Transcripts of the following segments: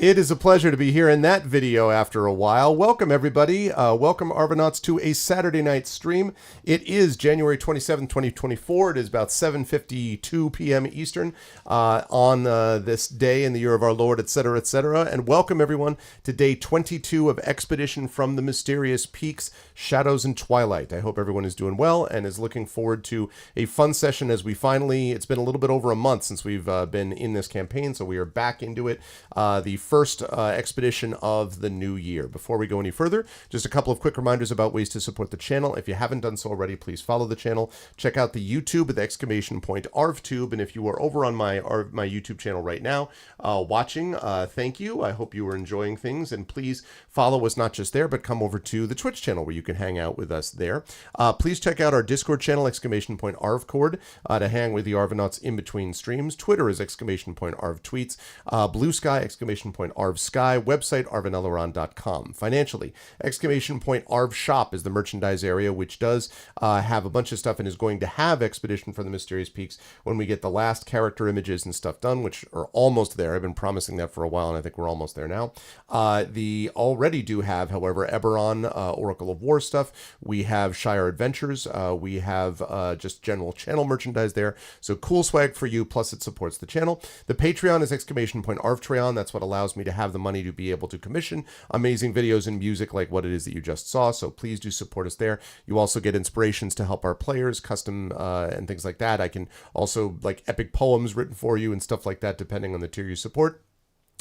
It is a pleasure to be here in that video after a while. Welcome, everybody. Welcome, Arvanauts, to a Saturday night stream. It is January 27th, 2024. It is about 7:52 p.m. Eastern on this day in the year of our Lord, etc., etc. And welcome, everyone, to day 22 of Expedition from the Mysterious Peaks, Shadows and Twilight. I hope everyone is doing well and is looking forward to a fun session as we finally, it's been a little bit over a month since we've been in this campaign, so we are back into it. The first expedition of the new year. Before we go any further, just a couple of quick reminders about ways to support the channel. If you haven't done so already, please follow the channel. Check out the YouTube with !ArvTube, and if you are over on my YouTube channel right now watching, thank you. I hope you are enjoying things, and please follow us not just there, but come over to the Twitch channel where you can hang out with us there. Please check out our Discord channel, !ArvCord, to hang with the Arvanauts in between streams. Twitter is !ArvTweets. Blue Sky, !ArvSky. Website, arvaneleron.com. Financially, !ArvShop is the merchandise area, which does have a bunch of stuff and is going to have Expedition from the Mysterious Peaks when we get the last character images and stuff done, which are almost there. I've been promising that for a while, and I think we're almost there now. The already do have, however, Eberron, Oracle of War stuff. We have Shire Adventures. We have just general channel merchandise there. So cool swag for you, plus it supports the channel. The Patreon is !ArvTreon. That's what allows me to have the money to be able to commission amazing videos and music like what it is that you just saw. So please do support us there. You also get inspirations to help our players, custom and things like that. I can also like epic poems written for you and stuff like that, depending on the tier you support.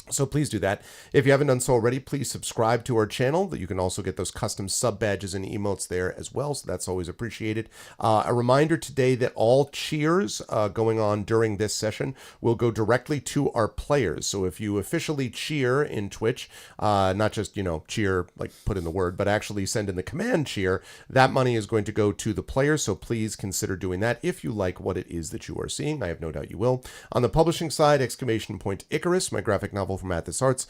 So please do that. If you haven't done so already, please subscribe to our channel. You can also get those custom sub badges and emotes there as well, so that's always appreciated. A reminder today that all cheers going on during this session will go directly to our players. So if you officially cheer in Twitch, not just, cheer, like put in the word, but actually send in the command cheer, that money is going to go to the players. So please consider doing that if you like what it is that you are seeing. I have no doubt you will. On the publishing side, !Icarus, my graphic novel from Athos Arts.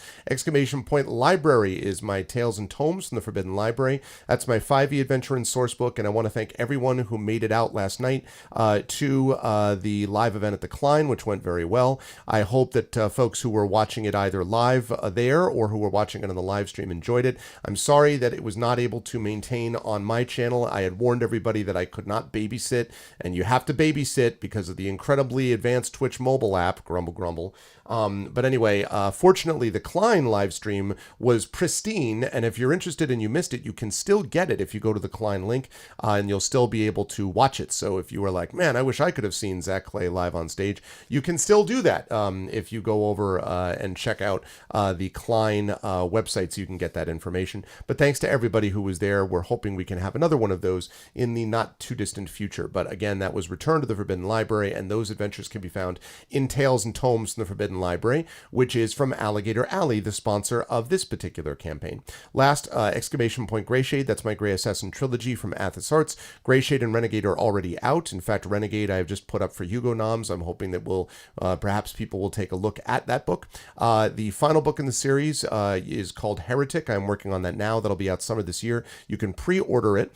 !Library is my Tales and Tomes from the Forbidden Library. That's my 5e adventure and source book, and I want to thank everyone who made it out last night to the live event at the Klein, which went very well. I hope that folks who were watching it either live there or who were watching it on the live stream enjoyed it. I'm sorry that it was not able to maintain on my channel. I had warned everybody that I could not babysit, and you have to babysit because of the incredibly advanced Twitch mobile app, grumble grumble. But anyway, fortunately, the Klein live stream was pristine, and if you're interested and you missed it, you can still get it if you go to the Klein link, and you'll still be able to watch it. So if you were like, man, I wish I could have seen Zach Clay live on stage, you can still do that if you go over and check out the Klein website so you can get that information. But thanks to everybody who was there. We're hoping we can have another one of those in the not-too-distant future. But again, that was Return to the Forbidden Library, and those adventures can be found in Tales and Tomes from the Forbidden Library, which is from Alligator Alley, the sponsor of this particular campaign. Last, Greyshade, that's my Grey Assassin trilogy from Athos Arts. Greyshade and Renegade are already out. In fact, Renegade I have just put up for Hugo Noms. I'm hoping that perhaps people will take a look at that book. The final book in the series is called Heretic. I'm working on that now. That'll be out summer this year. You can pre-order it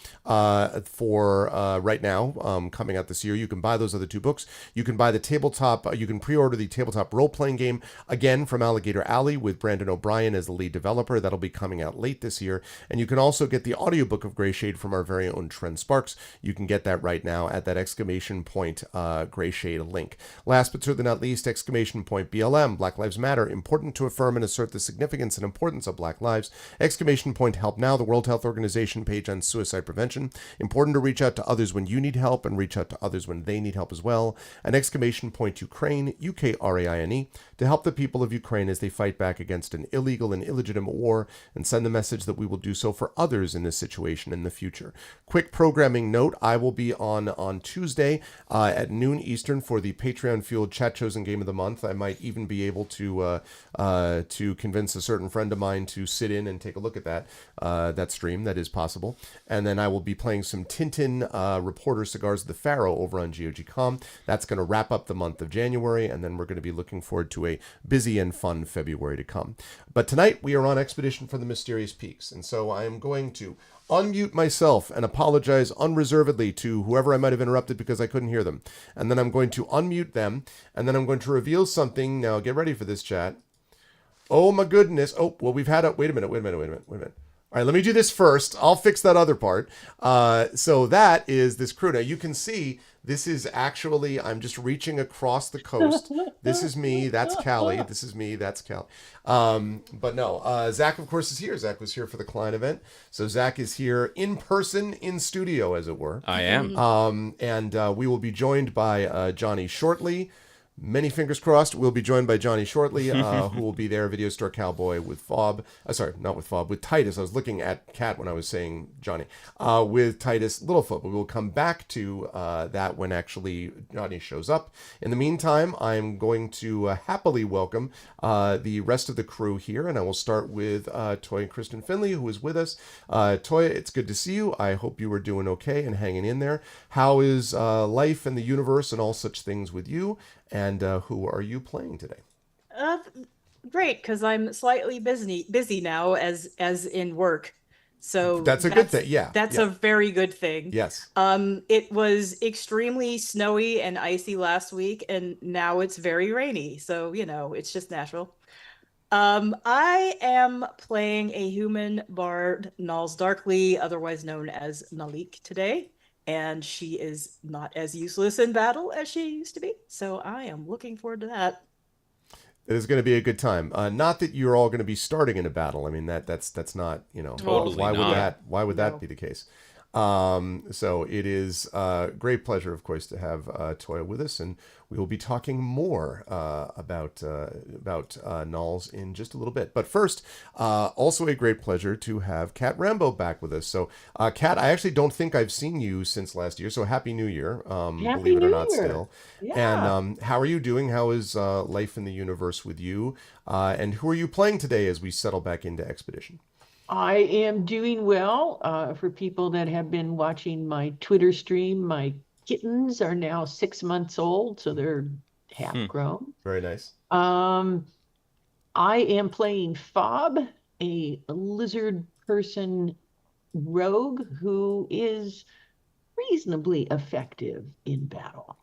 for right now, coming out this year. You can buy those other two books. You can buy the tabletop, you can pre-order the tabletop role-playing game, again from Alligator Alley with Brandon O'Brien as the lead developer. That'll be coming out late this year. And you can also get the audiobook of Greyshade from our very own Trent Sparks. You can get that right now at that Greyshade link. Last but certainly not least, BLM, Black Lives Matter, important to affirm and assert the significance and importance of Black lives. Help Now, the World Health Organization page on suicide prevention. Important to reach out to others when you need help and reach out to others when they need help as well. And Ukraine, Ukraine, to help the people of Ukraine as they fight back against an illegal and illegitimate war and send the message that we will do so for others in this situation in the future. Quick programming note, I will be on Tuesday at noon Eastern for the Patreon-fueled Chat Chosen Game of the Month. I might even be able to convince a certain friend of mine to sit in and take a look at that stream. That is possible. And then I will be playing some Tintin Reporter Cigars of the Pharaoh over on GOG.com. That's going to wrap up the month of January, and then we're going to be looking forward to a busy and fun February to come. But tonight we are on Expedition from the Mysterious Peaks, and so I am going to unmute myself and apologize unreservedly to whoever I might have interrupted because I couldn't hear them. And then I'm going to unmute them, and then I'm going to reveal something. Now, get ready for this, chat. Oh my goodness. Oh, well, we've had a, wait a minute. All right, let me do this first. I'll fix that other part. So that is this crew. Now you can see this is actually, I'm just reaching across the coast. This is me. That's Callie. This is me. That's Callie. But no, Zach, of course, is here. Zach was here for the Klein event. So Zach is here in person, in studio, as it were. I am. And we will be joined by Johnny shortly. Many fingers crossed. We'll be joined by Johnny shortly, who will be there, Video Store Cowboy, with Fob. Sorry, not with Fob, with Titus. I was looking at Kat when I was saying Johnny. With Titus Littlefoot. But we will come back to that when actually Johnny shows up. In the meantime, I'm going to happily welcome the rest of the crew here, and I will start with Toya and Kristen Finley, who is with us. Toya, it's good to see you. I hope you are doing okay and hanging in there. How is life and the universe and all such things with you? And who are you playing today? Great, because I'm slightly busy now as in work. So that's a good thing. Yeah. That's a very good thing. Yes. It was extremely snowy and icy last week, and now it's very rainy. So, it's just natural. I am playing a human bard, Nals Darkly, otherwise known as Nalik today. And she is not as useless in battle as she used to be. So I am looking forward to that. It is going to be a good time. Not that you're all going to be starting in a battle. I mean, that's not, Totally why would that be the case? So it is a great pleasure, of course, to have Toya with us, and we will be talking more about Nulls in just a little bit. But first, also a great pleasure to have Kat Rambo back with us. So, Kat, I actually don't think I've seen you since last year, so Happy New Year, believe it or not, still. Yeah. And how are you doing? How is life in the universe with you? And who are you playing today as we settle back into Expedition? I am doing well. For people that have been watching my Twitter stream, my kittens are now 6 months old, so they're half grown. Very nice. I am playing Fob, a lizard person rogue who is reasonably effective in battle.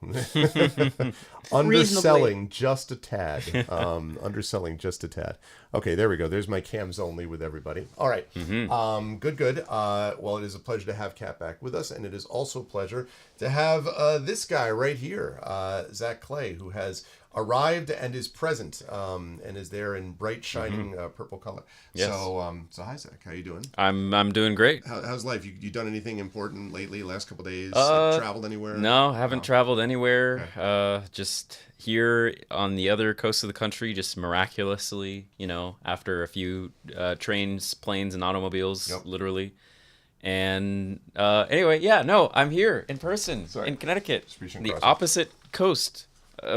Underselling just a tad. Underselling just a tad. Okay, there we go. There's my cams only with everybody. All right. Good. Well, it is a pleasure to have Kat back with us, and it is also a pleasure to have this guy right here, Zach Clay, who has arrived and is present, and is there in bright, shining purple color. Yes. So hi, Zach. How you doing? I'm doing great. How's life? You done anything important lately? Last couple of days? Traveled anywhere? No, haven't traveled anywhere. Okay. Just here on the other coast of the country, just miraculously, after a few trains, planes, and automobiles, literally. And anyway, I'm here in person in Connecticut, the opposite coast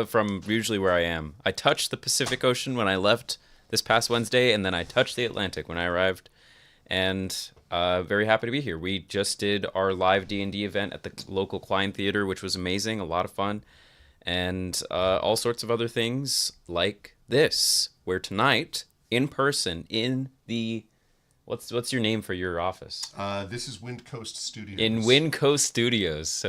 from usually where I am. I touched the Pacific Ocean when I left this past Wednesday, and then I touched the Atlantic when I arrived. And very happy to be here. We just did our live D&D event at the local Klein Theater, which was amazing, a lot of fun, and all sorts of other things like this, where tonight, in person, in the... What's your name for your office? This is Wind Coast Studios. In Wind Coast Studios.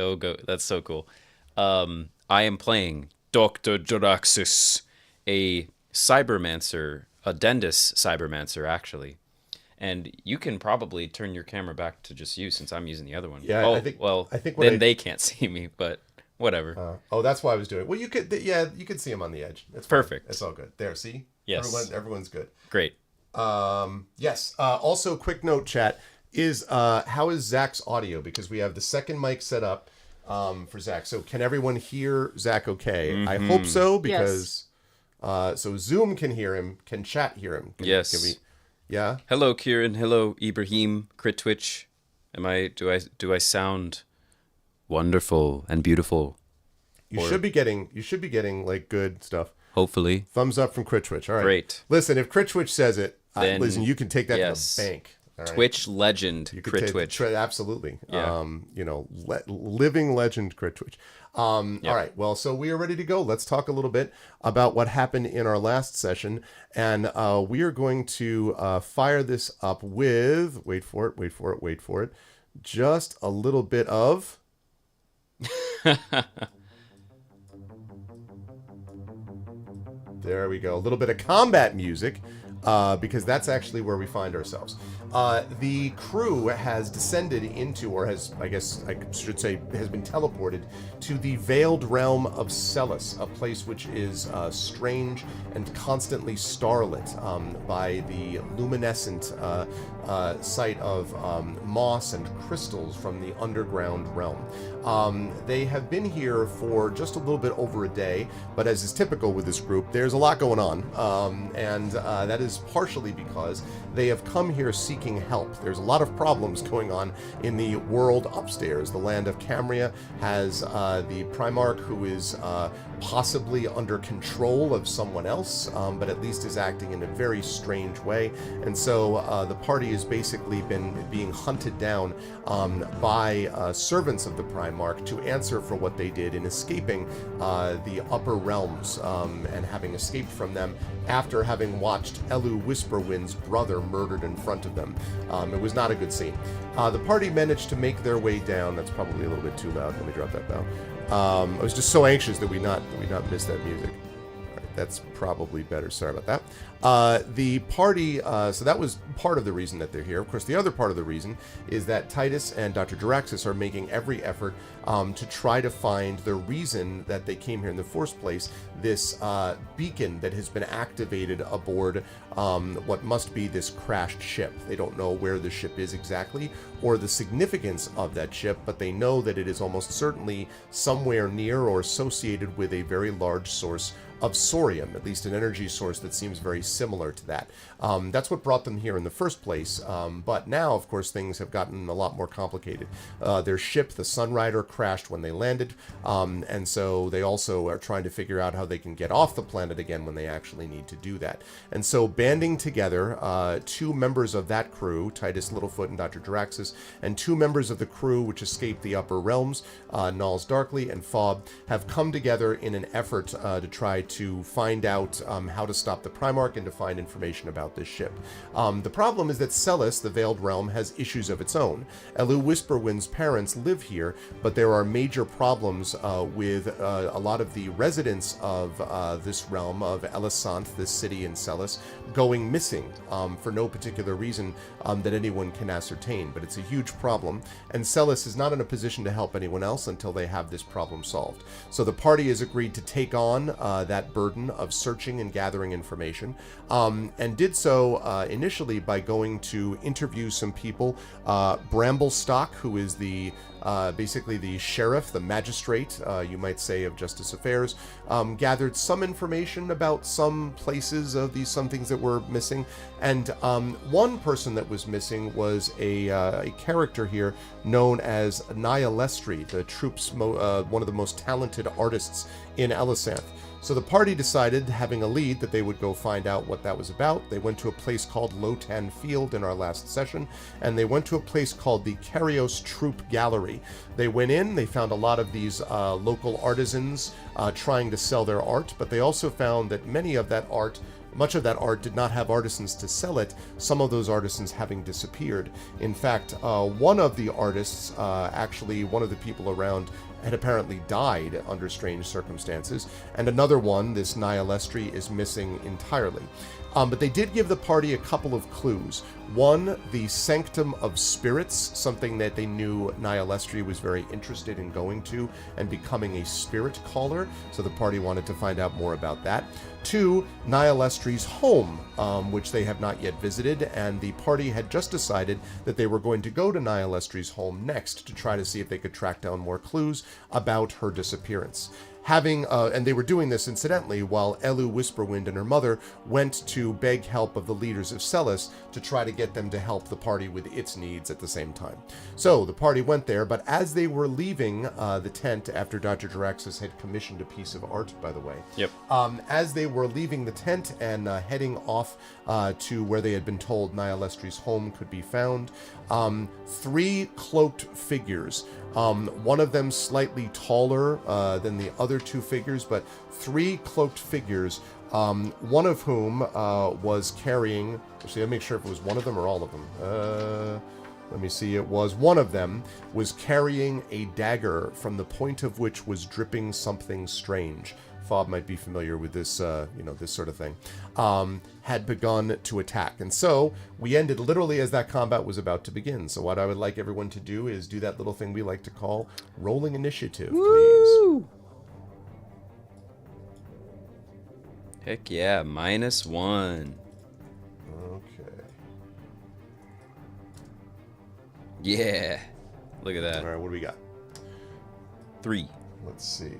That's so cool. I am playing Dr. Jaraxis, a cybermancer, a Dendis cybermancer, actually. And you can probably turn your camera back to just you, since I'm using the other one. Yeah, I think they can't see me, but whatever. That's why I was doing it. Well, you could see him on the edge. It's perfect. Fine. It's all good. There, see? Yes. Everyone's good. Great. Yes. Also, quick note, chat, is how is Zach's audio? Because we have the second mic set up for Zach. So can everyone hear Zach okay? I hope so, because so Zoom can hear him, can chat hear him. Yeah. Hello, Kieran. Hello, Ibrahim. Crit Twitch. Do I sound wonderful and beautiful? You should be getting like good stuff. Hopefully. Thumbs up from Crit Twitch. All right. Great. Listen, if Crit Twitch says it, then, listen, you can take that to the bank. All right? Twitch legend, Crit Twitch. Absolutely. Yeah. Living legend, Crit Twitch. All right. Well, so we are ready to go. Let's talk a little bit about what happened in our last session. And we are going to fire this up with, wait for it, just a little bit of... There we go. A little bit of combat music. because that's actually where we find ourselves. The crew has descended into, or has, I guess I should say, has been teleported to the veiled realm of Celis, a place which is strange and constantly starlit by the luminescent sight of moss and crystals from the underground realm. They have been here for just a little bit over a day, but as is typical with this group, there's a lot going on, and that is partially because they have come here seeking help. There's a lot of problems going on in the world upstairs. The land of Camria has the Primarch, who is possibly under control of someone else, but at least is acting in a very strange way. And so the party has basically been being hunted down by servants of the Primarch to answer for what they did in escaping the upper realms and having escaped from them after having watched Elu Whisperwind's brother murdered in front of them. It was not a good scene. The party managed to make their way down. That's probably a little bit too loud. Let me drop that down. I was just so anxious that we not miss that music. All right, that's probably better. Sorry about that. The party, so that was part of the reason that they're here. Of course, the other part of the reason is that Titus and Dr. Jaraxxus are making every effort to try to find the reason that they came here in the first place, this beacon that has been activated aboard what must be this crashed ship. They don't know where the ship is exactly or the significance of that ship, but they know that it is almost certainly somewhere near or associated with a very large source of sorium, at least an energy source that seems very similar to that. That's what brought them here in the first place, but now, of course, things have gotten a lot more complicated. Their ship, the Sunrider, crashed when they landed, and so they also are trying to figure out how they can get off the planet again when they actually need to do that. And so banding together, two members of that crew, Titus Littlefoot and Dr. Jaraxxus, and two members of the crew which escaped the upper realms, Nals Darkly and Fob, have come together in an effort to try to find out how to stop the Primarch and to find information about this ship. The problem is that Celis, the Veiled Realm, has issues of its own. Elu Whisperwind's parents live here, but there are major problems with a lot of the residents of this realm of Elisant, this city in Celis, going missing for no particular reason that anyone can ascertain. But it's a huge problem, and Celis is not in a position to help anyone else until they have this problem solved. So the party has agreed to take on that burden of searching and gathering information, and did so initially by going to interview some people. Bramblestock, who is the basically the sheriff, the magistrate, you might say, of Justice Affairs, gathered some information about some places of some things that were missing. And one person that was missing was a character here known as Nihilestri, the troop's one of the most talented artists in Elisanth. So the party decided, having a lead, that they would go find out what that was about. They went to a place called Lotan Field in our last session, and they went to a place called the Karios Troop Gallery. They went in, they found a lot of these local artisans trying to sell their art, but they also found that much of that art did not have artisans to sell it, some of those artisans having disappeared. In fact, one of the artists, actually one of the people around, had apparently died under strange circumstances, and another one, this Nihilestri, is missing entirely. But they did give the party a couple of clues. One, the Sanctum of Spirits, something that they knew Nihilestri was very interested in going to and becoming a spirit caller, so the party wanted to find out more about that. Two, Nihilestri's home, which they have not yet visited, and the party had just decided that they were going to go to Nihilestri's home next to try to see if they could track down more clues about her disappearance. And they were doing this, incidentally, while Elu Whisperwind and her mother went to beg help of the leaders of Celis to try to get them to help the party with its needs at the same time. So the party went there, but as they were leaving the tent, after Dr. Jaraxxus had commissioned a piece of art, by the way, Yep. As they were leaving the tent and heading off to where they had been told Nihilestri's home could be found, three cloaked figures, one of them slightly taller than the other two figures, but three cloaked figures, one of whom was carrying, actually, let me make sure if it was one of them or all of them. Let me see, it was one of them was carrying a dagger from the point of which was dripping something strange. Fob might be familiar with this, this sort of thing, had begun to attack. And so we ended literally as that combat was about to begin. So what I would like everyone to do is do that little thing we like to call rolling initiative, please. Heck yeah, -1. Okay. Yeah. Look at that. All right, what do we got? 3. Let's see.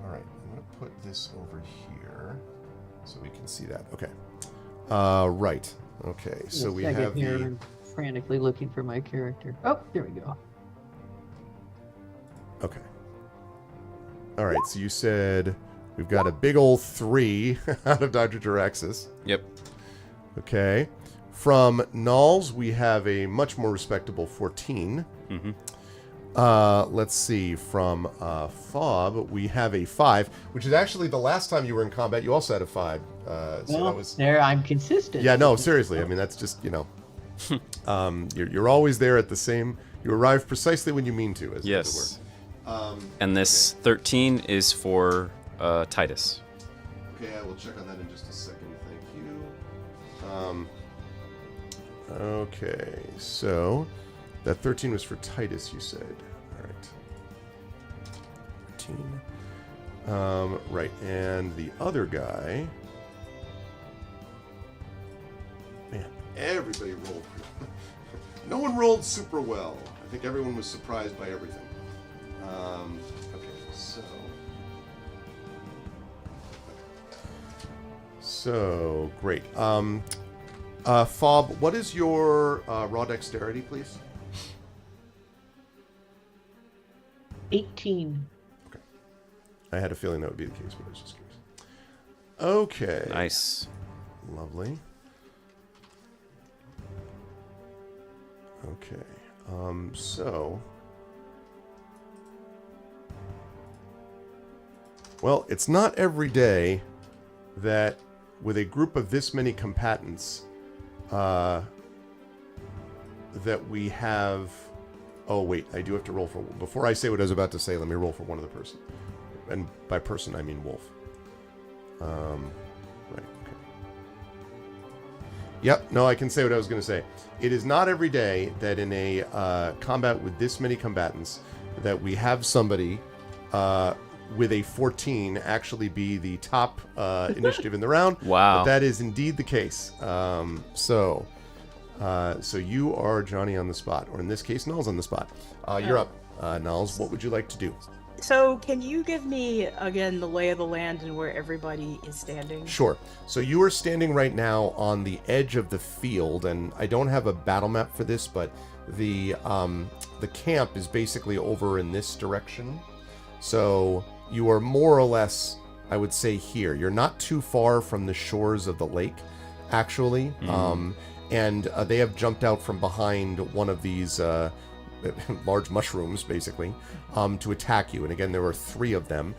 All right, I'm going to put this over here so we can see that. Okay. Right. Okay, so we have here, the... frantically looking for my character. Oh, there we go. Okay. All right, so you said we've got a big old 3 out of Dr. Jaraxis. Yep. Okay. From Nulls, we have a much more respectable 14. Mm-hmm. Let's see. From Fob, we have a 5, which is actually the last time you were in combat. You also had a 5. So that was there. I'm consistent. Yeah, no, seriously. I mean, that's just you're always there at the same. You arrive precisely when you mean to. As yes. As it were. And this 13 is for Titus. Okay, I will check on that in just a second. Thank you. Okay, so that 13 was for Titus, you said. All right. 13. Right, and the other guy. Man, everybody rolled. No one rolled super well. I think everyone was surprised by everything. Okay, so great. Fob, what is your raw dexterity, please? 18. Okay. I had a feeling that would be the case, but I was just curious. Okay. Nice. Lovely. Okay. So... Well, it's not every day that with a group of this many combatants that we have... Oh, wait, I do have to roll for... Before I say what I was about to say, let me roll for one other person. And by person, I mean wolf. Right, okay. Yep, no, I can say what I was going to say. It is not every day that in a combat with this many combatants that we have somebody with a 14 actually be the top initiative in the round. Wow. But that is indeed the case. So you are Johnny on the spot, or in this case, Null's on the spot. You're up, Nulls. What would you like to do? So can you give me, again, the lay of the land and where everybody is standing? Sure. So you are standing right now on the edge of the field, and I don't have a battle map for this, but the camp is basically over in this direction. So you are more or less, I would say, here. You're not too far from the shores of the lake, actually. And they have jumped out from behind one of these large mushrooms, basically, to attack you. And again, there are 3 of them.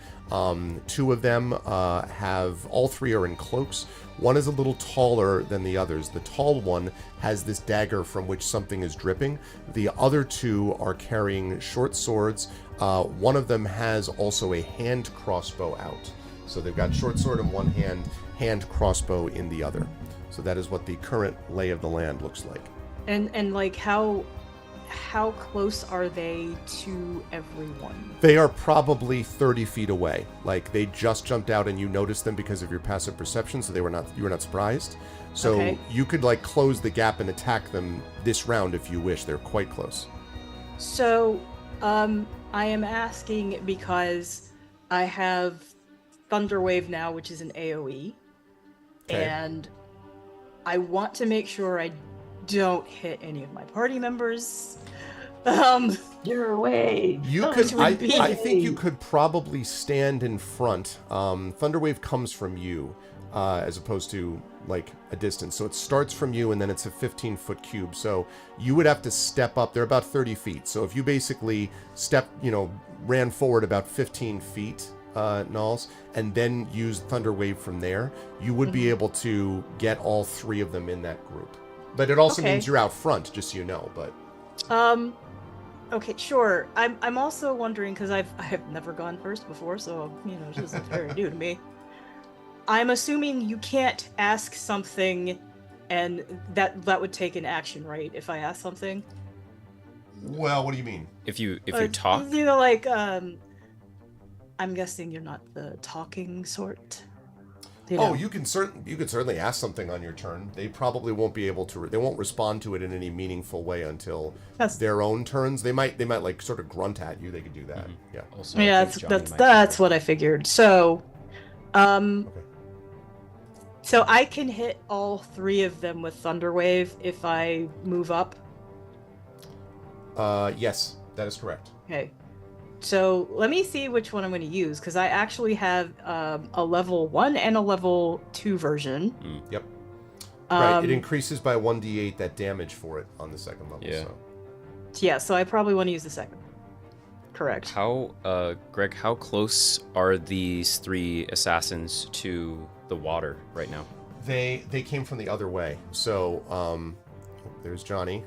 2 of them all 3 are in cloaks. One is a little taller than the others. The tall one has this dagger from which something is dripping. The other 2 are carrying short swords. One of them has also a hand crossbow out. So they've got short sword in one hand, hand crossbow in the other. So that is what the current lay of the land looks like. And like how close are they to everyone? They are probably 30 feet away. Like, they just jumped out and you noticed them because of your passive perception, so you were not surprised. So okay. You could like close the gap and attack them this round if you wish. They're quite close. So I am asking because I have Thunderwave now, which is an AoE. Okay. And I want to make sure I don't hit any of my party members. You're away. You could. I think you could probably stand in front. Thunderwave comes from you, as opposed to like a distance. So it starts from you, and then it's a 15-foot cube. So you would have to step up. They're about 30 feet. So if you basically ran forward about 15 feet, Nulls, and then used Thunderwave from there, you would be able to get all 3 of them in that group. But it also means you're out front, just so you know. But Okay, sure. I'm also wondering because I have never gone first before, so this is very new to me. I'm assuming you can't ask something, and that would take an action, right? If I ask something. Well, what do you mean? If you talk, like I'm guessing you're not the talking sort. Oh, you could certainly ask something on your turn. They probably won't be able to. They won't respond to it in any meaningful way until their own turns. They might like sort of grunt at you. They could do that. Mm-hmm. Yeah. Also, yeah, that's what I figured. So, Okay. So I can hit all 3 of them with Thunderwave if I move up. Yes, that is correct. Okay. So let me see which one I'm going to use, because I actually have a level 1 and a level 2 version. Yep. Right, it increases by 1d8 that damage for it on the second level. Yeah. Yeah, so I probably want to use the second. Correct. How, Greg, how close are these 3 assassins to the water right now? They came from the other way. So, there's Johnny.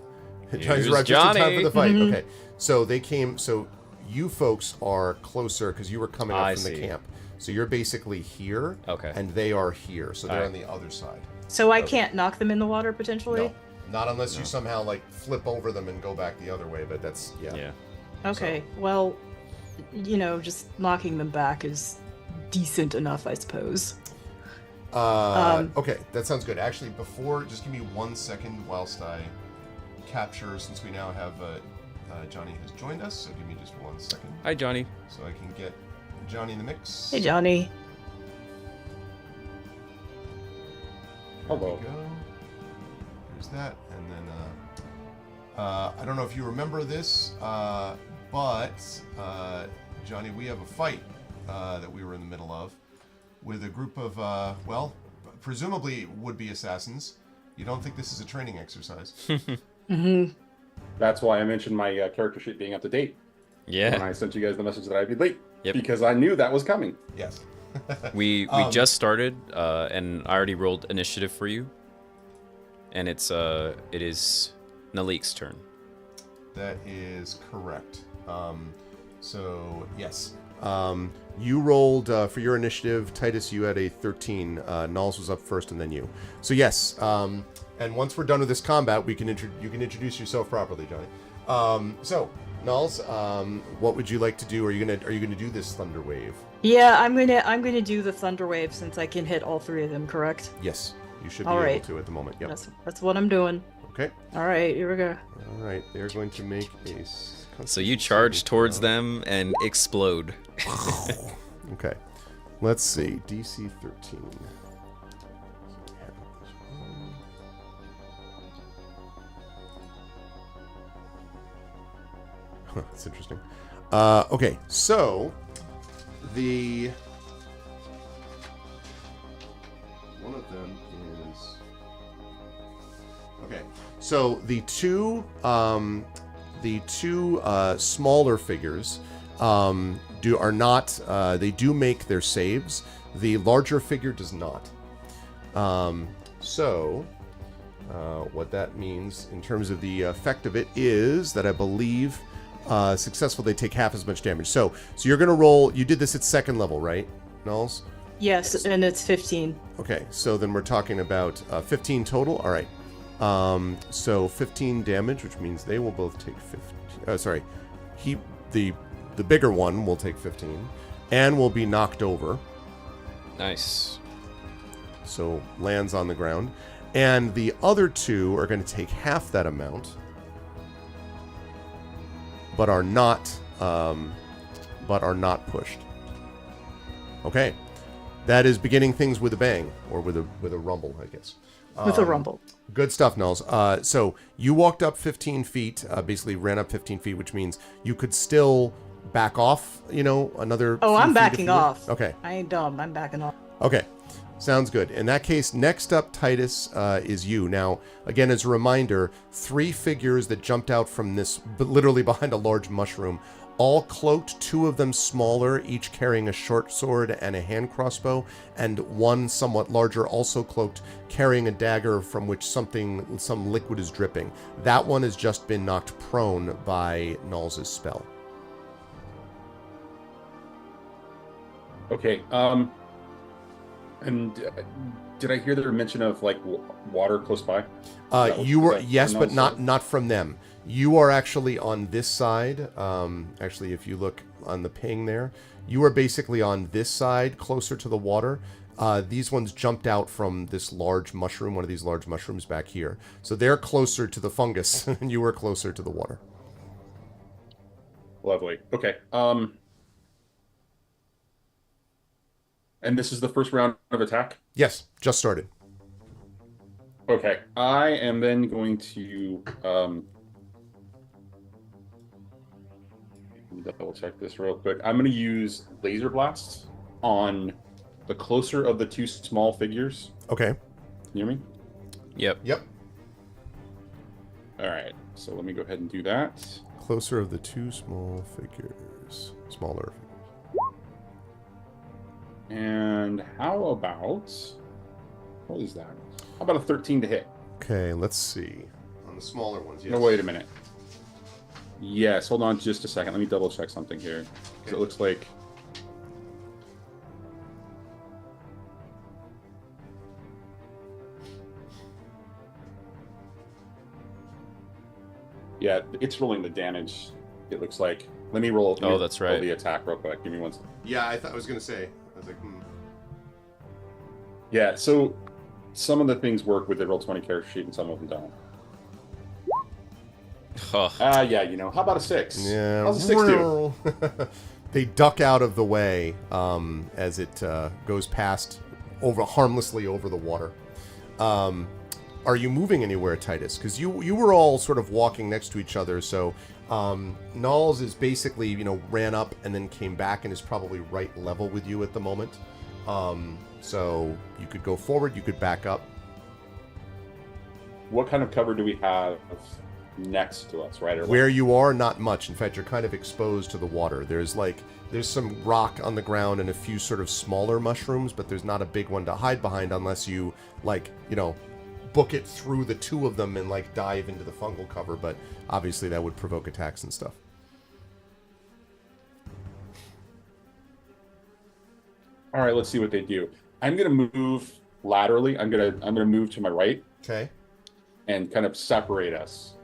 Johnny's arrived just in time for the fight. Mm-hmm. Okay. So they came. So you folks are closer because you were coming up from the camp. So you're basically here. Okay. And they are here. So they're on the other side. So I can't knock them in the water potentially? No. Not unless you somehow like flip over them and go back the other way. But that's Yeah. Okay. So. Well, just knocking them back is decent enough, I suppose. Okay, that sounds good. Actually, just give me 1 second whilst I capture, since we now have Johnny has joined us, so give me just 1 second. Hi, Johnny. So I can get Johnny in the mix. Hey, Johnny. Hello. There we go. There's that, and then I don't know if you remember this, but Johnny, we have a fight that we were in the middle of with a group of, presumably would-be assassins. You don't think this is a training exercise? Mm-hmm. That's why I mentioned my character sheet being up to date. Yeah. When I sent you guys the message that I'd be late. Yep. Because I knew that was coming. Yes. we just started, and I already rolled initiative for you. And it is Nalik's turn. That is correct. So, yes. You rolled for your initiative. Titus, you had a 13. Nulls was up first, and then you. So yes. And once we're done with this combat, you can introduce yourself properly, Johnny. So, Nulls, what would you like to do? Are you gonna do this Thunder Wave? Yeah, I'm gonna do the Thunder Wave since I can hit all 3 of them. Correct? Yes, you should be able to at the moment. Yep. That's what I'm doing. Okay. All right, here we go. All right, they're going to make a. So you charge towards them and explode. Okay. Let's see. DC 13. That's interesting. Okay, so one of them is okay. So the two smaller figures they do make their saves. The larger figure does not. What that means in terms of the effect of it is that I believe successful, they take half as much damage. So you're going to roll. You did this at second level, right, Nulls? Yes, and it's 15. Okay, so then we're talking about 15 total. All right. So 15 damage, which means they will both take 15. The bigger one will take 15 and will be knocked over. Nice. So lands on the ground. And the other two are going to take half that amount, but are not pushed. Okay. That is beginning things with a bang, or with a rumble, I guess. With a rumble. Good stuff, Nulls. So you walked up 15 feet, basically ran up 15 feet, which means you could still back off, another Oh, few I'm feet backing if you off. Okay. I ain't dumb. I'm backing off. Okay. Sounds good. In that case, next up, Titus, is you. Now, again, as a reminder, 3 figures that jumped out from this, literally behind a large mushroom, all cloaked, 2 of them smaller, each carrying a short sword and a hand crossbow, and one somewhat larger, also cloaked, carrying a dagger from which some liquid is dripping. That one has just been knocked prone by Nulls' spell. Okay. And did I hear there mention of like water close by? You were, yes, but not from them. You are actually on this side. Actually, if you look on the ping there, you are basically on this side, closer to the water. These ones jumped out from this large mushroom, one of these large mushrooms back here. So they're closer to the fungus, and you were closer to the water. Lovely. Okay. And this is the first round of attack? Yes, just started. Okay. I am then going to let me double check this real quick. I'm going to use laser blasts on the closer of the 2 small figures. Okay. You hear me? Yep. Yep. All right. So let me go ahead and do that. Closer of the 2 small figures. Smaller figures. And how about, what is that? How about a 13 to hit? Okay, let's see. On the smaller ones, yes. No, wait a minute. Yes, hold on just a second. Let me double check something here. 'Cause it looks like... Yeah, it's rolling the damage, it looks like. Let me roll, Oh, that's right. roll the attack real quick. Give me 1 second. Yeah, I was going to say. I was like, Yeah, so some of the things work with the Roll20 character sheet and some of them don't. Oh, Yeah, you know, how about a 6? Yeah. How's a 6 do? They duck out of the way as it goes past, harmlessly over the water. Are you moving anywhere, Titus? Because you were all sort of walking next to each other, so Nulls is basically, ran up and then came back and is probably right level with you at the moment. So you could go forward, you could back up. What kind of cover do we have next to us, right? Or Where you are, not much. In fact, you're kind of exposed to the water. There's some rock on the ground and a few sort of smaller mushrooms, but there's not a big one to hide behind unless you, book it through the 2 of them and, dive into the fungal cover. But obviously that would provoke attacks and stuff. All right, let's see what they do. I'm going to move laterally. I'm going to move to my right. Okay. And kind of separate us.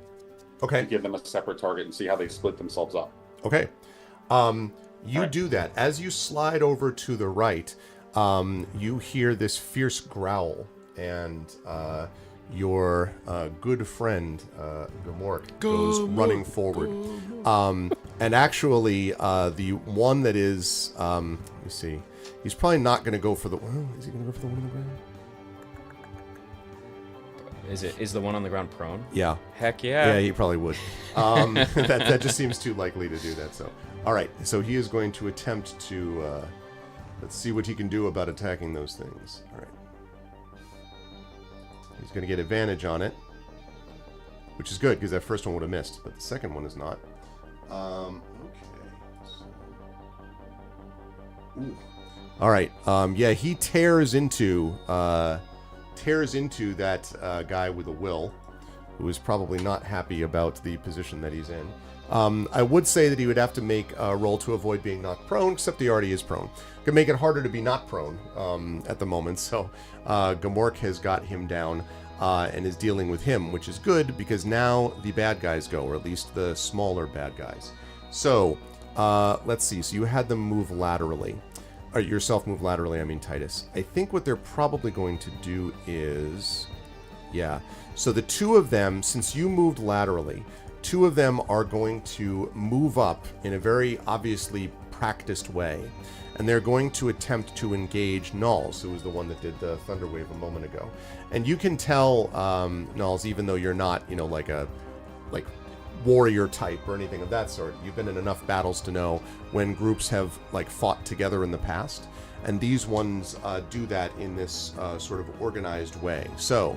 Okay. To give them a separate target and see how they split themselves up. Okay. You do that. As you slide over to the right, you hear this fierce growl, and your good friend, Gamork, goes running forward. And actually, the one that is, let me see, he's probably not going to go for the, is he going to go for the one on the ground? is the one on the ground prone? Yeah. Heck yeah. Yeah, he probably would. That just seems too likely to do that. So, all right. So he is going to attempt to. Let's see what he can do about attacking those things. All right. He's going to get advantage on it, which is good because that first one would have missed, but the second one is not. Okay. So. Ooh. All right. Yeah, he tears into that guy with a will, who is probably not happy about the position that he's in. I would say that he would have to make a roll to avoid being knocked prone, except he already is prone. Could make it harder to be not prone at the moment, so Gamork has got him down and is dealing with him, which is good because now the bad guys go, or at least the smaller bad guys. So, let's see. So you had them move laterally. Or yourself move laterally, I mean Titus. I think what they're probably going to do is... Yeah. So the 2 of them, since you moved laterally, 2 of them are going to move up in a very obviously practiced way. And they're going to attempt to engage Nulls, who was the one that did the Thunder Wave a moment ago. And you can tell, Nulls, even though you're not, like warrior type or anything of that sort. You've been in enough battles to know when groups have fought together in the past, and these ones do that in this sort of organized way. So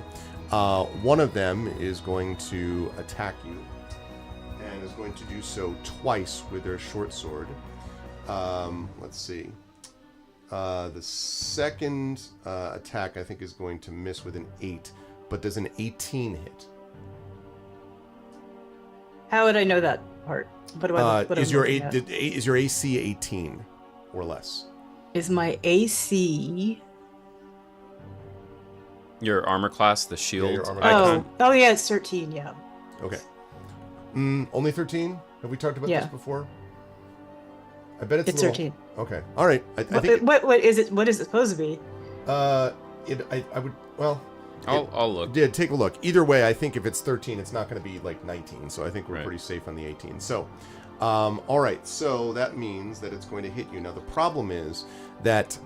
one of them is going to attack you and is is going to do so twice with their short sword. Let's see. The second attack, I think, is going to miss with an 8, but does an 18 hit? How would I know that part? What do I? What Is I'm your looking at? is your AC 18 or less? Is my AC? Your armor class, the shield your armor icon. Oh yeah, it's 13. Yeah. Okay. Only 13? Have we talked about Yeah. this before? I bet it's It's a little... 13. Okay. All right. I What, think. what is it? What is it supposed to be? I would. Well. I'll look. Yeah, take a look. Either way, I think if it's 13, it's not going to be like 19. So I think we're Right. pretty safe on the 18. So, all right. So that means that it's going to hit you. Now the problem is that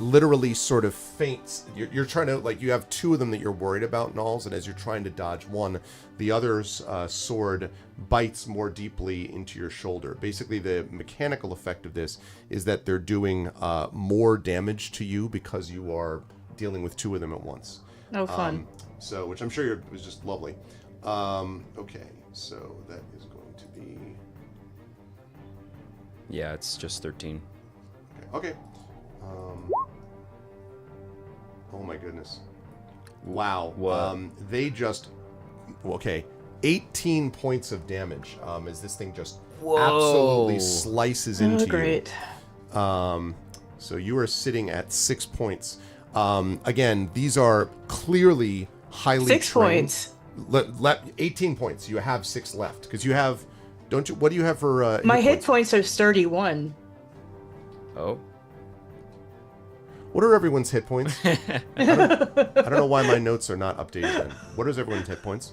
literally sort of faints. You're trying to you have two of them that you're worried about, Knowles, and as you're trying to dodge one, the other's sword bites more deeply into your shoulder. Basically, the mechanical effect of this is that they're doing more damage to you because you are dealing with two of them at once. Oh, fun. So, which I'm sure was just lovely. Okay, so that is going to be... Yeah, it's just 13. Okay. Oh my goodness. Wow. What? They just... Okay. 18 points of damage as this thing just Whoa. absolutely slices into Great. you. So you are sitting at 6 points. Again, these are clearly highly 6 trained. points. 18 points. You have 6 left because you have. Don't you? What do you have for? My hit points are 31. Oh. What are everyone's hit points? I don't know why my notes are not updated. Then. What is everyone's hit points?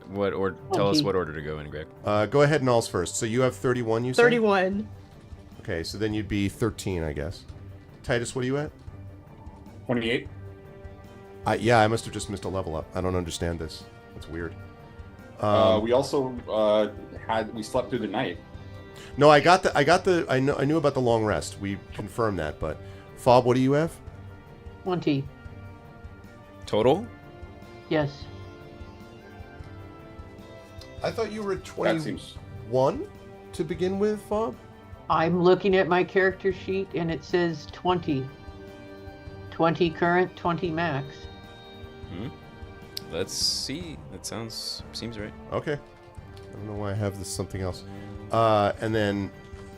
What or tell us what order to go in, Greg. Go ahead, Knowles first. So you have 31. You said 31. Okay, so then you'd be 13, I guess. Titus, what are you at? 28. Yeah, I must have just missed a level up. I don't understand this. That's weird. We also we slept through the night. No, I knew about the long rest. We confirmed that, but Fob, what do you have? 20. Total? Yes. I thought you were at That 21 seems. to begin with, Fob. I'm looking at my character sheet and it says 20. 20 current, 20 max. Let's see. That seems right. Okay. I don't know why I have this something else. And then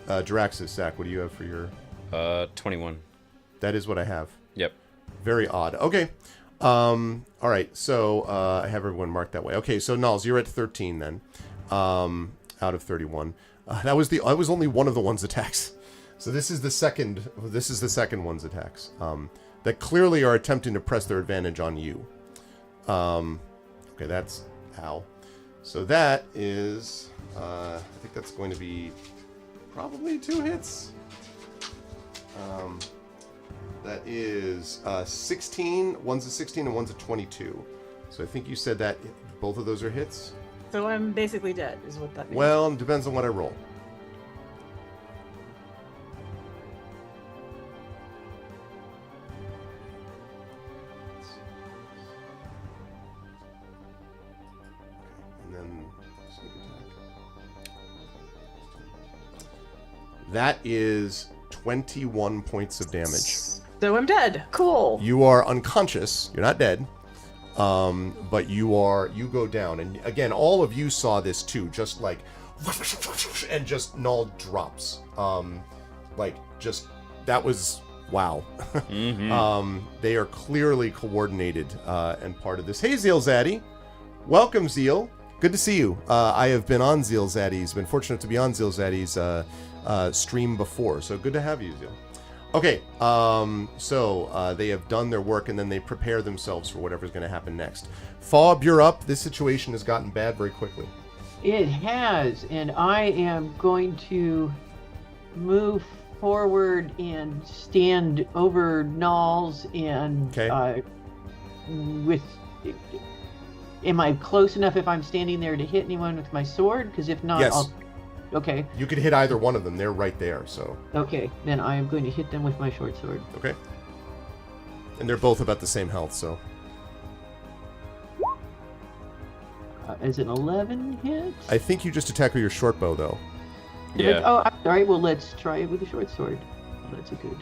Jaraxis, Zach, what do you have for your... 21. That is what I have. Yep. Very odd. Okay. All right. So I have everyone marked that way. Okay. So Knowles, you're at 13 then, out of 31. That was only one of the one's attacks. So this is the second. This is the second one's attacks. That clearly are attempting to press their advantage on you. Okay. That's ow. So that is. I think that's going to be probably 2 hits. That is 16. One's a 16 and one's a 22. So I think you said that both of those are hits. So I'm basically dead, is what that means. Well, it depends on what I roll. And then sneak attack. That is 21 points of damage. So I'm dead. Cool. You are unconscious. You're not dead. But you go down. And again, all of you saw this too. Just like, and just Null drops. That was, wow. Mm-hmm. They are clearly coordinated and part of this. Hey, Zeal Zaddy. Welcome, Zeal. Good to see you. I have been on Zeal Zaddy's, been fortunate to be on Zeal Zaddy's stream before. So good to have you, Zeal. Okay, so they have done their work and then they prepare themselves for whatever's going to happen next. Fob, you're up. This situation has gotten bad very quickly. It has, and I am going to move forward and stand over Knowles and Okay. Am I close enough if I'm standing there to hit anyone with my sword? Because if not, Yes. Okay. You could hit either one of them. They're right there, so... Okay, then I am going to hit them with my short sword. Okay. And they're both about the same health, so... As an 11 hit? I think you just attack with your short bow, though. Yeah. Oh, I'm sorry. Well, let's try it with a short sword. Oh, that's a good.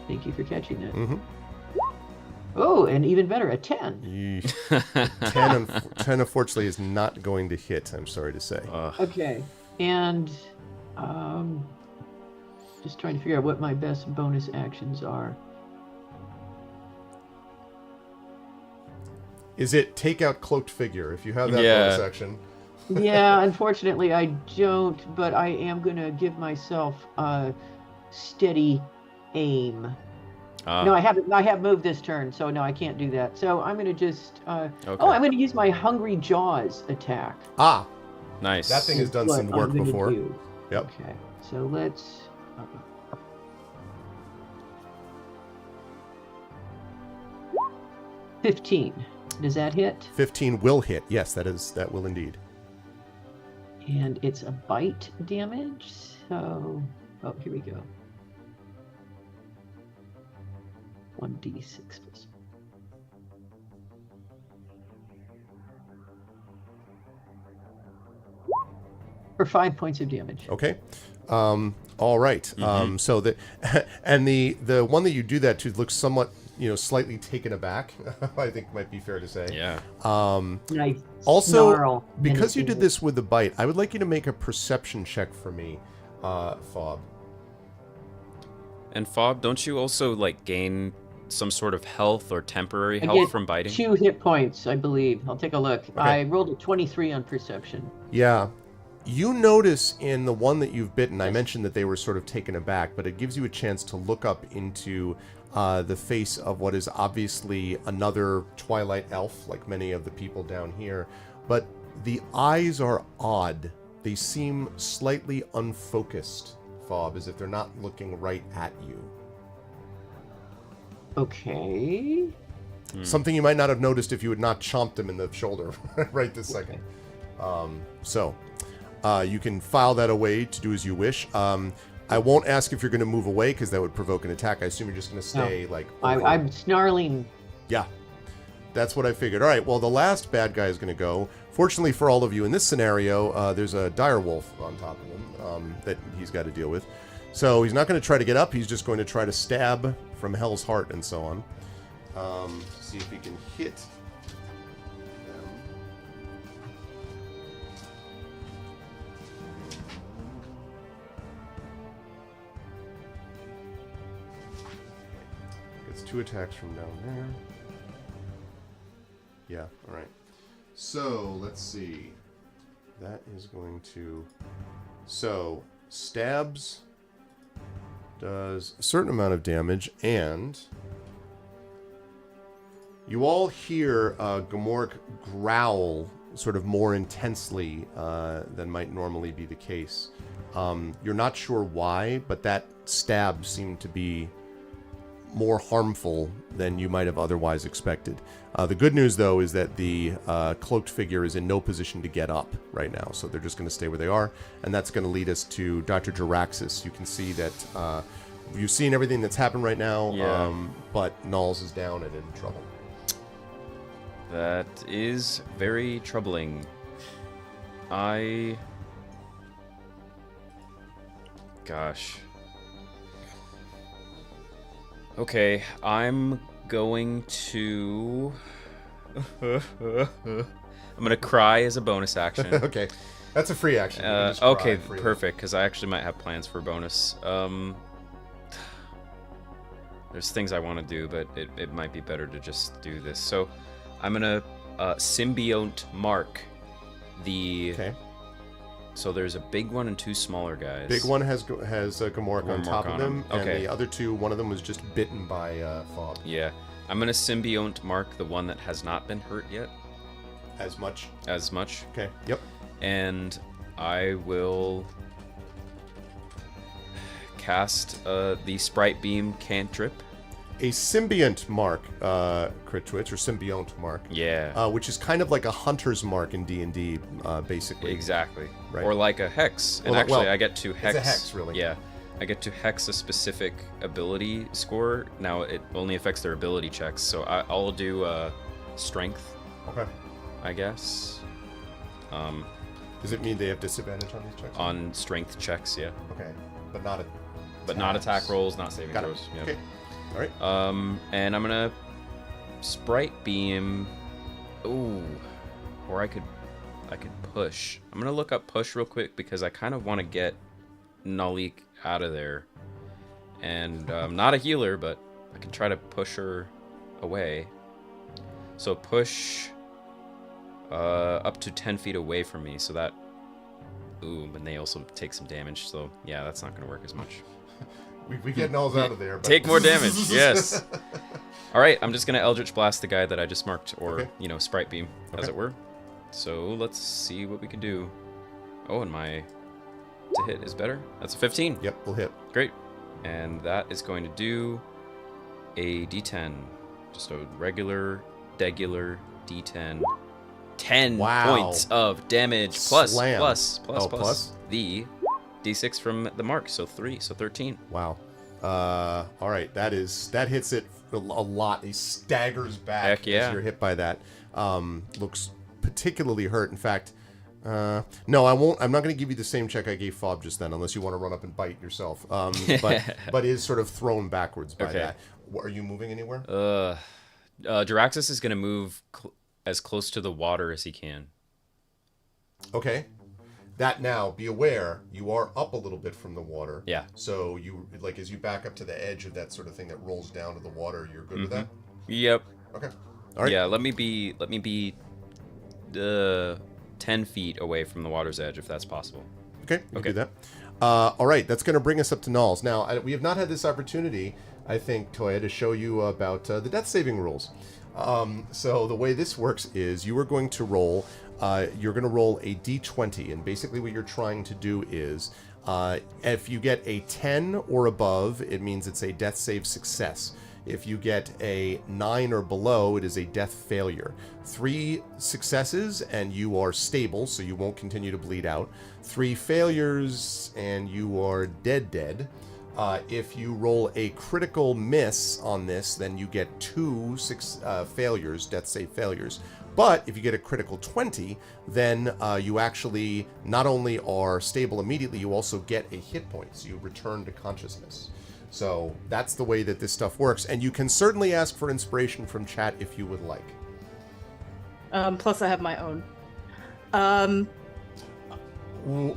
Thank you for catching that. Mm-hmm. Oh, and even better, a 10. 10, unfortunately, is not going to hit, I'm sorry to say. Okay. And just trying to figure out what my best bonus actions are. Is it take out cloaked figure, if you have that Yeah. bonus action? Yeah, unfortunately I don't, but I am going to give myself a steady aim. No, I have moved this turn, so no, I can't do that. So I'm going to just Okay. Oh, I'm going to use my Hungry Jaws attack. Ah, Nice. that thing has done What some I'm work gonna before. do. Yep. Okay. So let's 15. Does that hit? 15 will hit. Yes, that will indeed. And it's a bite damage. So, oh, here we go. 1d6 plus. For 5 points of damage. Okay. All right. So the and the one that you do that to looks somewhat, slightly taken aback. I think might be fair to say. Yeah. Nice. Also, snarl because you did menacingly. this with the bite, I would like you to make a perception check for me, Fob. And Fob, don't you also like gain some sort of health or temporary I health get from biting? 2 hit points, I believe. I'll take a look. I rolled a 23 on perception. Yeah. You notice in the one that you've bitten, I mentioned that they were sort of taken aback, but it gives you a chance to look up into the face of what is obviously another Twilight elf, like many of the people down here. But the eyes are odd. They seem slightly unfocused, Fob, as if they're not looking right at you. Okay. Something you might not have noticed if you had not chomped him in the shoulder right this second. You can file that away to do as you wish. I won't ask if you're going to move away because that would provoke an attack. I assume you're just going to stay over. I'm snarling. Yeah, that's what I figured. All right, well, the last bad guy is going to go. Fortunately for all of you in this scenario, there's a dire wolf on top of him that he's got to deal with. So he's not going to try to get up. He's just going to try to stab from Hell's Heart and so on. See if he can hit them. Gets 2 attacks from down there. Yeah, alright. So, let's see. That is going to... So, stabs does a certain amount of damage, and you all hear Gamork growl sort of more intensely than might normally be the case. You're not sure why, but that stab seemed to be more harmful than you might have otherwise expected. The good news, though, is that the cloaked figure is in no position to get up right now, so they're just going to stay where they are, and that's going to lead us to Dr. Jaraxxus. You can see that you've seen everything that's happened right now, but Nulls is down and in trouble. That is very troubling. Gosh. Okay, I'm going to... I'm gonna cry as a bonus action. Okay, that's a free action. You can just Okay, cry freely. perfect, because I actually might have plans for bonus. There's things I want to do, but it might be better to just do this. So I'm gonna symbiote mark the... Okay. So there's a big one and 2 smaller guys. Big one has Gamork on top of him, and Okay. the other 2, one of them was just bitten by Fob. Yeah. I'm gonna symbiote mark the one that has not been hurt yet As much. as much. Okay, yep. And I will cast the Sprite Beam cantrip. A symbiont mark, crit twitch, or symbiont mark. Yeah. Which is kind of like a hunter's mark in D&D, basically. Exactly. Right. Or like a hex. And Well, actually, well, I get to hex. it's a hex, really. Yeah. I get to hex a specific ability score. Now, it only affects their ability checks. So I'll do strength, Okay. I guess. Does it mean they have disadvantage on these checks? On strength checks, yeah. Okay, but not not attack rolls, not saving Got it. throws. Yep. Okay. All right. And I'm gonna sprite beam. Ooh, or I could push. I'm gonna look up push real quick because I kind of want to get Nalik out of there. And I'm not a healer, but I can try to push her away. So push up to 10 feet away from me. So that. Ooh, and they also take some damage. So yeah, that's not gonna work as much. We get Nulls out of there. But... Take more damage, yes. All right, I'm just going to Eldritch Blast the guy that I just marked, or, Sprite Beam, as it were. So let's see what we can do. Oh, and my to hit is better. That's a 15. Yep, we'll hit. Great. And that is going to do a D10. Just a regular D10. 10 points of damage plus the D6 from the mark, so 3, so 13. Wow. All right, that hits it a lot. He staggers back Heck yeah. as you're hit by that. Looks particularly hurt. In fact, no, I won't. I'm not going to give you the same check I gave Fob just then, unless you want to run up and bite yourself. But is sort of thrown backwards by that. Are you moving anywhere? Jaraxxus is going to move as close to the water as he can. Okay. That now, be aware, you are up a little bit from the water. Yeah. So you, like, as you back up to the edge of that sort of thing that rolls down to the water, you're good with that? Yep. Okay. All right. Yeah, let me be 10 feet away from the water's edge, if that's possible. Okay, we can do that. All right, that's going to bring us up to Nulls. Now, we have not had this opportunity, I think, Toya, to show you about the death saving rules. So the way this works is you are going to roll... you're going to roll a d20, and basically what you're trying to do is, if you get a 10 or above, it means it's a death save success. If you get a 9 or below, it is a death failure. 3 successes, and you are stable, so you won't continue to bleed out. 3 failures, and you are dead. If you roll a critical miss on this, then you get 2 failures, death save failures. But if you get a critical 20, then you actually not only are stable immediately, you also get a hit point. So you return to consciousness. So that's the way that this stuff works. And you can certainly ask for inspiration from chat if you would like. Plus I have my own. I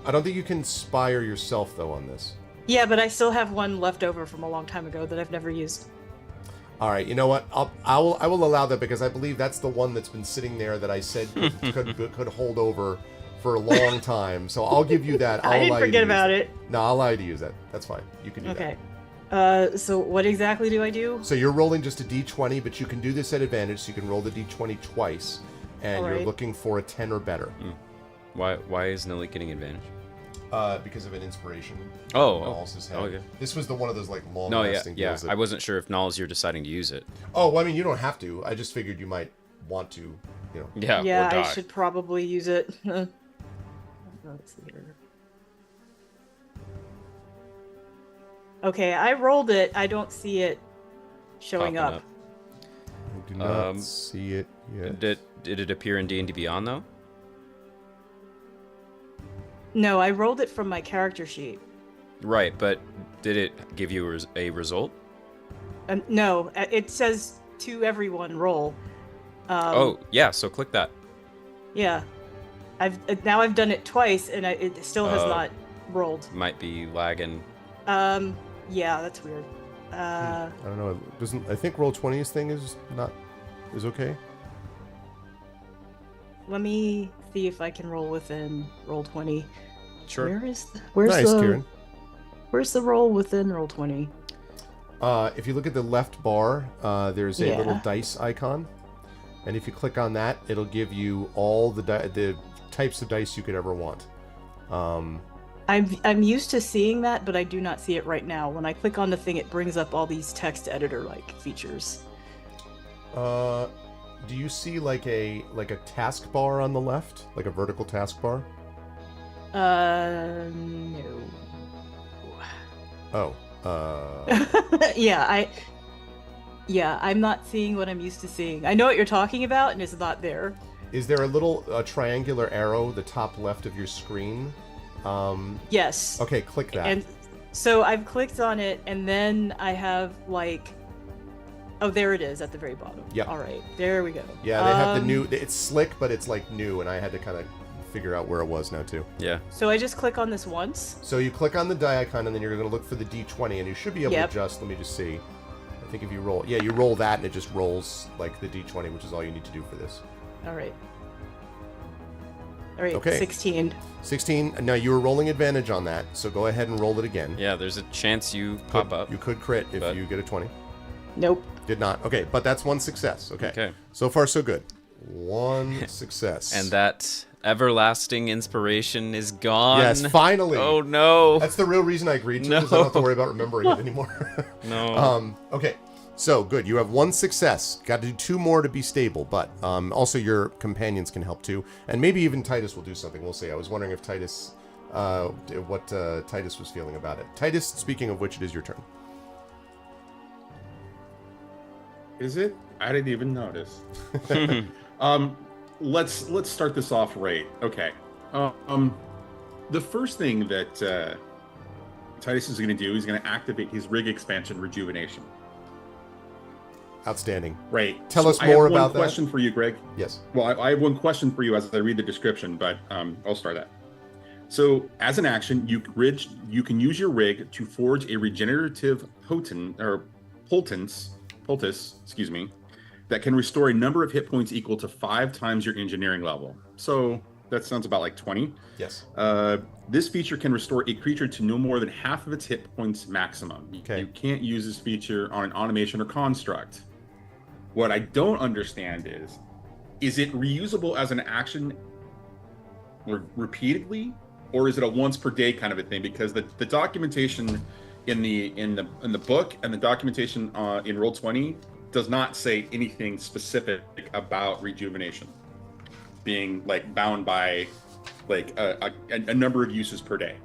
don't think you can inspire yourself, though, on this. Yeah, but I still have one left over from a long time ago that I've never used. All right, you know what? I will allow that because I believe that's the one that's been sitting there that I said could hold over for a long time. So I'll give you that. I didn't forget about it. No, I'll allow you to use that. That's fine. You can do that. Okay. So what exactly do I do? So you're rolling just a d20, but you can do this at advantage. So you can roll the d20 twice, and you're looking for a 10 or better. Why is Nelly getting advantage? Because of an inspiration. Okay. This was one of those like long-lasting deals. I wasn't sure if Nulls you're deciding to use it. Oh, well, I mean, you don't have to. I just figured you might want to, you know. Yeah. Yeah, or die. I should probably use it. Let's see here. Okay, I rolled it. I don't see it showing up. I do not see it yet. Did it appear in D&D Beyond though? No, I rolled it from my character sheet. Right, but did it give you a result? No, it says to everyone roll. Oh, yeah, so click that. Yeah. I've done it twice and it still has not rolled. Might be lagging. Yeah, that's weird. I don't know. I think Roll20's thing is okay. Let me see if I can roll within Roll20. Sure. Kieran. Where's the roll within Roll20? If you look at the left bar, there's a little dice icon, and if you click on that, it'll give you all the types of dice you could ever want. I'm used to seeing that, but I do not see it right now. When I click on the thing, it brings up all these text editor-like features. Do you see like a taskbar on the left, like a vertical taskbar? No. Oh. I'm not seeing what I'm used to seeing. I know what you're talking about, and it's not there. Is there a little triangular arrow the top left of your screen? Yes. Okay, click that. And so I've clicked on it, and then I have like, oh, there it is at the very bottom. Yeah. All right, there we go. Yeah, they have the new. It's slick, but it's like new, and I had to kind of figure out where it was now too. Yeah. So I just click on this once. So you click on the die icon, and then you're going to look for the D20, and you should be able Yep. to adjust. Let me just see. I think if you roll, you roll that, and it just rolls like the D20, which is all you need to do for this. All right. All right. Okay. 16. 16. Now you were rolling advantage on that, so go ahead and roll it again. Yeah, there's a chance you pop up. You could crit if but- you get a 20. Nope. Did not. Okay, but that's one success. Okay. Okay. So far, so good. One success. And that everlasting inspiration is gone. Yes, finally. Oh no. That's the real reason I agreed to, because I don't have to worry about remembering it anymore. No. Okay. So good. You have one success. Got to do 2 more to be stable, but also your companions can help too, and maybe even Titus will do something. We'll see. I was wondering if Titus, what Titus was feeling about it. Titus, speaking of which, it is your turn. Is it? I didn't even notice. Let's start this off right. Okay. The first thing that Titus is going to do, he's going to activate his rig expansion rejuvenation. Outstanding. Right. Tell us I more have about one that. question for you, Greg. Yes. Well, I have one question for you as I read the description, but I'll start that. So, as an action, you can use your rig to forge a regenerative poultice, excuse me, that can restore a number of hit points equal to 5 times your engineering level. So that sounds about like 20. Yes. This feature can restore a creature to no more than half of its hit points maximum. Okay. You can't use this feature on an automation or construct. What I don't understand is it reusable as an action repeatedly, or is it a once per day kind of a thing? Because the documentation in the book and the documentation in Roll20 does not say anything specific about rejuvenation being like bound by like a number of uses per day.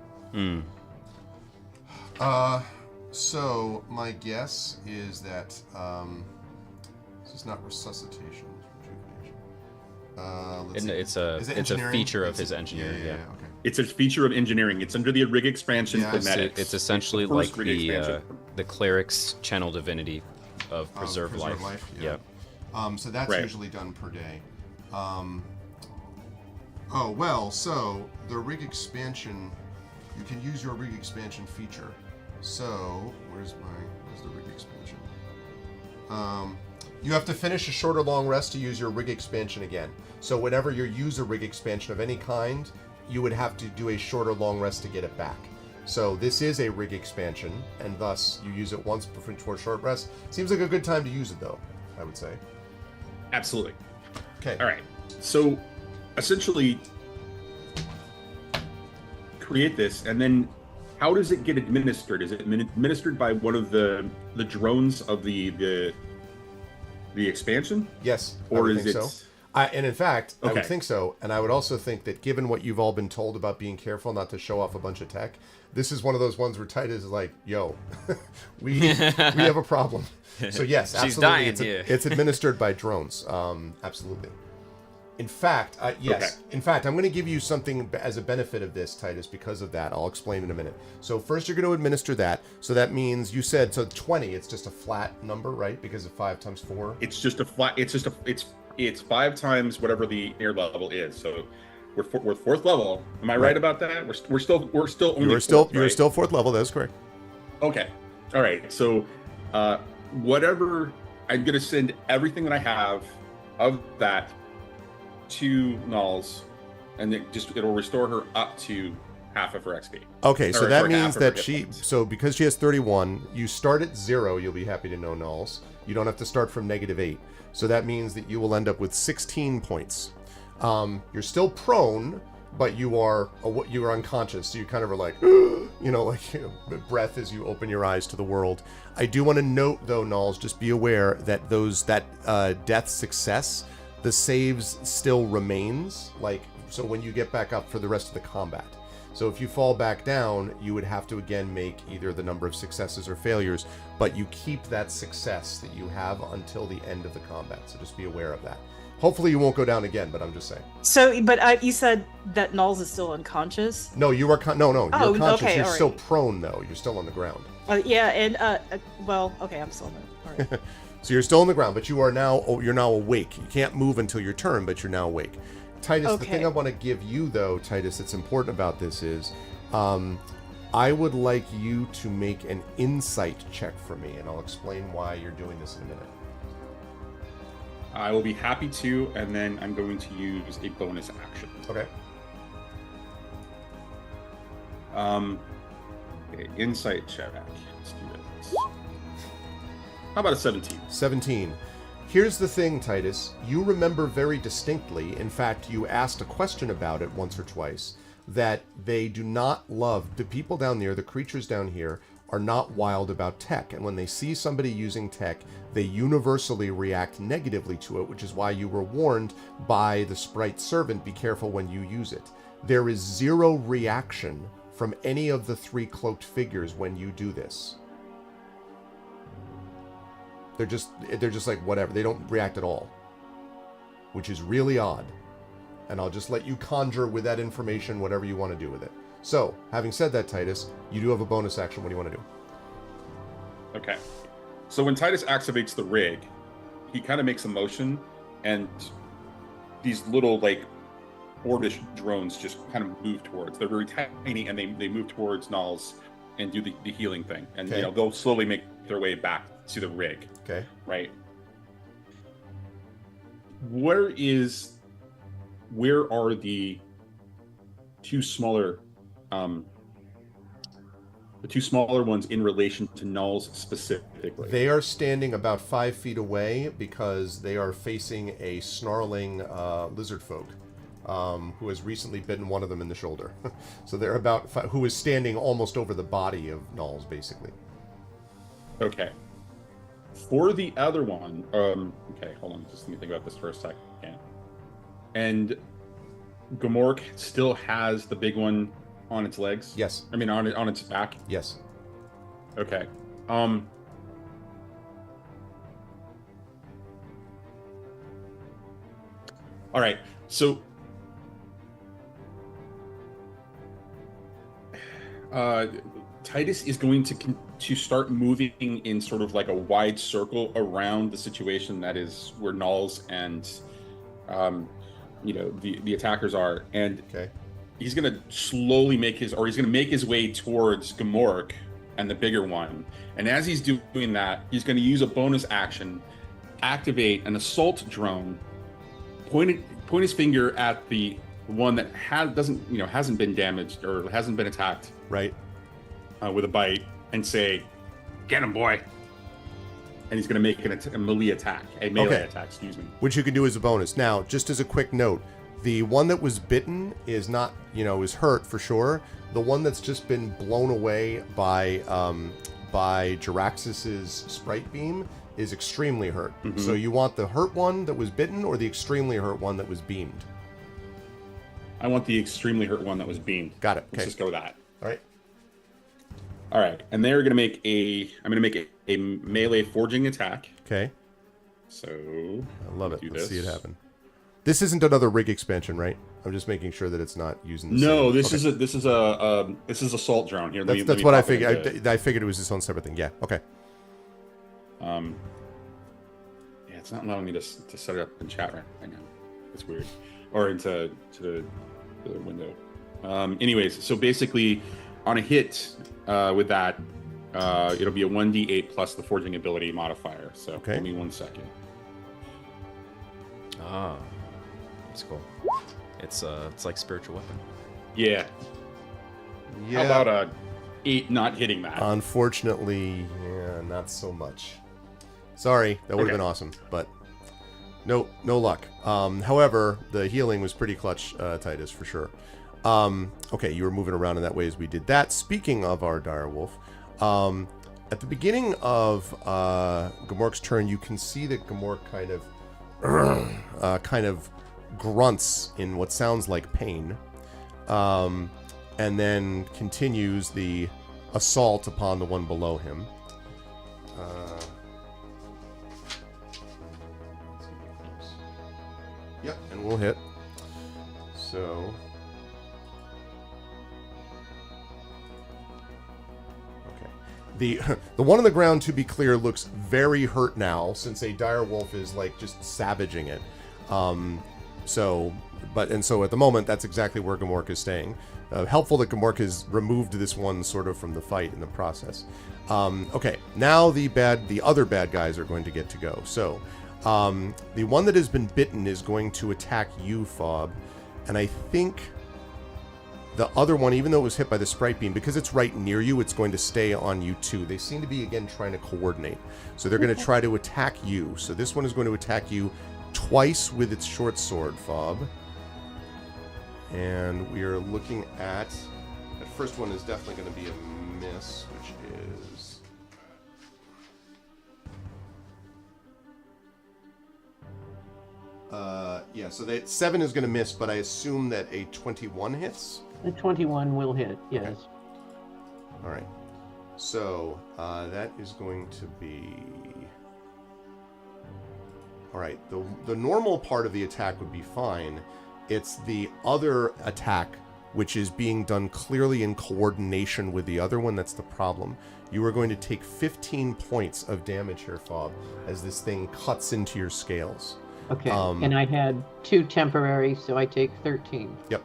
So my guess is that this is not resuscitation, it's rejuvenation. It's a feature of his engineering. Yeah. Okay. It's a feature of engineering. It's under the rig expansion for medics. It's essentially the like first rig expansion. the cleric's channel divinity of preserve life. Yeah. So that's Right. usually done per day. So the rig expansion, you can use your rig expansion feature. So where's the rig expansion? You have to finish a short or long rest to use your rig expansion again. So whenever you use a rig expansion of any kind, you would have to do a short or long rest to get it back. So this is a rig expansion, and thus you use it once for a short rest. Seems like a good time to use it, though, I would say. Absolutely. Okay. All right. So essentially, create this, and then how does it get administered? Is it administered by one of the drones of the expansion? Yes. Or I would is think it? so. And in fact, I would Okay. think so. And I would also think that given what you've all been told about being careful not to show off a bunch of tech, this is one of those ones where Titus is like, yo, we have a problem. So yes, She's absolutely. dying here. It's administered by drones. Absolutely. In fact, yes. Okay. In fact, I'm going to give you something as a benefit of this, Titus, because of that. I'll explain in a minute. So first you're going to administer that. So that means you said, so 20, it's just a flat number, right? Because of 5 times 4. It's just a flat. It's 5 times whatever the air level is. So we're 4th level. Am I right about that? We're still only. You're still 4th level. That's correct. Okay. All right. So whatever, I'm going to send everything that I have of that to Nulls, and it'll restore her up to half of her XP. Okay, so Or, that sorry, half means of her that hit points. so because she has 31, you start at 0, you'll be happy to know, Nulls. You don't have to start from -8. So that means that you will end up with 16 points. You're still prone, but you are unconscious, so you kind of are like, breath as you open your eyes to the world. I do want to note, though, Nulls, just be aware that death success, the saves still remains, so when you get back up for the rest of the combat. So if you fall back down, you would have to again make either the number of successes or failures, but you keep that success that you have until the end of the combat. So just be aware of that. Hopefully you won't go down again, but I'm just saying. So, but you said that Nulls is still unconscious? No, you are you're conscious. Okay, you're all still right. prone though. You're still on the ground. Yeah, and well, okay, I'm still in it. All right. So you're still on the ground, but you're now awake. You can't move until your turn, but you're now awake. Titus, The thing I want to give you though, Titus, that's important about this is, I would like you to make an insight check for me, and I'll explain why you're doing this in a minute. I will be happy to, and then I'm going to use a bonus action. Okay. Okay, insight check. Let's do this. How about a 17? 17. Here's the thing, Titus. You remember very distinctly, in fact, you asked a question about it once or twice, that they do not love, the people down there, the creatures down here, are not wild about tech. And when they see somebody using tech, they universally react negatively to it, which is why you were warned by the sprite servant, be careful when you use it. There is zero reaction from any of the 3 cloaked figures when you do this. They're just like whatever. They don't react at all, which is really odd. And I'll just let you conjure with that information whatever you want to do with it. So, having said that, Titus, you do have a bonus action. What do you want to do? Okay. So when Titus activates the rig, he kind of makes a motion, and these little, like, orbish drones just kind of move towards. They're very tiny, and they move towards Nulls and do the healing thing. And, Okay. they'll slowly make their way back to the rig. Okay. Right. Where are the 2 smaller ones in relation to Nulls specifically? They are standing about 5 feet away because they are facing a snarling lizard folk who has recently bitten one of them in the shoulder. So they're about who is standing almost over the body of Nulls, basically. Okay. For the other one, okay, hold on, just let me think about this for a second. And Gamork still has the big one on its legs? Yes. I mean, on its back? Yes. Okay. All right. So, Titus is going to start moving in sort of like a wide circle around the situation that is where Nulls and the attackers are, and Okay. he's going to slowly make his way towards Gamork and the bigger one. And as he's doing that, he's going to use a bonus action, activate an assault drone, point his finger at the one that hasn't been damaged or hasn't been attacked Right. with a bite, and say, "Get him, boy!" And he's going to make a melee attack, excuse me. Which you can do as a bonus. Now, just as a quick note, the one that was bitten is not, is hurt for sure. The one that's just been blown away by Jaraxxus's sprite beam is extremely hurt. Mm-hmm. So you want the hurt one that was bitten or the extremely hurt one that was beamed? I want the extremely hurt one that was beamed. Got it. Let's Okay. just go with that. All right. All right, and they're going to make I'm going to make a melee forging attack. Okay. So I love it. do Let's see it this. happen. This isn't another rig expansion, right? I'm just making sure that it's not using the No, same. this Okay. this is assault drone here. That's what I figured. I figured it was its own separate thing. Yeah. Okay. Yeah, it's not allowing me to set it up in chat right now. It's weird, or into the window. Anyways, so basically, on a hit with that, it'll be a 1d8 plus the forging ability modifier. So Okay. give me 1 second. Ah, that's cool. It's like spiritual weapon. Yeah. How about a 8 not hitting that? Unfortunately, yeah, not so much. Sorry, that would have Okay. been awesome, but no luck. However, the healing was pretty clutch, Titus, for sure. Okay, you were moving around in that way as we did that. Speaking of our direwolf, at the beginning of Gamork's turn, you can see that Gamork kind of grunts in what sounds like pain. and then continues the assault upon the one below him. Yep, and we'll hit. So... The one on the ground, to be clear, looks very hurt now, since a dire wolf is like just savaging it. So at the moment, that's exactly where Gamork is staying. Helpful that Gamork has removed this one sort of from the fight in the process. Okay, now the other bad guys are going to get to go. So the one that has been bitten is going to attack you, Fob, and I think the other one, even though it was hit by the Sprite Beam, because it's right near you, it's going to stay on you too. They seem to be, again, trying to coordinate. So they're going to try to attack you. So this one is going to attack you twice with its short sword, Fob. And we are looking at... That first one is definitely going to be a miss, which is... yeah, so 7 is going to miss, but I assume that a 21 hits? The 21 will hit, yes. Okay. All right. So that is going to be... All right. The normal part of the attack would be fine. It's the other attack, which is being done clearly in coordination with the other one, that's the problem. You are going to take 15 points of damage here, Fob, as this thing cuts into your scales. Okay, and I had 2 temporary, so I take 13. Yep.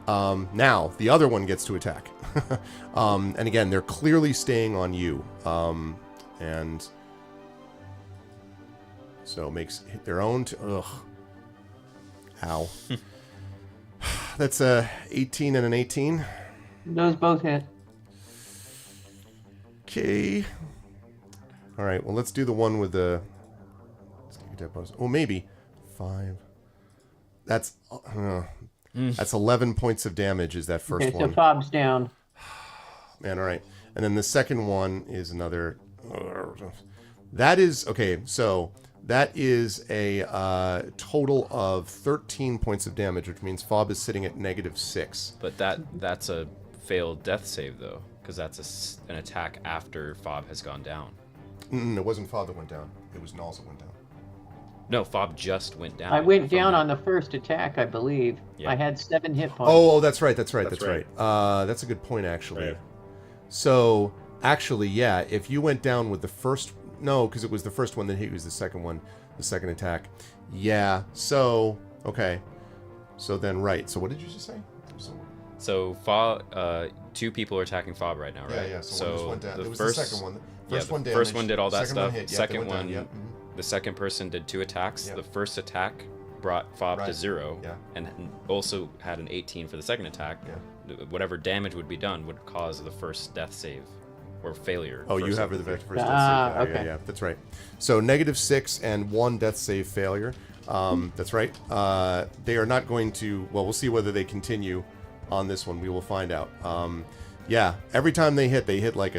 Now, the other one gets to attack. And again, they're clearly staying on you. And so makes hit their own. Ugh. Ow. That's a 18 and an 18. Those both hit. Okay. All right, well, let's do the one with the... Oh, maybe 5. That's 11 points of damage. Is that first one? Okay, so Fob's down. Man, all right. And then the second one is another. That is okay. So that is a total of 13 points of damage, which means Fob is sitting at -6. But that's a failed death save though, because that's an attack after Fob has gone down. It wasn't Fob that went down. It was Nulls that went down. No, Fob just went down. I went down on the first attack, I believe. Yeah. I had 7 hit points. Oh, that's right. That's right. That's a good point, actually. Right. So, actually, yeah, if you went down with the first... No, because it was the first one that hit you was the second one, the second attack. Yeah, so... Okay. So then, right. So what did you just say? So, Fob... 2 people are attacking Fob right now, right? Yeah. So one just went down. It was first, the second one. The first one did all that stuff. Hit. Second one... The second person did 2 attacks. Yep. The first attack brought Fob to 0, yeah. and also had an 18 for the second attack. Yeah. Whatever damage would be done would cause the first death save, or failure. Oh, you have the first death save. Okay. Yeah, that's right. So -6 and 1 death save failure. That's right. They are not going to... Well, we'll see whether they continue on this one. We will find out. Yeah, every time they hit like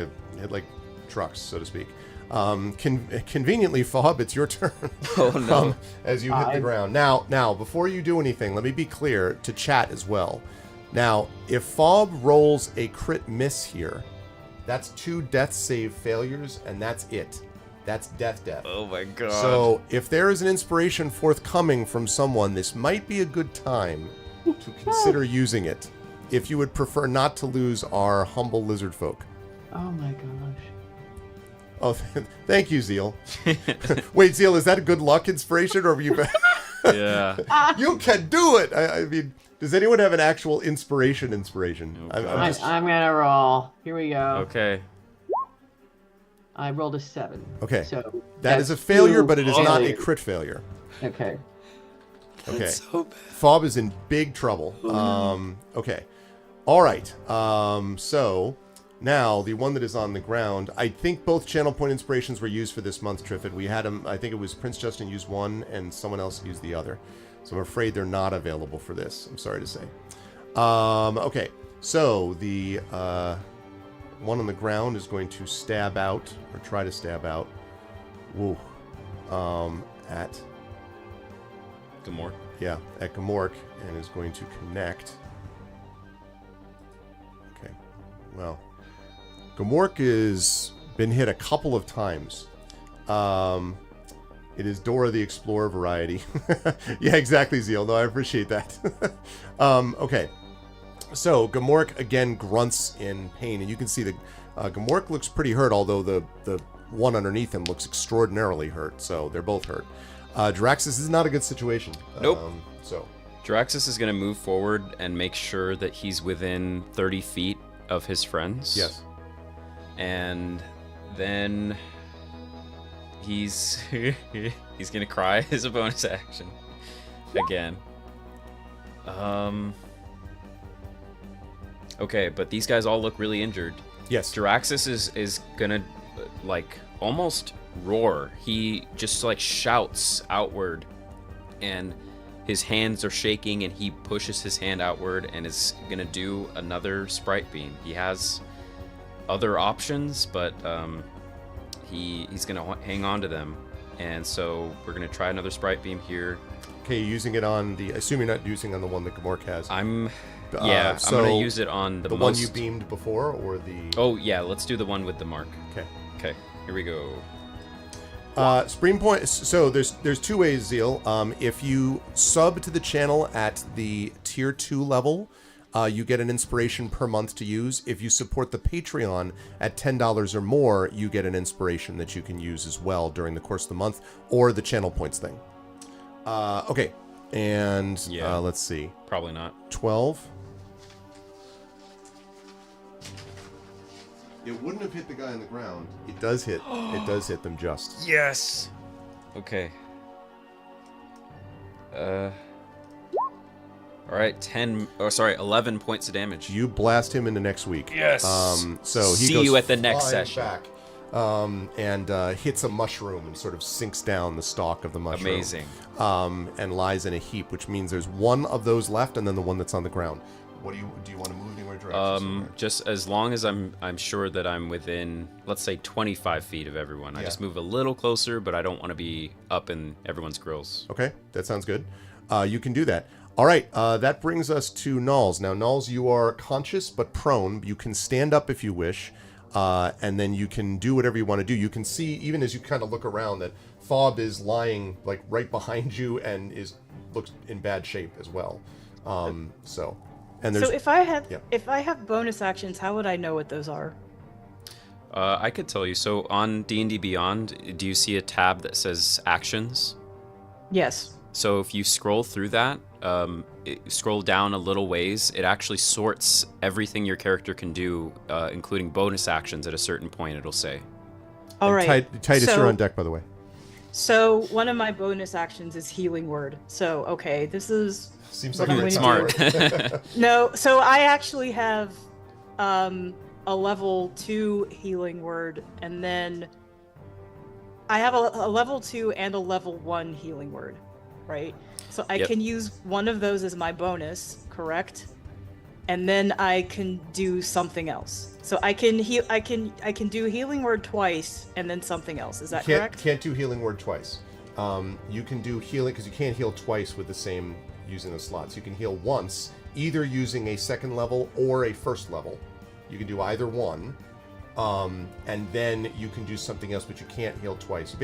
trucks, so to speak. Conveniently, Fob, it's your turn. Oh no! As you hit the ground. Now, before you do anything, let me be clear to chat as well. Now, if Fob rolls a crit miss here, that's 2 death save failures, and that's it. That's death. Oh my god! So, if there is an inspiration forthcoming from someone, this might be a good time to consider using it. If you would prefer not to lose our humble lizard folk. Oh my gosh. Oh, thank you, Zeal. Wait, Zeal, is that a good luck inspiration, or have you? Yeah. You can do it. I mean, does anyone have an actual inspiration? Oh, I'm gonna roll. Here we go. Okay. I rolled a 7. Okay. So that is a failure, 2 but it is not a failures. crit failure. Okay. Okay. That's so bad. Fob is in big trouble. Okay. All right. So. Now, the one that is on the ground, I think both channel point inspirations were used for this month, Triffid. We had them, I think it was Prince Justin used one and someone else used the other. So I'm afraid they're not available for this, I'm sorry to say. Okay, so the one on the ground is going to stab out, or try to stab out, at... Gamork. Yeah, at Gamork, and is going to connect. Well, Gamork has been hit a couple of times. It is Dora the Explorer variety. Yeah, exactly, Zeal. No, I appreciate that. Okay. So, Gamork, again, grunts in pain. And you can see that Gamork looks pretty hurt, although the one underneath him looks extraordinarily hurt. So, they're both hurt. Draxus is not a good situation. Nope. So Draxus is going to move forward and make sure that he's within 30 feet of his friends. Yes. And then he's gonna cry as a bonus action again. Okay, but these guys all look really injured. Yes. Draxus is gonna like almost roar. He just like shouts outward, and his hands are shaking, and he pushes his hand outward and is gonna do another sprite beam. He has other options, but he's gonna hang on to them, and so we're gonna try another sprite beam here. Okay, using it on the. I assume you're not using on the one that Gamork has. I'm so gonna use it on the one you beamed before, or the. Oh yeah, let's do the one with the mark. Okay. Here we go. Spring point. So there's two ways, Zeal. If you sub to the channel at the tier 2 level, you get an inspiration per month to use. If you support the Patreon at $10 or more, you get an inspiration that you can use as well during the course of the month, or the channel points thing. Okay, and let's see. Probably not. 12. It wouldn't have hit the guy on the ground. It does hit. It does hit them just. Yes. Okay. All right, 11 points of damage. You blast him into next week. Yes. So he See goes you at the next flying session. back, and hits a mushroom and sort of sinks down the stalk of the mushroom. Amazing. And lies in a heap, which means there's one of those left, and then the one that's on the ground. What do you want to move anywhere? Just as long as I'm sure that I'm within, let's say, 25 feet of everyone. I just move a little closer, but I don't want to be up in everyone's grills. Okay, that sounds good. You can do that. All right, that brings us to Nulls. Now, Nulls, you are conscious but prone. You can stand up if you wish, and then you can do whatever you want to do. You can see, even as you kind of look around, that Fob is lying like right behind you and looks in bad shape as well. So if I have bonus actions, how would I know what those are? I could tell you. So on D&D Beyond, do you see a tab that says Actions? Yes. So if you scroll through that, scroll down a little ways, it actually sorts everything your character can do, including bonus actions at a certain point, it'll say. All right. Titus, you're on deck, by the way. So one of my bonus actions is Healing Word. So, okay, this is... Seems like you're smart. No, so I actually have a level 2 Healing Word, and then I have a level 2 and a level 1 Healing Word, right? So I can use one of those as my bonus, correct? And then I can do something else. So I can do Healing Word twice and then something else. Is that correct? Can't do Healing Word twice. You can do healing because you can't heal twice with the same using the slots. You can heal once, either using a second level or a first level. You can do either one, and then you can do something else, but you can't heal twice.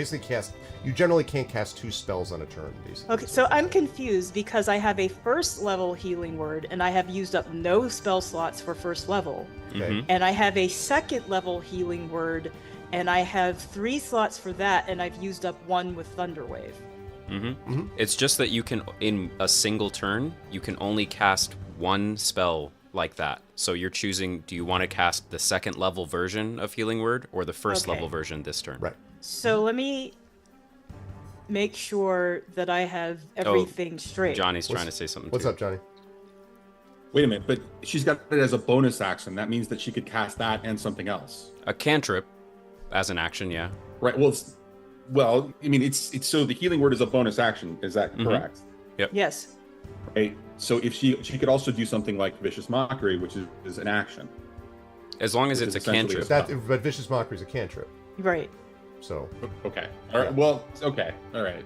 You generally can't cast 2 spells on a turn, basically. Okay, so I'm confused because I have a first level Healing Word and I have used up no spell slots for first level. Okay. And I have a second level Healing Word and I have 3 slots for that, and I've used up 1 with Thunderwave. It's just that you can, in a single turn, you can only cast 1 spell like that. So you're choosing, do you want to cast the second level version of Healing Word or the first level version this turn? Right. So let me make sure that I have everything straight. Johnny's trying to say something. What's up, Johnny? Wait a minute, but she's got it as a bonus action. That means that she could cast that and something else. A cantrip as an action, yeah. Right. Well, I mean, it's so the Healing Word is a bonus action. Is that correct? Yep. Yes. Right. So if she could also do something like Vicious Mockery, which is an action. As long as it's a cantrip. But Vicious Mockery is a cantrip. Right. So. Okay. All right. Well. Okay. All right.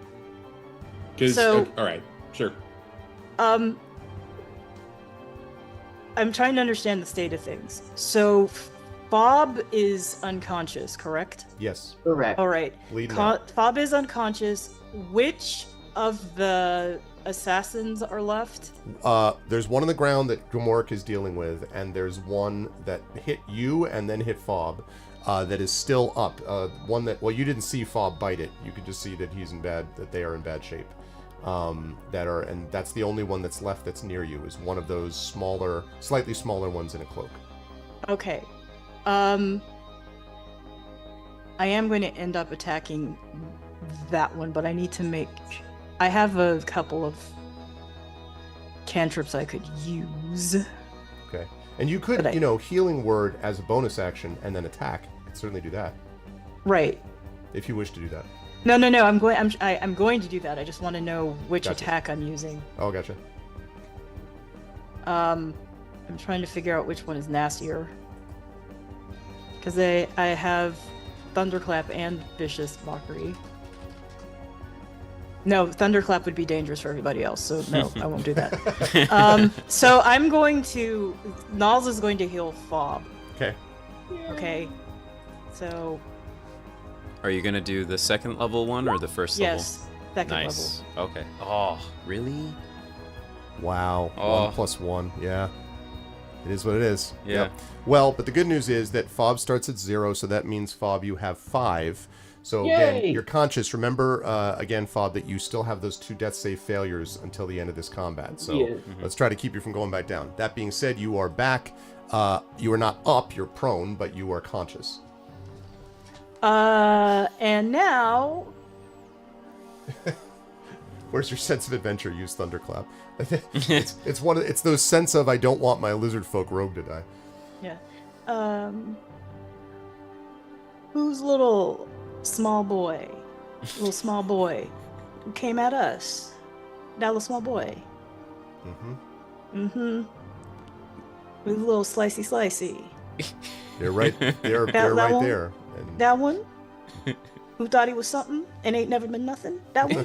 All right. Sure. I'm trying to understand the state of things. So Fob is unconscious, correct? Yes. Correct. All right. Bleeding out. Fob is unconscious. Which of the assassins are left? There's one on the ground that Gamork is dealing with, and there's one that hit you and then hit Fob that is still up. One that, well, you didn't see Fob bite it. You could just see that that they are in bad shape. And that's the only one that's left that's near you, is one of those smaller, slightly smaller ones in a cloak. Okay. I am going to end up attacking that one, but I need to make... I have a couple of cantrips I could use. Okay. And you could, Healing Word as a bonus action and then attack. You could certainly do that. Right. If you wish to do that. No. I'm going to do that. I just want to know which attack I'm using. Oh, gotcha. I'm trying to figure out which one is nastier. Because I have Thunderclap and Vicious Mockery. No, Thunderclap would be dangerous for everybody else, so no, I won't do that. So I'm going to... Nals is going to heal Fob. Okay. Okay. So... Are you going to do the second level one or the first level? Yes, second nice. level. Okay. Oh, really? Wow. Oh. 1 + 1. Yeah. It is what it is. Yeah. Yep. Well, but the good news is that Fob starts at 0, so that means, Fob, you have 5. So again, Yay! you're conscious. Remember, again, Fob, that you still have those 2 death save failures until the end of this combat. So let's try to keep you from going back down. That being said, you are back. You are not up, you're prone, but you are conscious. And now... Where's your sense of adventure? Use Thunderclap. It's those sense of, I don't want my lizard folk rogue to die. Yeah. Who's little small boy who came at us? That little small boy. With a little slicey. They're right. They're right one? there. And That one? Who thought he was something and ain't never been nothing? That one?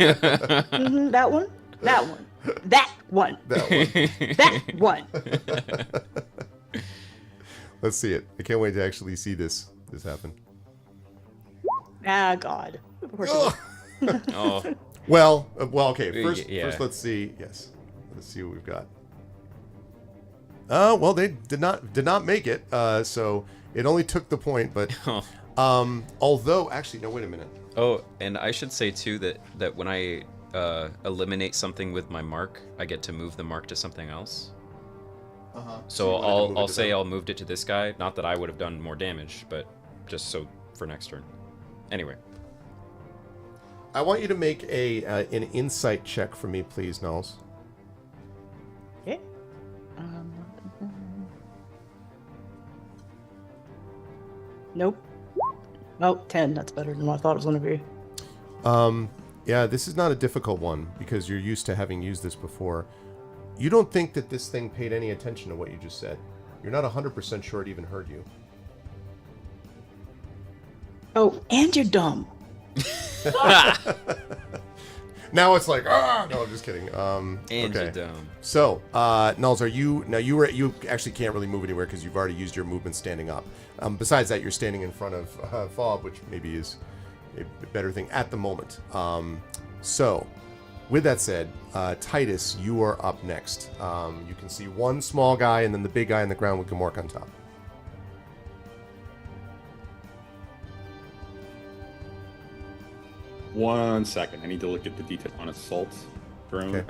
That one? That one. That one. that one. That one. Let's see it. I can't wait to actually see this happen. Ah, God. Of course it is. Oh. Well, okay. First, let's see. Yes, let's see what we've got. Oh, well, they did not make it. So it only took the point, but although actually, no, wait a minute. Oh, and I should say too that when I eliminate something with my mark, I get to move the mark to something else. So I'll say I'll moved it to this guy. Not that I would have done more damage, but just so for next turn. Anyway. I want you to make an insight check for me, please, Knowles. Okay. Nope. Oh, 10. That's better than what I thought it was going to be. Yeah, this is not a difficult one because you're used to having used this before. You don't think that this thing paid any attention to what you just said. You're not 100% sure it even heard you. Oh, and you're dumb. Now it's like, no, I'm just kidding. And okay. you're dumb. So, Nulls, you actually can't really move anywhere because you've already used your movement standing up. Besides that, you're standing in front of Fob, which maybe is a better thing at the moment. So, with that said, Titus, you are up next. You can see one small guy and then the big guy on the ground with Gamork on top. One second. I need to look at the detail on Assault Drone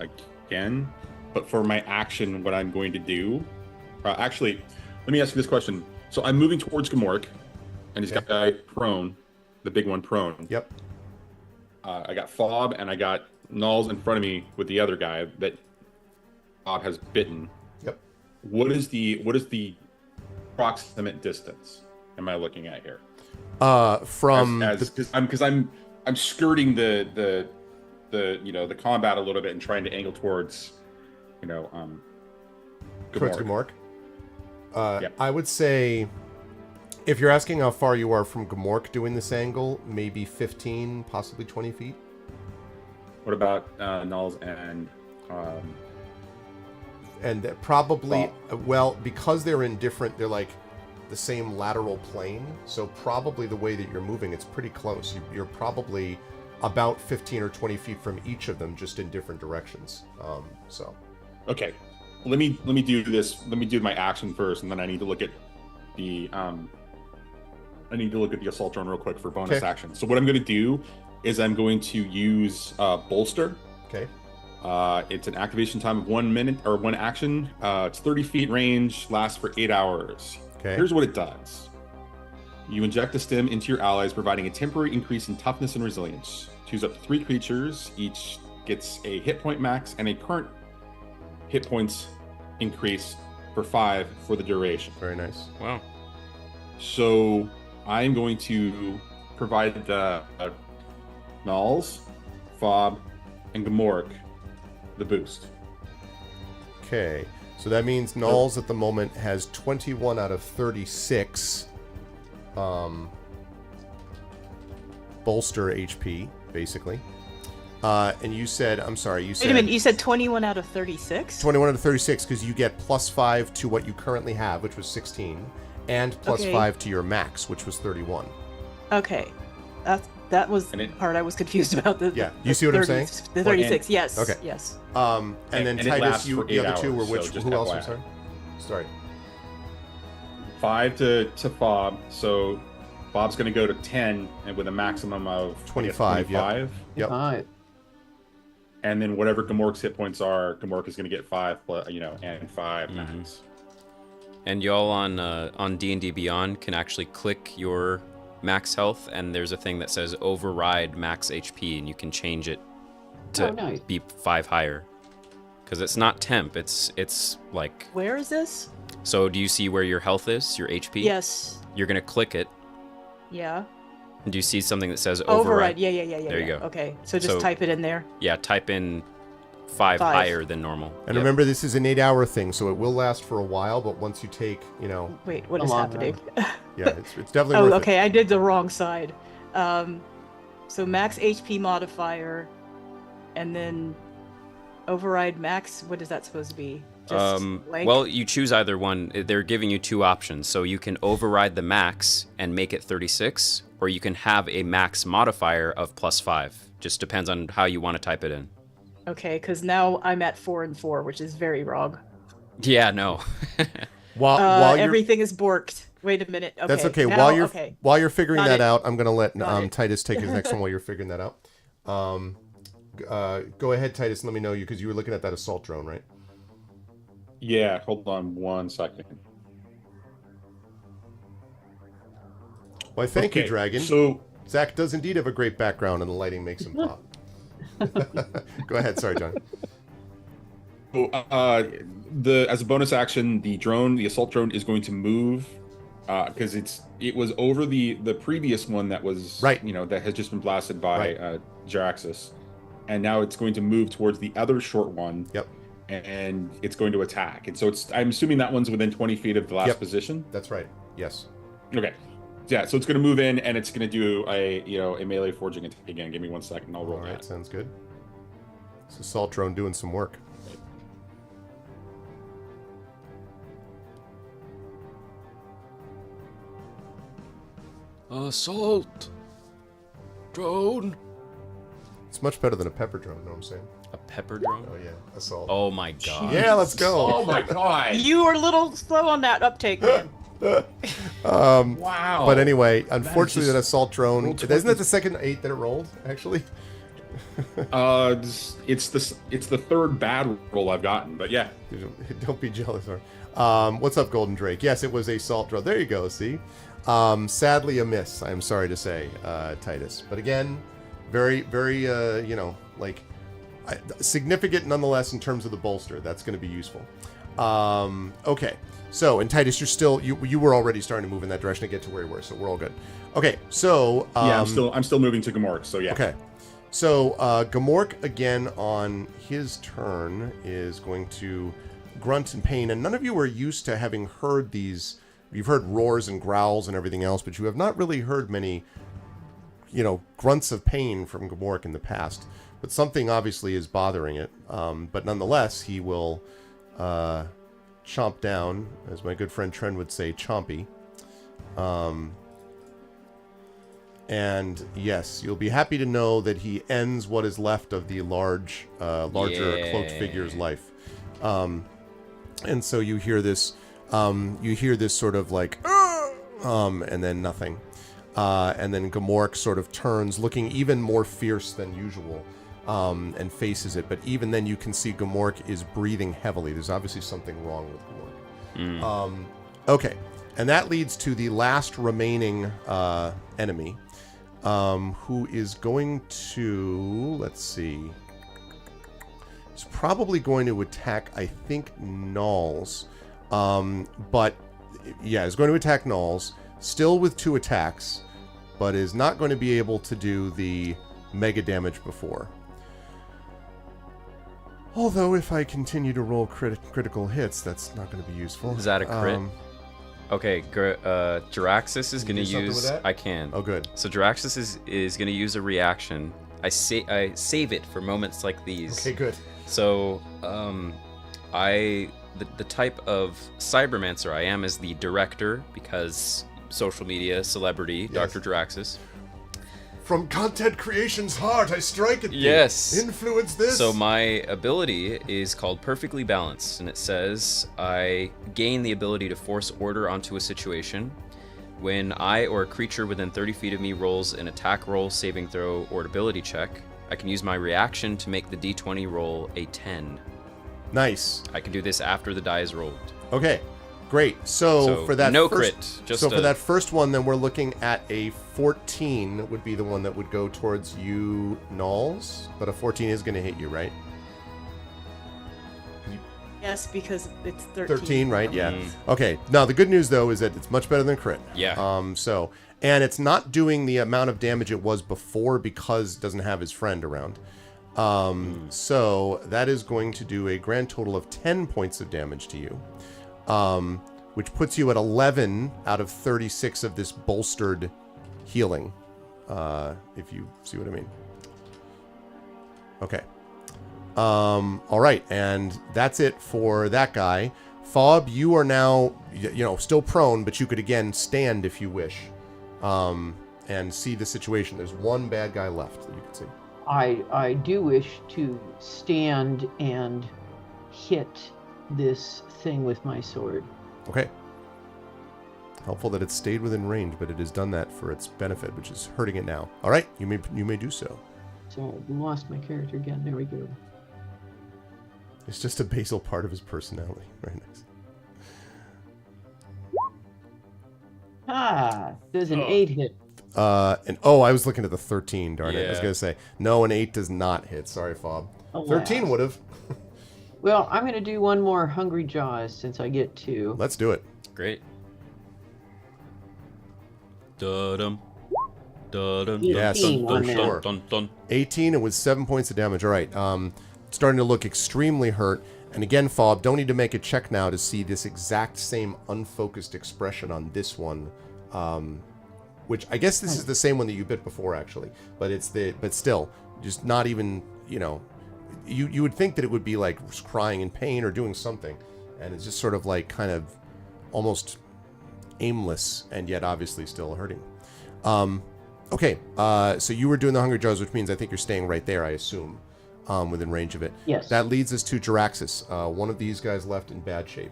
again. But for my action, what I'm going to do... actually, let me ask you this question. So I'm moving towards Gamork, and he's got the guy prone, the big one prone. Yep. I got Fob, and I got Nulls in front of me with the other guy that Fob has bitten. Yep. What is the approximate distance am I looking at here? Because I'm skirting the combat a little bit and trying to angle towards Gamork. Towards Gamork. Yep. I would say, if you're asking how far you are from Gamork doing this angle, maybe 15, possibly 20 feet. What about Nulls and And probably, well, because they're in different, they're like the same lateral plane. So probably the way that you're moving, it's pretty close. You're probably about 15 or 20 feet from each of them, just in different directions. So. Okay. Let me do this. Let me do my action first, and then I need to look at the assault drone real quick for bonus action. So what I'm going to do is I'm going to use bolster. Okay. It's an activation time of 1 minute or 1 action. It's 30 feet range, lasts for 8 hours. Okay. Here's what it does. You inject the stim into your allies, providing a temporary increase in toughness and resilience. Choose up to 3 creatures. Each gets a hit point max and a current hit points increase for 5 for the duration. Very nice. Wow. So I'm going to provide the Nulls, Fob, and Gamork the boost. Okay. So that means Nulls at the moment has 21 out of 36 bolster HP, basically. And you said, I'm sorry, you said... Wait a minute, you said 21 out of 36? 21 out of 36, because you get +5 to what you currently have, which was 16, and +5 to your max, which was 31. Okay. That was the part I was confused about. You see what I'm saying? The 36, yes. Okay. Yes. And then Titus, the other two were which? Who else? I'm sorry. Sorry. 5 to Fob, so Bob's going to go to 10, and with a maximum of 25. 25. Yep. 5. And then whatever Gamork's hit points are, Gamork is going to get 5, and 5 max. And y'all on D&D Beyond can actually click your max health, and there's a thing that says override max HP, and you can change it to be 5 higher. Because it's not temp, it's like... Where is this? So do you see where your health is, your HP? Yes. You're going to click it. Yeah. Do you see something that says override? Yeah. There you go. Okay, so just type it in there. Yeah, type in 5 higher than normal. And remember, this is an 8-hour thing, so it will last for a while, but once you take, Wait, what is happening? Yeah, it's definitely worth it. Okay, I did the wrong side. So max HP modifier, and then override max, what is that supposed to be? Well, you choose either one. They're giving you 2 options. So you can override the max and make it 36, or you can have a max modifier of +5. Just depends on how you want to type it in. Okay, because now I'm at 4 and 4, which is very wrong. Yeah, no. While everything is borked. Wait a minute. Okay, that's okay. Now, While you're figuring that out, I'm going to let Titus take his next one while you're figuring that out. Go ahead, Titus, and let me know because you were looking at that assault drone, right? Yeah, hold on 1 second. Why, thank you, Dragon. So Zach does indeed have a great background, and the lighting makes him pop. Go ahead. Sorry, John. As a bonus action, the assault drone is going to move because it was over the previous one that was that has just been blasted by Jaraxxus, and now it's going to move towards the other short one. Yep. And it's going to attack, and so I'm assuming that one's within 20 feet of the last position. That's right. Yes. Okay. Yeah, so it's going to move in, and it's going to do a melee forging attack again. Give me 1 second, I'll roll that. All right, sounds good. It's assault drone doing some work. Assault drone. It's much better than a pepper drone. Know what I'm saying? A pepper drone? Oh yeah, assault. Oh my god. Yeah, let's go. Oh my god. You were a little slow on that uptake, man. Wow. But anyway, unfortunately, that assault drone. Isn't that the second 8 that it rolled? Actually. It's the third bad roll I've gotten, but yeah. Don't be jealous. What's up, Golden Drake? Yes, it was a assault drone. There you go. See. Sadly, a miss. I'm sorry to say, Titus. But again, very, very, significant nonetheless in terms of the bolster. That's going to be useful. Okay. So, and Titus, you were already starting to move in that direction to get to where you were, so we're all good. Okay. So yeah, I'm still moving to Gamork. So yeah. Okay. So Gamork again on his turn is going to grunt in pain, and none of you are used to having heard these. You've heard roars and growls and everything else, but you have not really heard many, grunts of pain from Gamork in the past. But something obviously is bothering it. But nonetheless, he will chomp down, as my good friend Tren would say, chompy. And yes, you'll be happy to know that he ends what is left of the larger cloaked figure's life. And so you hear this sort of like, and then nothing. And then Gamork sort of turns, looking even more fierce than usual, and faces it. But even then, you can see Gamork is breathing heavily. There's obviously something wrong with Gamork. Okay, and that leads to the last remaining enemy, who is going to, let's see, he's probably going to attack, I think, Nulls. But yeah, he's going to attack Nulls, still with 2 attacks, but is not going to be able to do the mega damage before. Although, if I continue to roll critical hits, that's not going to be useful. Is that a crit? Okay, Jaraxxus is going to use... I can. Oh, good. So Jaraxxus is going to use a reaction. I save it for moments like these. Okay, good. So, the type of cybermancer I am is the director, because social media, celebrity, yes. Dr. Jaraxxus. From content creation's heart, I strike at thee. Yes. Influence this. So my ability is called Perfectly Balanced, and it says I gain the ability to force order onto a situation. When I or a creature within 30 feet of me rolls an attack roll, saving throw, or ability check, I can use my reaction to make the d20 roll a 10. Nice. I can do this after the die is rolled. Okay, great. So for that no first, crit. Just for that first one, then we're looking at a 14 would be the one that would go towards you, Nulls. But a 14 is going to hit you, right? Yes, because it's 13. 13, right? Yeah. Okay. Now the good news though is that it's much better than crit. Yeah. And it's not doing the amount of damage it was before because it doesn't have his friend around. So that is going to do a grand total of 10 points of damage to you, which puts you at 11 out of 36 of this bolstered healing, if you see what I mean. Okay. All right, and that's it for that guy. Fob, you are now, still prone, but you could again stand if you wish, and see the situation. There's one bad guy left that you can see. I do wish to stand and hit this thing with my sword. Okay. Helpful that it stayed within range, but it has done that for its benefit, which is hurting it now. All right, you may do so. So I lost my character again. There we go. It's just a basal part of his personality. Very nice. Does an 8 hit? I was looking at the 13, darn it. I was going to say, no, an 8 does not hit. Sorry, Fob. Alas. 13 would have. Well, I'm going to do one more Hungry Jaws since I get 2. Let's do it. Great. Da-dum. Da-dum. Yes, for sure. Dun, dun. 18, it was 7 points of damage. All right. Starting to look extremely hurt. And again, Fob, don't need to make a check now to see this exact same unfocused expression on this one. Which I guess this is the same one that you bit before, actually. But still, just not even, you would think that it would be like crying in pain or doing something. And it's just sort of like kind of almost aimless and yet obviously still hurting. Okay, so you were doing the Hungry Jaws, which means I think you're staying right there, I assume, within range of it. Yes. That leads us to Jaraxxus. One of these guys left in bad shape.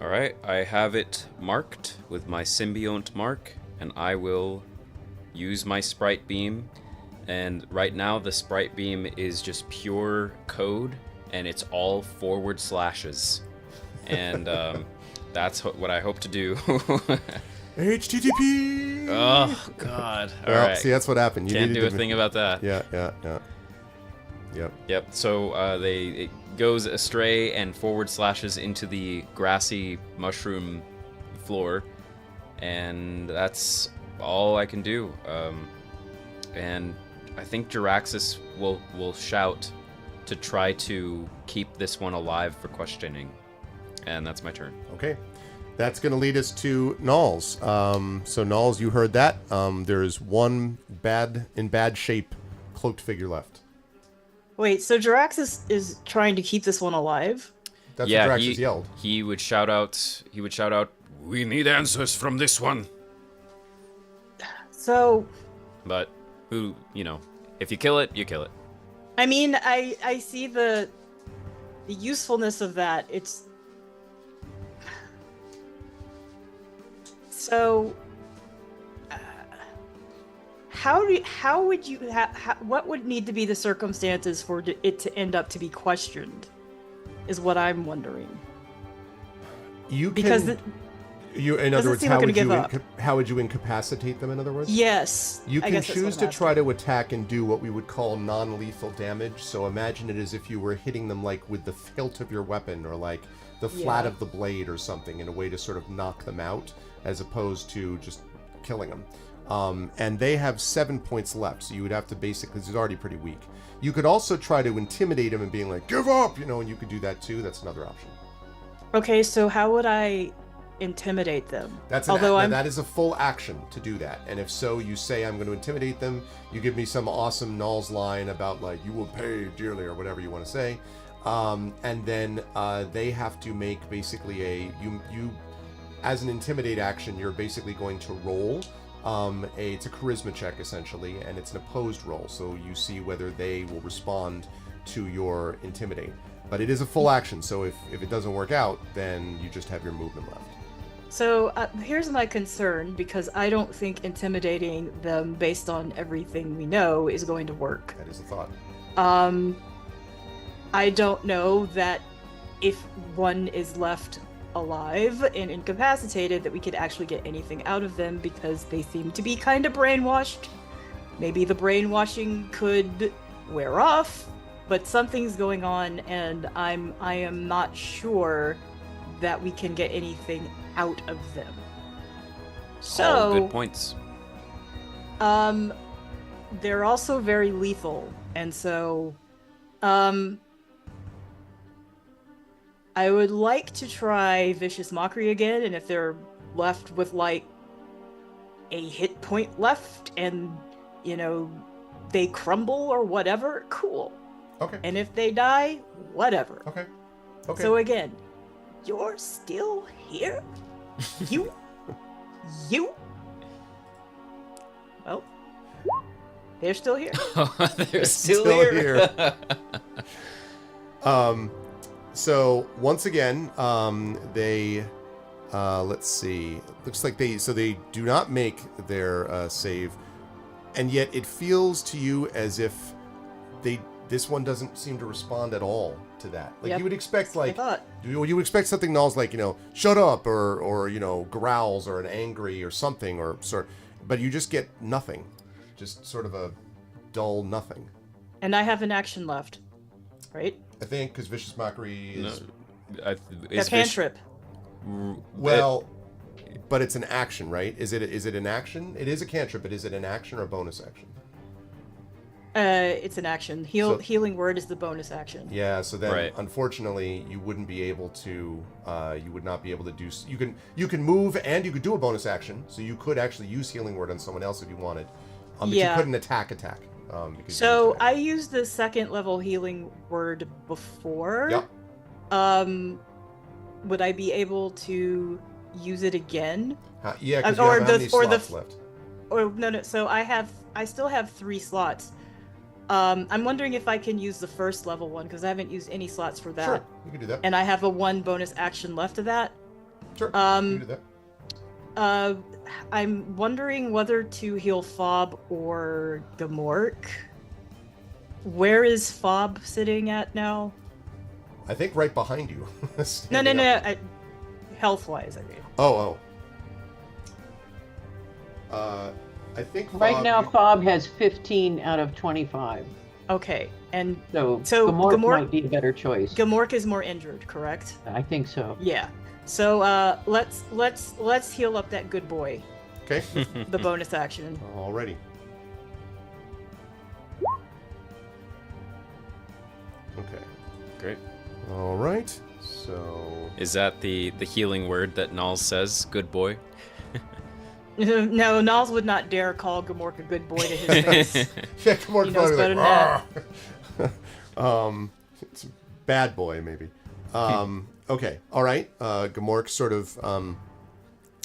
All right, I have it marked with my symbiont mark, and I will use my Sprite Beam. And right now, the Sprite Beam is just pure code, and it's all forward slashes. And that's what I hope to do. HTTP! Oh, God. All well, right. see, that's what happened. You Can't do a thing about that. Yeah. Yep. So it goes astray and forward slashes into the grassy mushroom floor, and that's all I can do. And I think Jaraxxus will shout to try to keep this one alive for questioning, and that's my turn. Okay. That's going to lead us to Nulls. So Nulls, you heard that. There's one in bad shape cloaked figure left. Wait, so Jaraxxus is trying to keep this one alive? That's what Drax has yelled. He would shout out. We need answers from this one. So. But who, if you kill it, you kill it. I mean, I see the usefulness of that. It's so. What would need to be the circumstances for it to end up to be questioned? Is what I'm wondering. In other words, how would you incapacitate them? In other words, yes. You can choose to try to attack and do what we would call non-lethal damage. So imagine it as if you were hitting them like with the hilt of your weapon or like the flat of the blade or something, in a way to sort of knock them out, as opposed to just killing them. And they have 7 points left, so you would have to basically, he's already pretty weak. You could also try to intimidate him and being like, give up, and you could do that too. That's another option. Okay, so how would I intimidate them? That is a full action to do that. And if so, you say, I'm going to intimidate them. You give me some awesome Null's line about like, you will pay dearly or whatever you want to say. And then they have to make basically you as an intimidate action, you're basically going to roll. It's a charisma check essentially, and it's an opposed roll, so you see whether they will respond to your intimidate. But it is a full action, so if it doesn't work out, then you just have your movement left. So here's my concern, because I don't think intimidating them based on everything we know is going to work. That is a thought. I don't know that if one is left alive and incapacitated that we could actually get anything out of them, because they seem to be kind of brainwashed. Maybe the brainwashing could wear off, but something's going on, and I am not sure that we can get anything out of them. So all good points. They're also very lethal, and so I would like to try Vicious Mockery again, and if they're left with, like, a hit point left and, they crumble or whatever, cool. Okay. And if they die, whatever. Okay. So again, you're still here? You? Well, they're still here. They're still here. So once again, they let's see. Looks like they do not make their save, and yet it feels to you as if this one doesn't seem to respond at all to that. Like you would expect, like you would expect something Null's like, shut up or growls or an angry or something or sort, but you just get nothing, just sort of a dull nothing. And I have an action left, right? I think, because Vicious Mockery is... a cantrip. Well, but it's an action, right? Is it an action? It is a cantrip, but is it an action or a bonus action? It's an action. Healing Word is the bonus action. Yeah, so then, unfortunately, you wouldn't be able to... you would not be able to do... You can move and you could do a bonus action, so you could actually use Healing Word on someone else if you wanted. But you couldn't attack. So I used the second level Healing Word before. Yep. Would I be able to use it again? Yeah, because you have how many slots left? Or no. So I still have 3 slots. I'm wondering if I can use the first level one, because I haven't used any slots for that. Sure, you can do that. And I have a 1 bonus action left of that. Sure, you can do that. I'm wondering whether to heal Fob or Gamork. Where is Fob sitting at now? I think right behind you. No. Health-wise, I mean. I think Fob... Right now, Fob has 15 out of 25. Okay, and so Gamork might be a better choice. Gamork is more injured, correct? I think so. Yeah. So let's heal up that good boy. Okay. The bonus action. Alrighty. Okay. Great. All right. So is that the healing word that Null says? Good boy. No, Nals would not dare call Gamork a good boy to his face. Yeah, Gamork knows better than that. It's bad boy, maybe. Okay. All right. Gamork sort of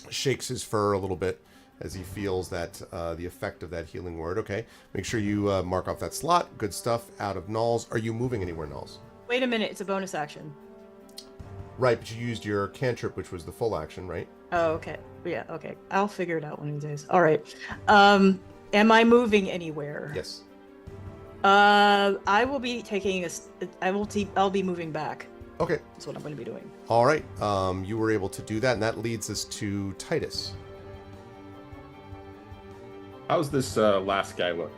shakes his fur a little bit as he feels that the effect of that healing word. Okay. Make sure you mark off that slot. Good stuff. Out of Nulls. Are you moving anywhere, Nulls? Wait a minute. It's a bonus action. Right, but you used your cantrip, which was the full action, right? Oh, okay. Yeah, okay. I'll figure it out one of these days. All right. Am I moving anywhere? Yes. I will be taking I'll be moving back. Okay. That's what I'm going to be doing. All right. You were able to do that, and that leads us to Titus. How's this last guy look?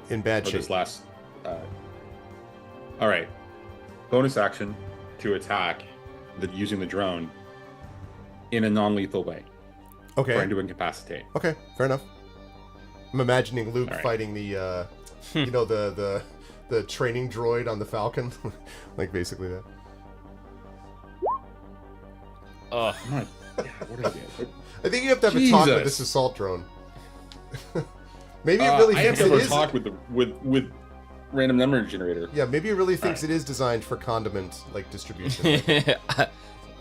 In bad shape. This last. All right. Bonus action to attack using the drone in a non-lethal way. Okay. Trying to incapacitate. Okay, fair enough. I'm imagining Luke fighting the, the training droid on the Falcon, like basically that. Oh, my God, what did I get? I think you have to have a talk with this assault drone. Maybe it really thinks it is. I have to have a talk with random number generator. Yeah, maybe it really thinks it is designed for condiment like distribution.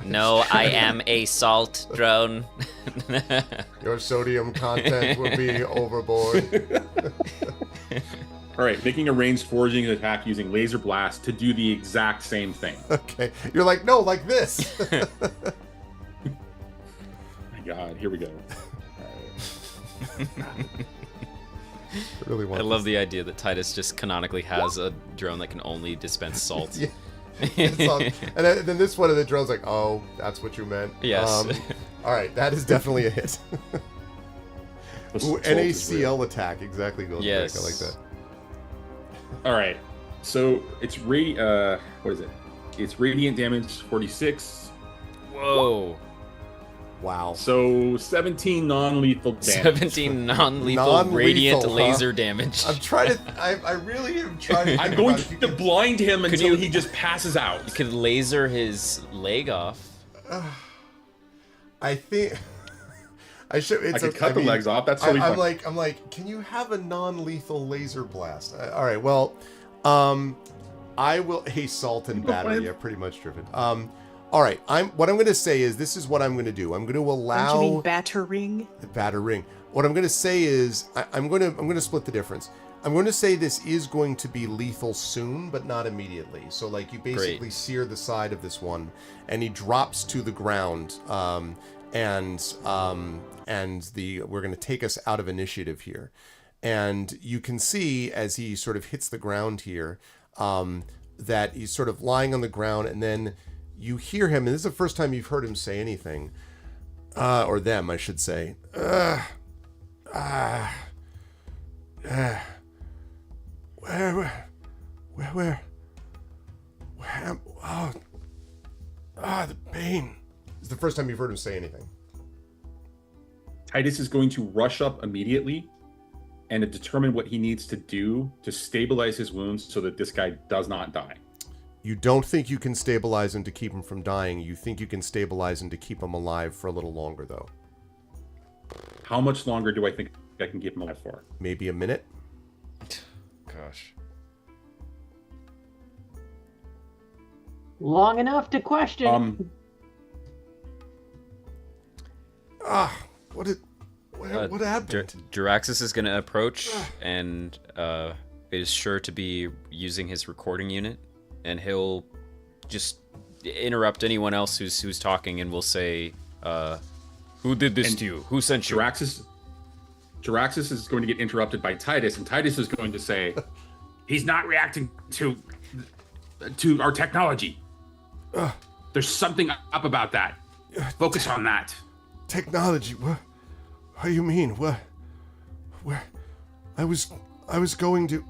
No, I am a salt drone. Your sodium content will be overboard. All right, making a ranged foraging attack using laser blast to do the exact same thing. Okay, you're like, no, like this. My God, here we go. I really want. I love the idea that Titus just canonically has a drone that can only dispense salt. Yeah. And then this one of the drones like, oh, that's what you meant. Yes. All right, that is definitely a hit. Ooh, NACL attack, exactly. Goes yes. Back. I like that. All right, so it's what is it? It's radiant damage 46. Whoa. Wow. So 17 non-lethal damage. 17 non-lethal radiant laser damage. I'm trying to. I really am trying to. I'm going to blind him until he just passes out. You could laser his leg off. I think I should. I could cut the legs off. That's totally fine. I'm like, can you have a non-lethal laser blast? All right. Well, I will. Hey, salt and battery. Yeah, pretty much driven. All right. What I'm going to say is this is what I'm going to do. I'm going to allow. Don't you mean battering? The battering. What I'm going to say is I'm going to split the difference. I'm going to say this is going to be lethal soon, but not immediately. So like you basically sear the side of this one, and he drops to the ground. And we're going to take us out of initiative here, and you can see as he sort of hits the ground here, that he's sort of lying on the ground, and then you hear him, and this is the first time you've heard him say anything, or them, I should say. Where am, the pain. It's the first time you've heard him say anything. Titus is going to rush up immediately and to determine what he needs to do to stabilize his wounds so that this guy does not die. You don't think you can stabilize him to keep him from dying. You think you can stabilize him to keep him alive for a little longer, though. How much longer do I think I can keep him alive for? Maybe a minute? Gosh. Long enough to question. What happened? Jaraxxus is going to approach and is sure to be using his recording unit, and he'll just interrupt anyone else who's talking, and will say, "Who did this to you? Who sent you?" Jaraxxus is going to get interrupted by Titus, and Titus is going to say, "He's not reacting to our technology. There's something up about that. Focus on that." Technology? What do you mean? What? Where? I was going to.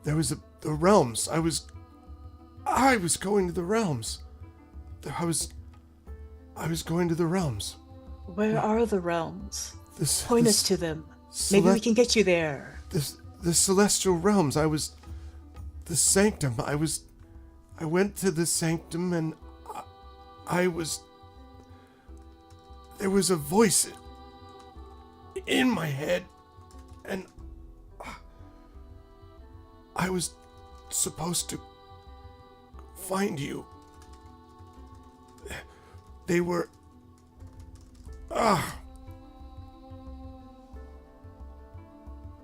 There was the realms. I was going to the realms. I was going to the realms. Where are the realms? Point us to them. Maybe we can get you there. The celestial realms. I was the sanctum. I went to the sanctum, and there was a voice in my head, and I was supposed to find you. They were...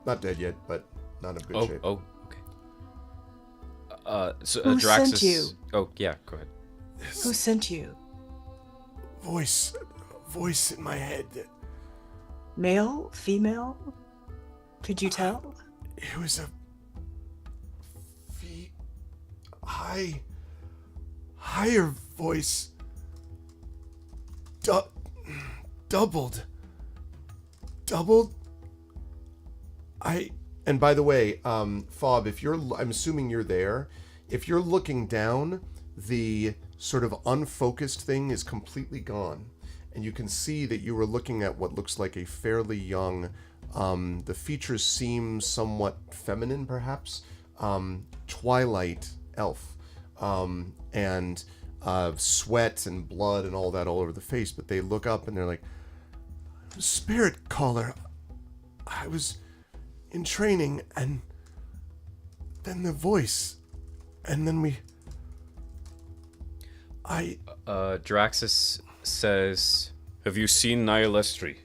Not dead yet, but not in good shape. Oh, okay. So Who Draxus... sent you? Oh, yeah, go ahead. Who sent you? Voice in my head. Male? Female? Could you tell? It was a higher voice. Doubled. And by the way, Fob, I'm assuming you're there. If you're looking down, the sort of unfocused thing is completely gone. And you can see that you were looking at what looks like a fairly young, the features seem somewhat feminine, perhaps, Twilight elf. And sweat and blood and all that all over the face. But they look up and they're like, Spirit Caller, I was in training, and then the voice, and then Draxus says, have you seen Nihilestri?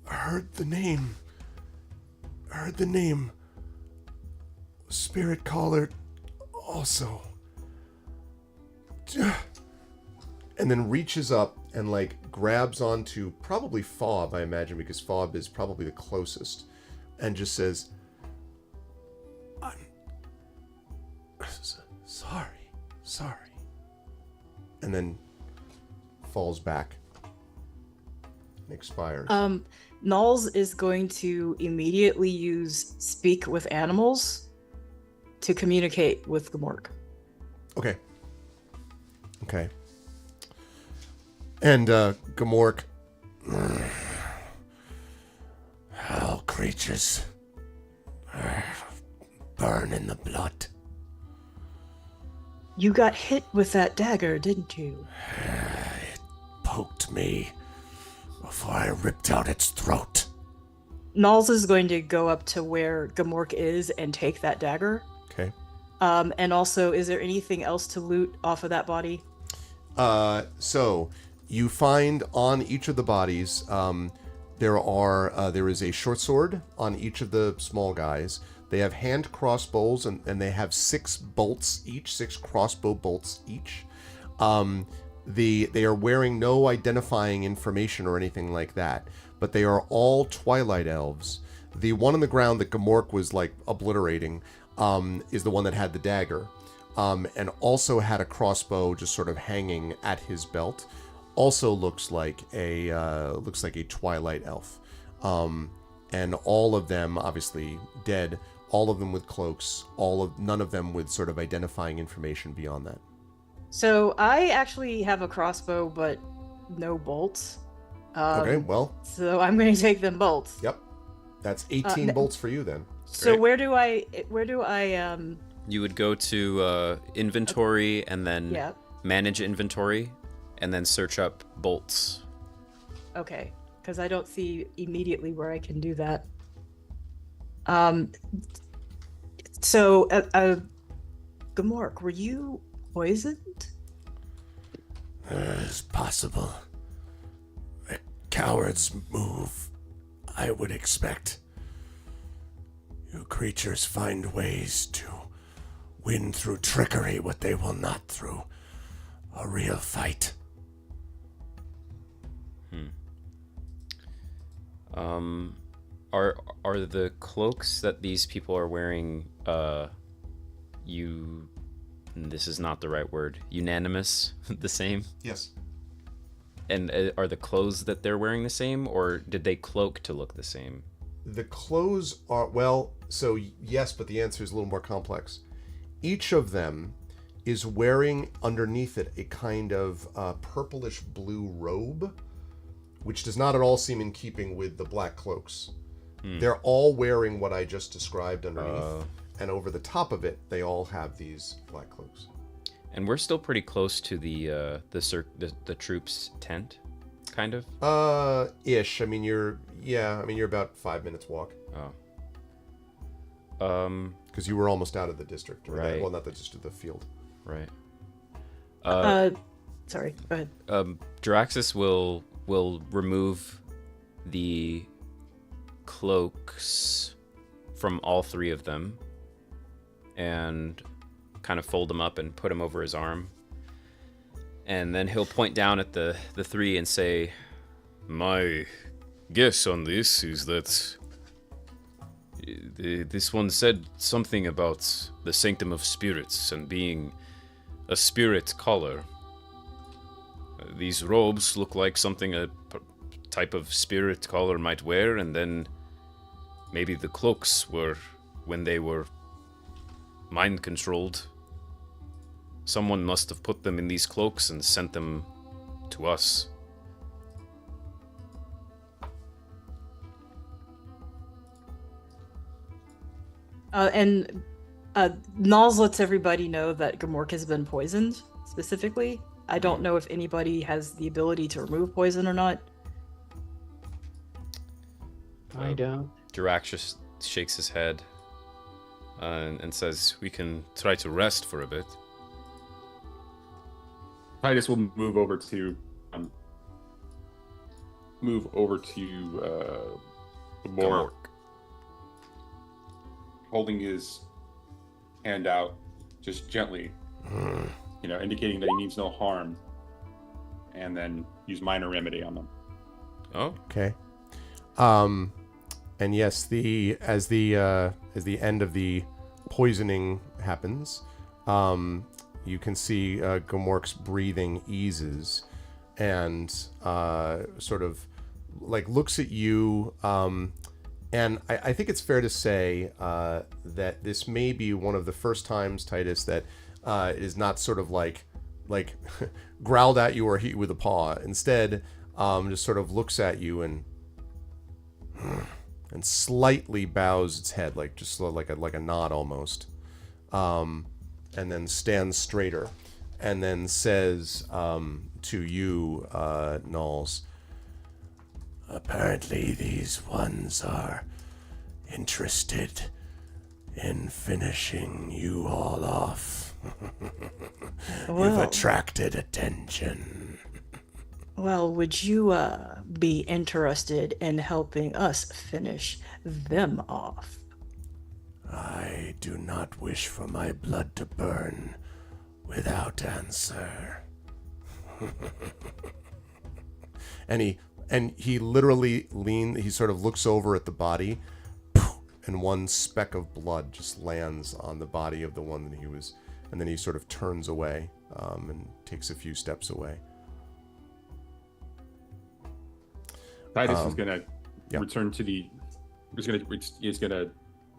Heard the name. Spirit Caller also. And then reaches up and like grabs onto probably Fob, I imagine, because Fob is probably the closest, and just says, I'm sorry. And then falls back and expires. Nulls is going to immediately use Speak with Animals to communicate with Gamork. Okay. And Gamork, all creatures burn in the blood. You got hit with that dagger, didn't you? It poked me before I ripped out its throat. Nulls is going to go up to where Gamork is and take that dagger. Okay. And also, is there anything else to loot off of that body? So you find on each of the bodies, there is a short sword on each of the small guys. They have hand crossbows, and they have 6 bolts each, 6 crossbow bolts each. They are wearing no identifying information or anything like that, but they are all Twilight elves. The one on the ground that Gamork was like obliterating is the one that had the dagger, and also had a crossbow just sort of hanging at his belt. Also looks like a Twilight elf, and all of them obviously dead. All of them with cloaks. None of them with sort of identifying information beyond that. So I actually have a crossbow, but no bolts. Okay, well. So I'm going to take them bolts. Yep, that's 18 bolts for you then. So Great. where do I You would go to inventory and then manage inventory, and then search up bolts. Okay, because I don't see immediately where I can do that. So, Gamork, were you poisoned? It's possible. A coward's move, I would expect. You creatures find ways to win through trickery what they will not through a real fight. Are the cloaks that these people are wearing, this is not the right word, unanimous, the same? Yes. And are the clothes that they're wearing the same, or did they cloak to look the same? The clothes are, well, so yes, but the answer is a little more complex. Each of them is wearing underneath it a kind of purplish blue robe, which does not at all seem in keeping with the black cloaks. They're all wearing what I just described underneath, and over the top of it, they all have these black cloaks. And we're still pretty close to the troops' tent, kind of. Ish. I mean, you're about 5 minutes walk. Oh. because you were almost out of the district, right? Well, not the district, the field, right? Sorry, go ahead. Jaraxxus will remove the cloaks from all three of them and kind of fold them up and put them over his arm. And then he'll point down at the three and say, "My guess on this is that this one said something about the Sanctum of Spirits and being a spirit collar. These robes look like something a type of spirit collar might wear, and then maybe the cloaks were when they were mind controlled. Someone must have put them in these cloaks and sent them to us." And Nals lets everybody know that Gamork has been poisoned, specifically. I don't know if anybody has the ability to remove poison or not. I don't. Jaraxxus shakes his head and says, We can try to rest for a bit. Titus will move over to Gamork, holding his hand out just gently, indicating that he means no harm, and then use minor remedy on them. "Oh, okay. And yes, as the end of the poisoning happens, you can see Gamork's breathing eases and sort of like looks at you. And I think it's fair to say that this may be one of the first times, Titus, that it is not sort of like growled at you or hit you with a paw. Instead, just sort of looks at you and slightly bows its head, like just like a nod almost, and then stands straighter, and then says to you, Nulls, "Apparently these ones are interested in finishing you all off. You've attracted attention." Well, would you be interested in helping us finish them off? "I do not wish for my blood to burn without answer." And he literally he sort of looks over at the body, and one speck of blood just lands on the body of the one that he was, and then he sort of turns away and takes a few steps away. Titus is gonna return to the. He's gonna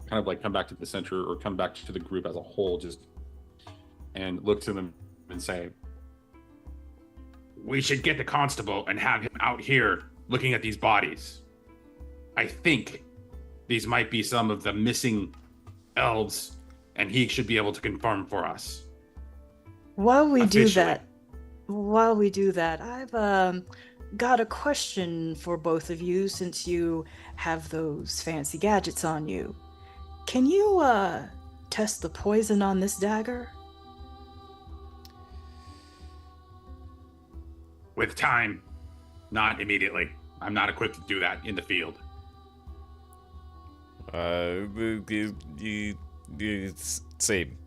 kind of like come back to the center or come back to the group as a whole, and look to them and say, "We should get the constable and have him out here looking at these bodies. I think these might be some of the missing elves, and he should be able to confirm for us." While we do that, I've got a question for both of you, since you have those fancy gadgets on you. Can you test the poison on this dagger? With time, not immediately. I'm not equipped to do that in the field. Same.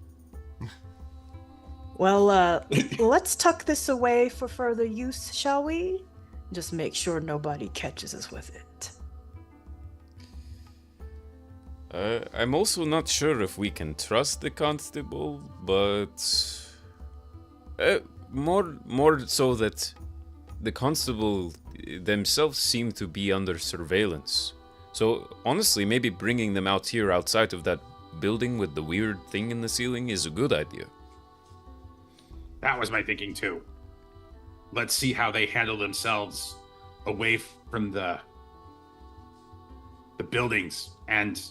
Well, let's tuck this away for further use, shall we? Just make sure nobody catches us with it. I'm also not sure if we can trust the constable, but more so that the constable themselves seem to be under surveillance. So honestly, maybe bringing them out here outside of that building with the weird thing in the ceiling is a good idea. That was my thinking too. Let's see how they handle themselves away from the buildings and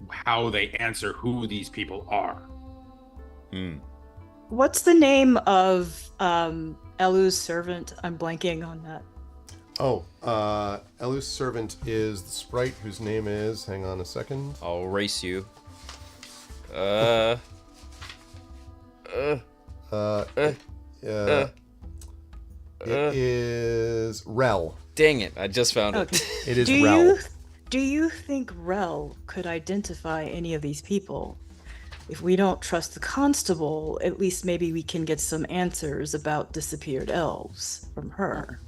how they answer who these people are. What's the name of Elu's servant? I'm blanking on that. Elu's servant is the sprite whose name is, hang on a second. I'll race you. It is Rel. Dang it! I just found it. Okay. It is Rel. Do you think Rel could identify any of these people? If we don't trust the constable, at least maybe we can get some answers about disappeared elves from her.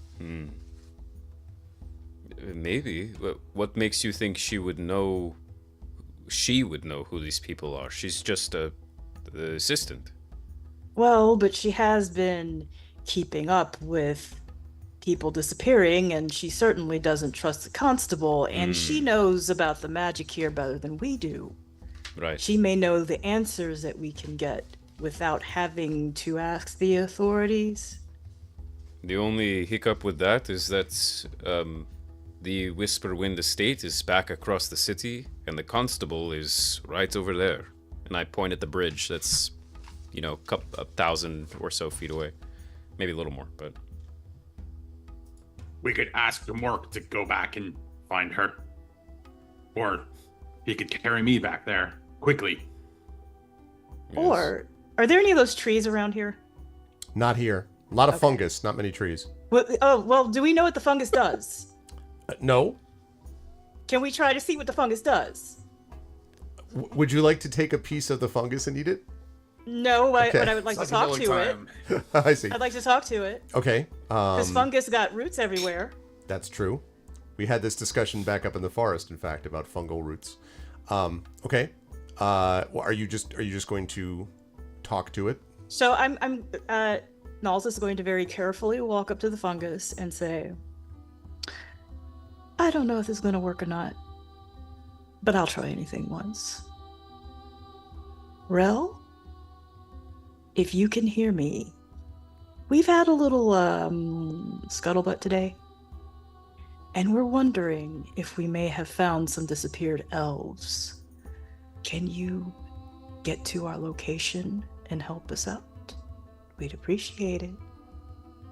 Maybe. What makes you think she would know? She would know who these people are. She's just the assistant. Well, but she has been keeping up with people disappearing, and she certainly doesn't trust the constable, and she knows about the magic here better than we do. Right. She may know the answers that we can get without having to ask the authorities. The only hiccup with that is that the Whisperwind estate is back across the city, and the constable is right over there. And I point at the bridge that's, 1,000 or so feet away. Maybe a little more, but... We could ask Gamork to go back and find her. Or he could carry me back there, quickly. Yes. Or, are there any of those trees around here? Not here. A lot of fungus, not many trees. Well, do we know what the fungus does? No. Can we try to see what the fungus does? Would you like to take a piece of the fungus and eat it? No, Okay. but I would like to talk to it. I see. I'd like to talk to it. Okay. Because fungus got roots everywhere. That's true. We had this discussion back up in the forest, in fact, about fungal roots. Okay. Well, are you just going to talk to it? So Nalls is going to very carefully walk up to the fungus and say, I don't know if this is going to work or not, but I'll try anything once. Rel, if you can hear me, we've had a little scuttlebutt today, and we're wondering if we may have found some disappeared elves. Can you get to our location and help us out? We'd appreciate it.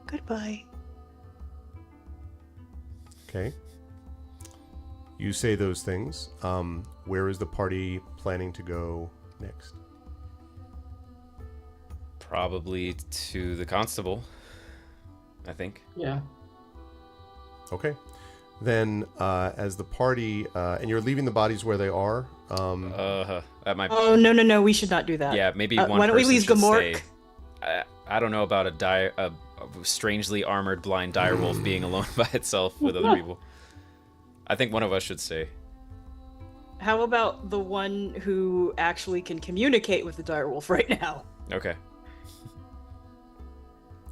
Goodbye. Okay. You say those things. Where is the party planning to go next? Probably to the constable, I think. Yeah. Okay. Then, as the party, and you're leaving the bodies where they are. That might. Oh no! We should not do that. Yeah, maybe one. Why don't we person leave should Gamork? stay. I don't know about a strangely armored blind direwolf being alone by itself with other people. I think one of us should stay. How about the one who actually can communicate with the direwolf right now? Okay.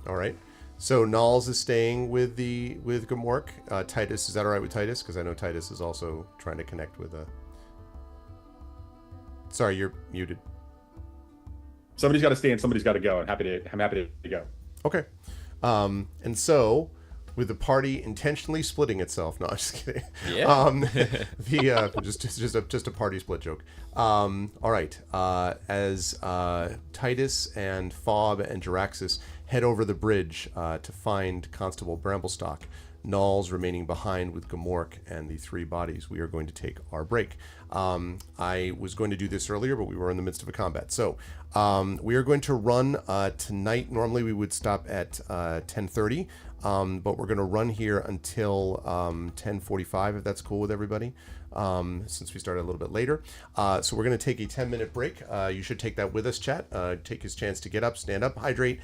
All right. So Nalls is staying with Gamork. Titus, is that all right with Titus? Because I know Titus is also trying to connect with a. Sorry, you're muted. Somebody's got to stay and somebody's got to go. I'm happy to go. Okay. And so, with the party intentionally splitting itself, no, I'm just kidding. Yeah. Just a party split joke. All right. As Titus and Fob and Jaraxxus head over the bridge to find Constable Bramblestalk, Nalls remaining behind with Gamork and the three bodies, we are going to take our break. I was going to do this earlier, but we were in the midst of a combat. So we are going to run tonight. Normally we would stop at 10:30, but we're going to run here until 10:45, if that's cool with everybody, since we started a little bit later. So we're going to take a 10-minute break. You should take that with us, chat. Take his chance to get up, stand up, hydrate,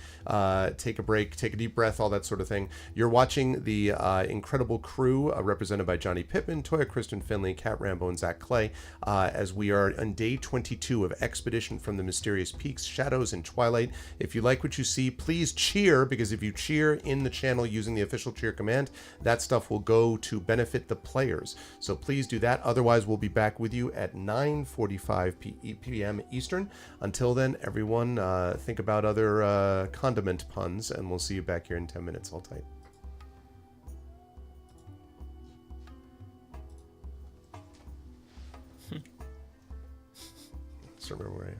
take a break, take a deep breath, all that sort of thing. You're watching the incredible crew represented by Johnny Pittman, Toya Kristen Finley, Kat Rambo, and Zach Clay, as we are on day 22 of Expedition from the Mysterious Peaks, Shadows, and Twilight. If you like what you see, please cheer, because if you cheer in the channel using the official cheer command, that stuff will go to benefit the players. So please do that. Otherwise, we'll be back with you at 9:45 p.m. Eastern. Until then, everyone, think about other condiment puns, and we'll see you back here in 10 minutes. Hold tight. Let's remember where I am.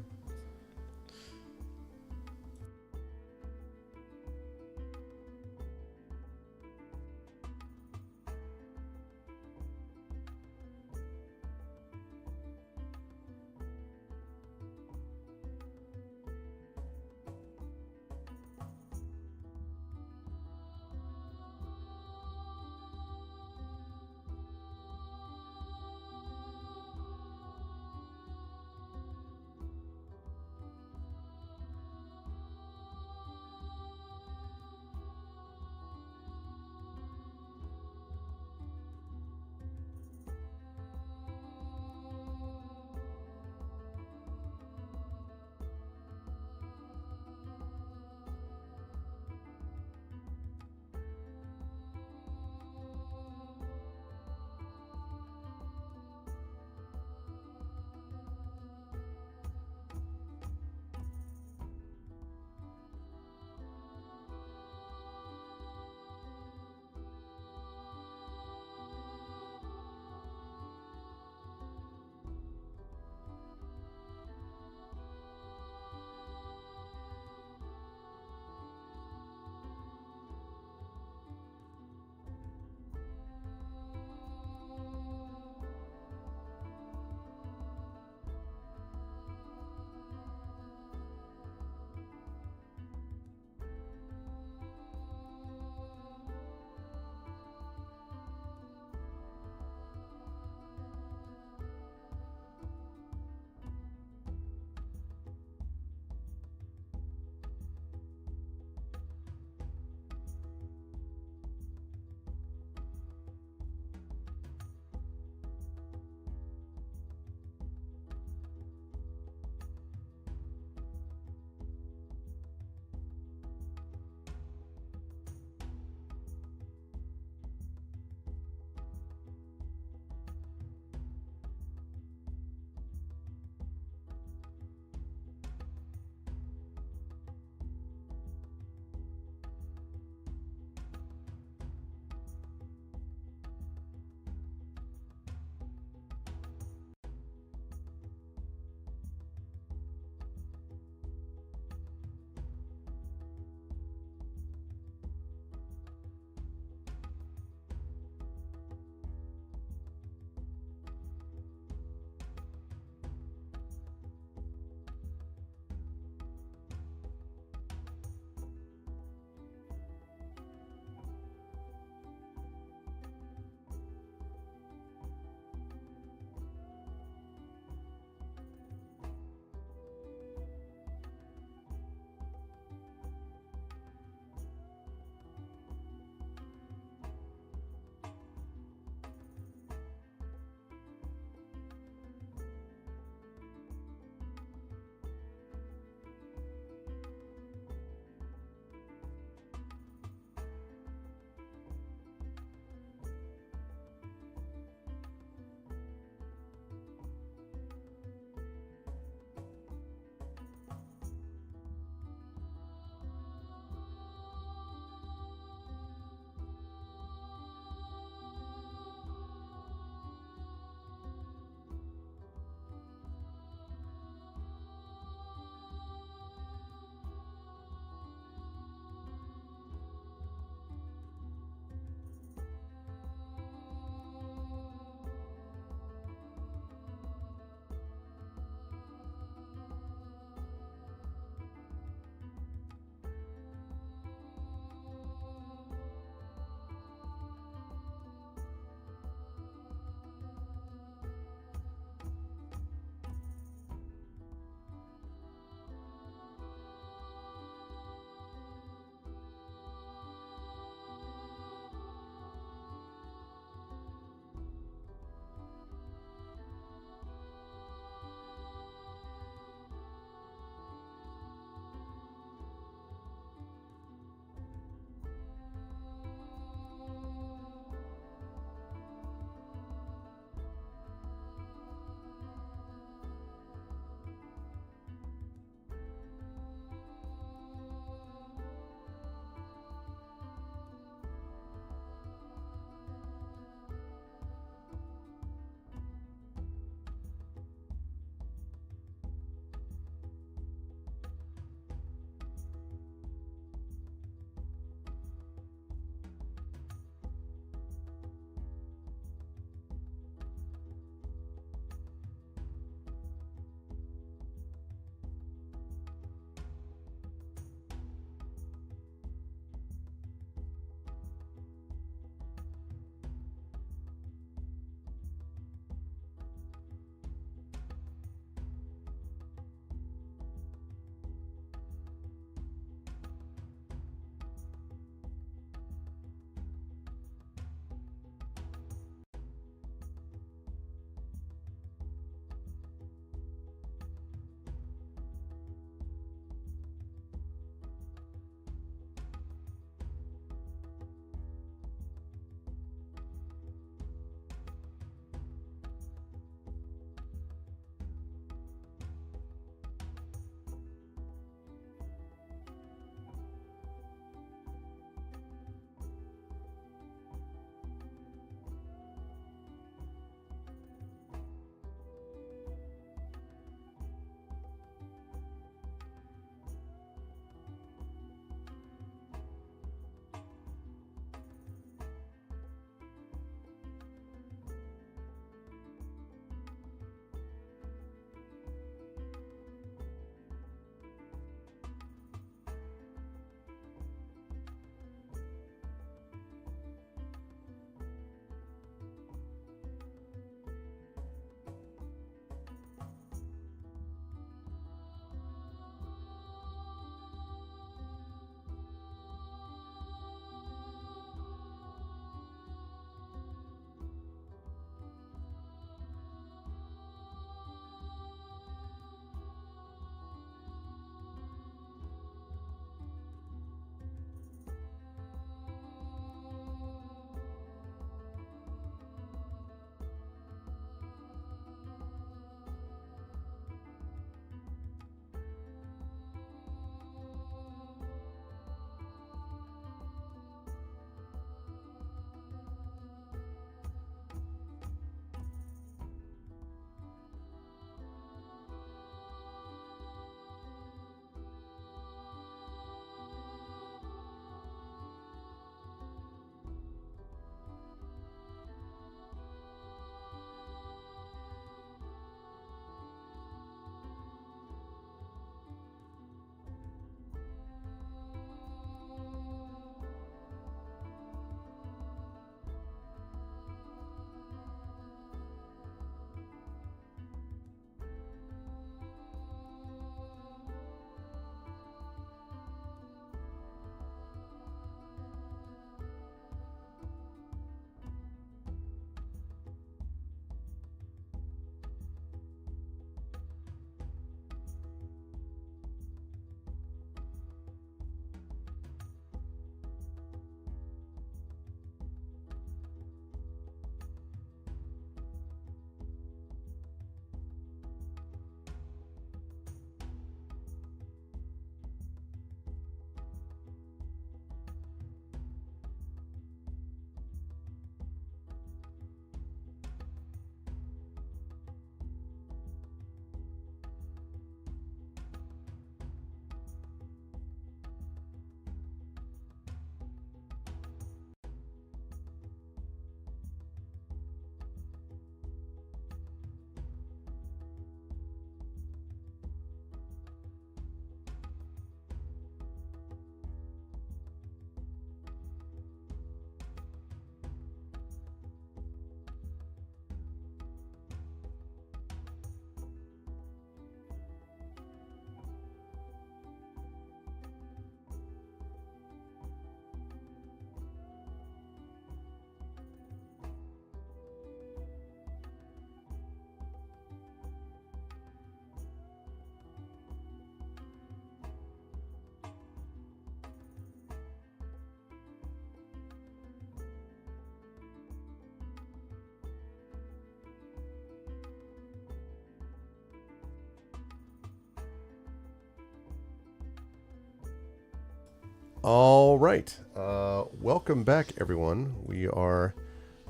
All right. Welcome back, everyone. We are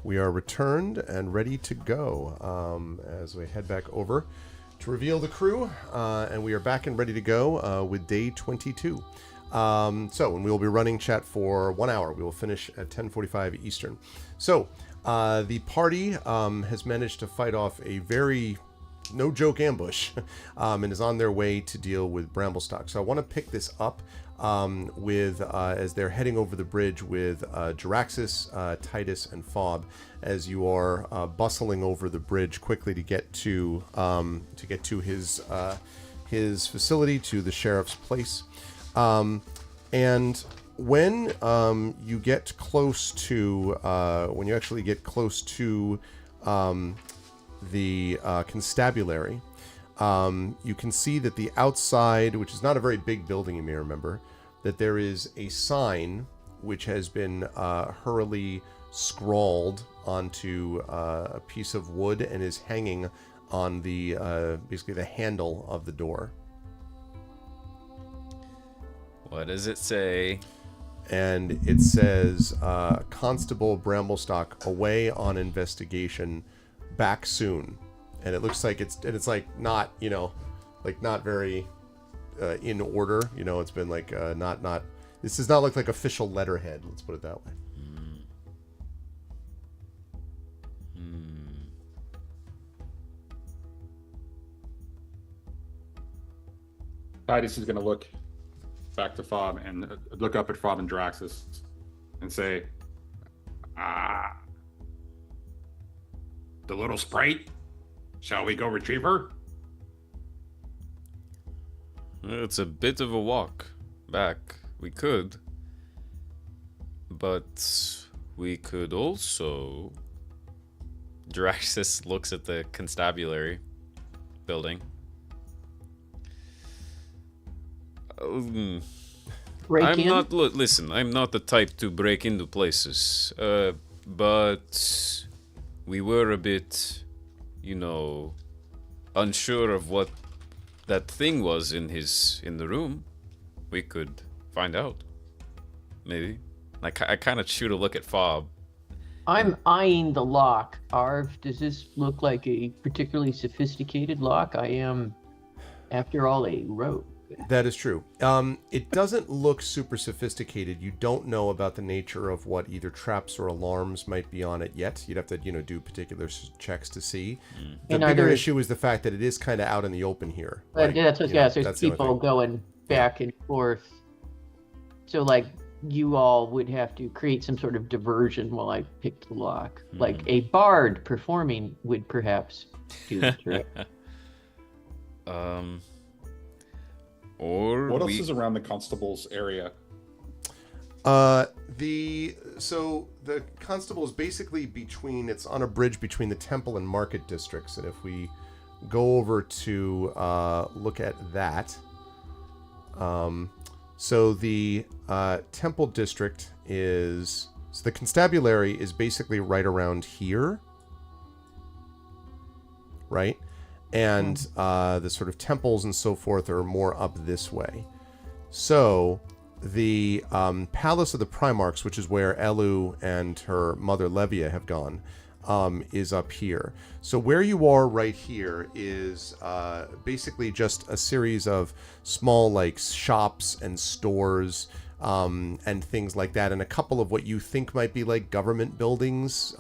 returned and ready to go as we head back over to reveal the crew, and we are back and ready to go with day 22. And we will be running chat for 1 hour. We will finish at 10:45 Eastern. So the party has managed to fight off a very no joke ambush and is on their way to deal with Bramblestock. So I want to pick this up with as they're heading over the bridge with Jaraxxus, Titus, and Fob, as you are bustling over the bridge quickly to get to his facility, to the sheriff's place. And when you get close to when you actually get close to the constabulary, you can see that the outside, which is not a very big building, you may remember, that there is a sign which has been hurriedly scrawled onto a piece of wood and is hanging on the basically the handle of the door. What does it say? And it says, Constable Bramblestock away on investigation, back soon. And it looks like it's like not, not very in order. It's been like not. This does not look like official letterhead. Let's put it that way. Titus is going to look back to Fob and look up at Fob and Jaraxxus and say, the little sprite? Shall we go retrieve her? It's a bit of a walk back. We could. But we could also... Jaraxxus looks at the constabulary building. Listen, I'm not the type to break into places. But we were a bit, unsure of what that thing was in the room. We could find out. Maybe. I kind of shoot a look at Fob. I'm eyeing the lock. Arv, does this look like a particularly sophisticated lock? I am, after all, a rogue. That is true. It doesn't look super sophisticated. You don't know about the nature of what either traps or alarms might be on it yet. You'd have to, do particular checks to see. The bigger issue is the fact that it is kind of out in the open here. Right? Yeah, that's what, there's people going back and forth. So, you all would have to create some sort of diversion while I picked the lock. Like a bard performing would perhaps do the trick. Or what else is around the constable's area? The constable is basically it's on a bridge between the temple and market districts, and if we go over to look at that, so the temple district the constabulary is basically right around here, right? And the sort of temples and so forth are more up this way. So the Palace of the Primarchs, which is where Elu and her mother Levia have gone, is up here. So where you are right here is basically just a series of small shops and stores and things like that, and a couple of what you think might be like government buildings.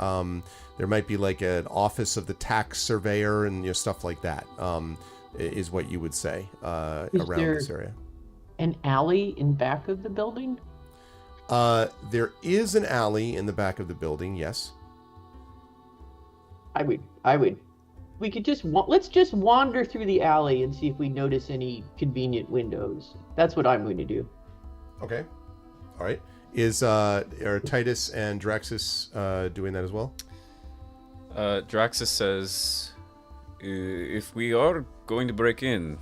There might be an office of the tax surveyor and stuff like that, is what you would say around this area. An alley in back of the building? There is an alley in the back of the building, yes. I would. We could let's just wander through the alley and see if we notice any convenient windows. That's what I'm going to do. Okay. All right. Are Titus and Jaraxxus doing that as well? Jaraxxus says, if we are going to break in,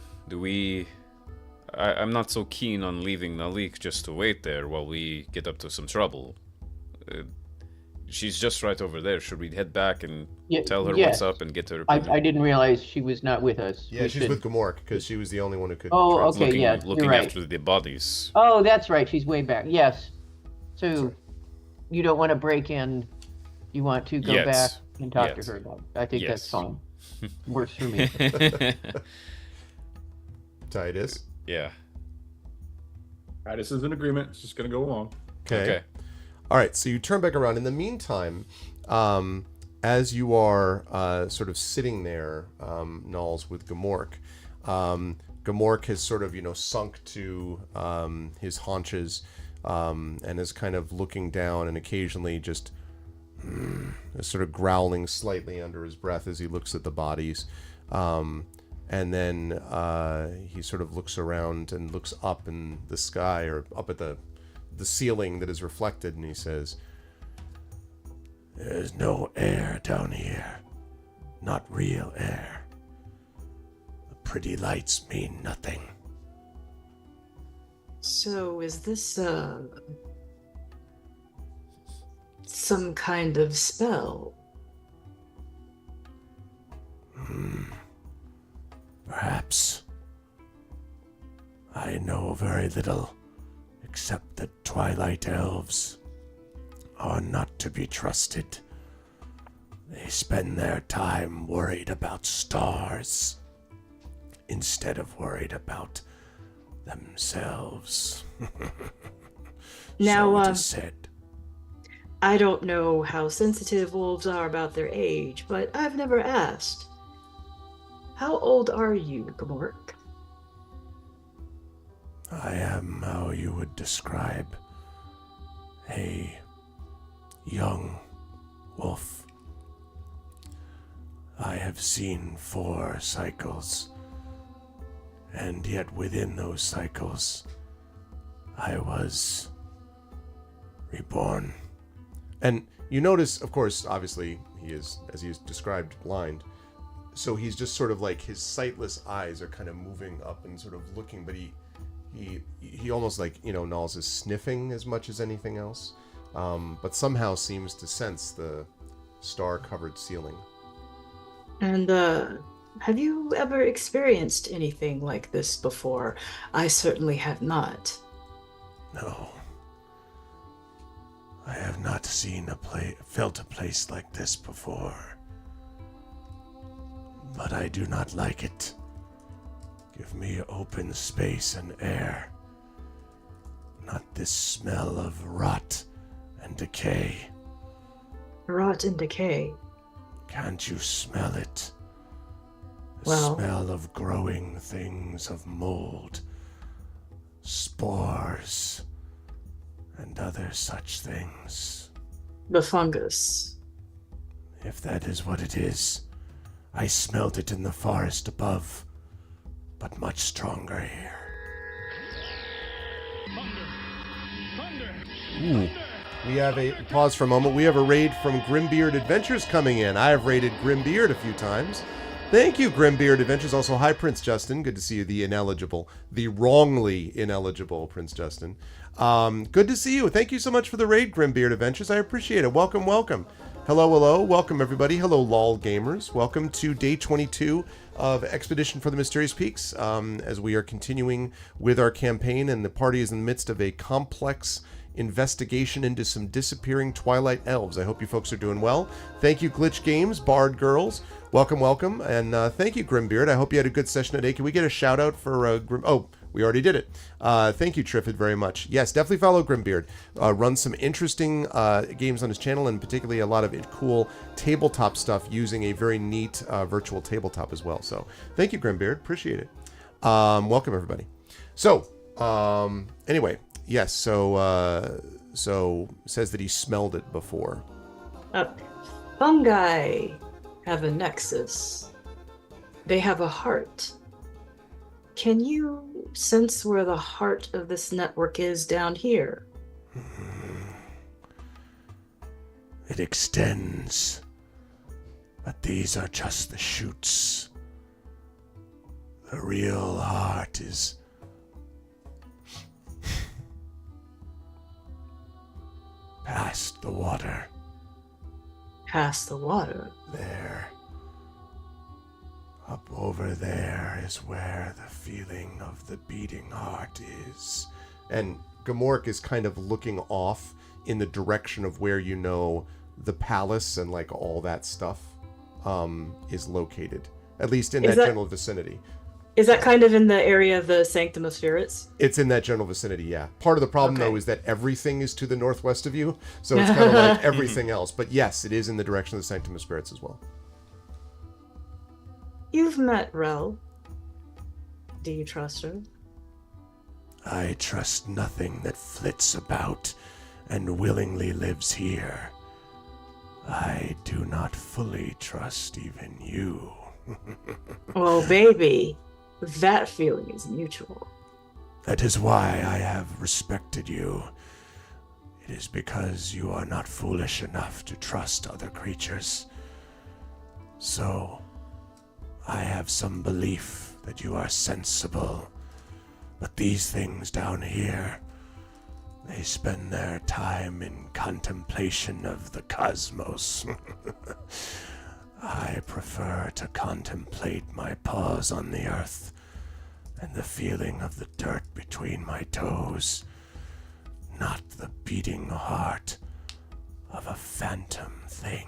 I'm not so keen on leaving Nalik just to wait there while we get up to some trouble. She's just right over there. Should we head back and tell her yes. what's up and get to her? I didn't realize she was not with us. Yeah, she's with Gamork because she was the only one who could. Oh, okay, looking, yeah, looking you're right. after the bodies. Oh, that's right. She's way back. Yes. So you don't want to break in. You want to go back and talk to her. I think that's fine. Works for me. Titus. Yeah. Titus is in agreement. It's just going to go along. Okay. All right. So you turn back around. In the meantime, as you are sort of sitting there, Nulls, with Gamork, Gamork has sort of, sunk to his haunches and is kind of looking down and occasionally just sort of growling slightly under his breath as he looks at the bodies. And then he sort of looks around and looks up in the sky or up at the ceiling that is reflected, and he says, "There's no air down here. Not real air. The pretty lights mean nothing." So is this some kind of spell? Perhaps. I know very little, except that Twilight elves are not to be trusted. They spend their time worried about stars instead of worried about themselves. Now, so it is said. I don't know how sensitive wolves are about their age, but I've never asked. How old are you, Gamork? I am how you would describe a young wolf. I have seen 4 cycles, and yet within those cycles, I was reborn. And you notice, of course, obviously, he is, as he is described, blind. So he's just sort of like, his sightless eyes are kind of moving up and sort of looking, but he almost like, Nulls is sniffing as much as anything else, but somehow seems to sense the star-covered ceiling. And, have you ever experienced anything like this before? I certainly have not. No. I have not felt a place like this before. But I do not like it. Give me open space and air. Not this smell of rot and decay. Rot and decay. Can't you smell it? The Well, smell of growing things, of mold, spores, and other such things. the fungus. If that is what it is, I smelled it in the forest above, but much stronger here. Ooh. We have a pause for a moment. We have a raid from Grimbeard Adventures coming in. I have raided Grimbeard a few times. Thank you, Grimbeard Adventures. Also, hi, Prince Justin. Good to see you, the wrongly ineligible Prince Justin. Good to see you. Thank you so much for the raid, Grimbeard Adventures. I appreciate it. Welcome, welcome. Hello. Welcome, everybody. Hello, LOL gamers. Welcome to day 22 of Expedition for the Mysterious Peaks, as we are continuing with our campaign, and the party is in the midst of a complex investigation into some disappearing Twilight elves. I hope you folks are doing well. Thank you, Glitch Games, Bard Girls. Welcome. And thank you, Grimbeard. I hope you had a good session today. Can we get a shout out for Grim? Oh, we already did it. Thank you, Triffid, very much. Yes, definitely follow Grimbeard. Runs some interesting games on his channel, and particularly a lot of cool tabletop stuff using a very neat virtual tabletop as well. So thank you, Grimbeard. Appreciate it. Welcome, everybody. So, anyway, yes, so says that he smelled it before. Fungi have a nexus. They have a heart. Can you sense where the heart of this network is down here? It extends, but these are just the shoots. The real heart is past the water Past the water? There. Up over there is where the feeling of the beating heart is. And Gamork is kind of looking off in the direction of where you know the palace and like all that stuff is located. At least in that general vicinity. Is that kind of in the area of the Sanctum of Spirits? It's in that general vicinity, yeah. Part of the problem, though, is that everything is to the northwest of you, so it's kind of like everything else. But yes, it is in the direction of the Sanctum of Spirits as well. You've met Rel. Do you trust her? I trust nothing that flits about and willingly lives here. I do not fully trust even you. Well, baby, that feeling is mutual. That is why I have respected you. It is because you are not foolish enough to trust other creatures. So, I have some belief that you are sensible. But these things down here, they spend their time in contemplation of the cosmos. I prefer to contemplate my paws on the earth and the feeling of the dirt between my toes, not the beating heart of a phantom thing.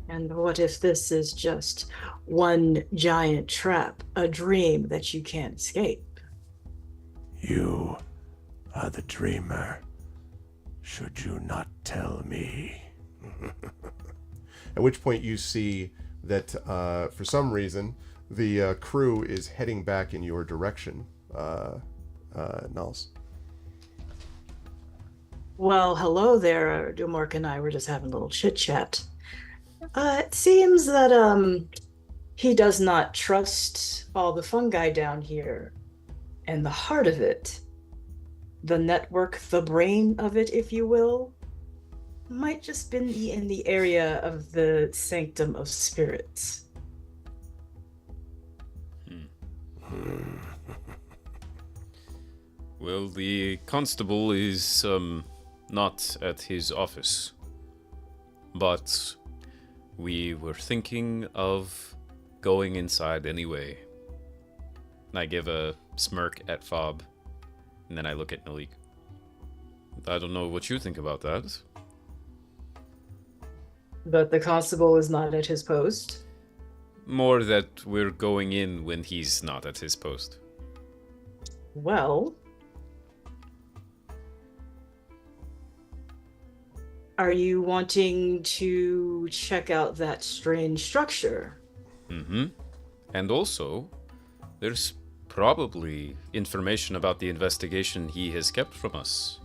And what if this is just one giant trap, a dream that you can't escape? You are the dreamer. Should you not tell me? At which point you see that, for some reason, the crew is heading back in your direction, Nulls. Well, hello there. Dumork and I were just having a little chit-chat. It seems that he does not trust all the fungi down here. And the heart of it, the network, the brain of it, if you will, might just be in the area of the Sanctum of Spirits. Well, the constable is not at his office, but we were thinking of going inside anyway. I give a smirk at Fob, and then I look at Malik. I don't know what you think about that. But the constable is not at his post? More that we're going in when he's not at his post. Well, are you wanting to check out that strange structure? Mm-hmm. And also, there's probably information about the investigation he has kept from us.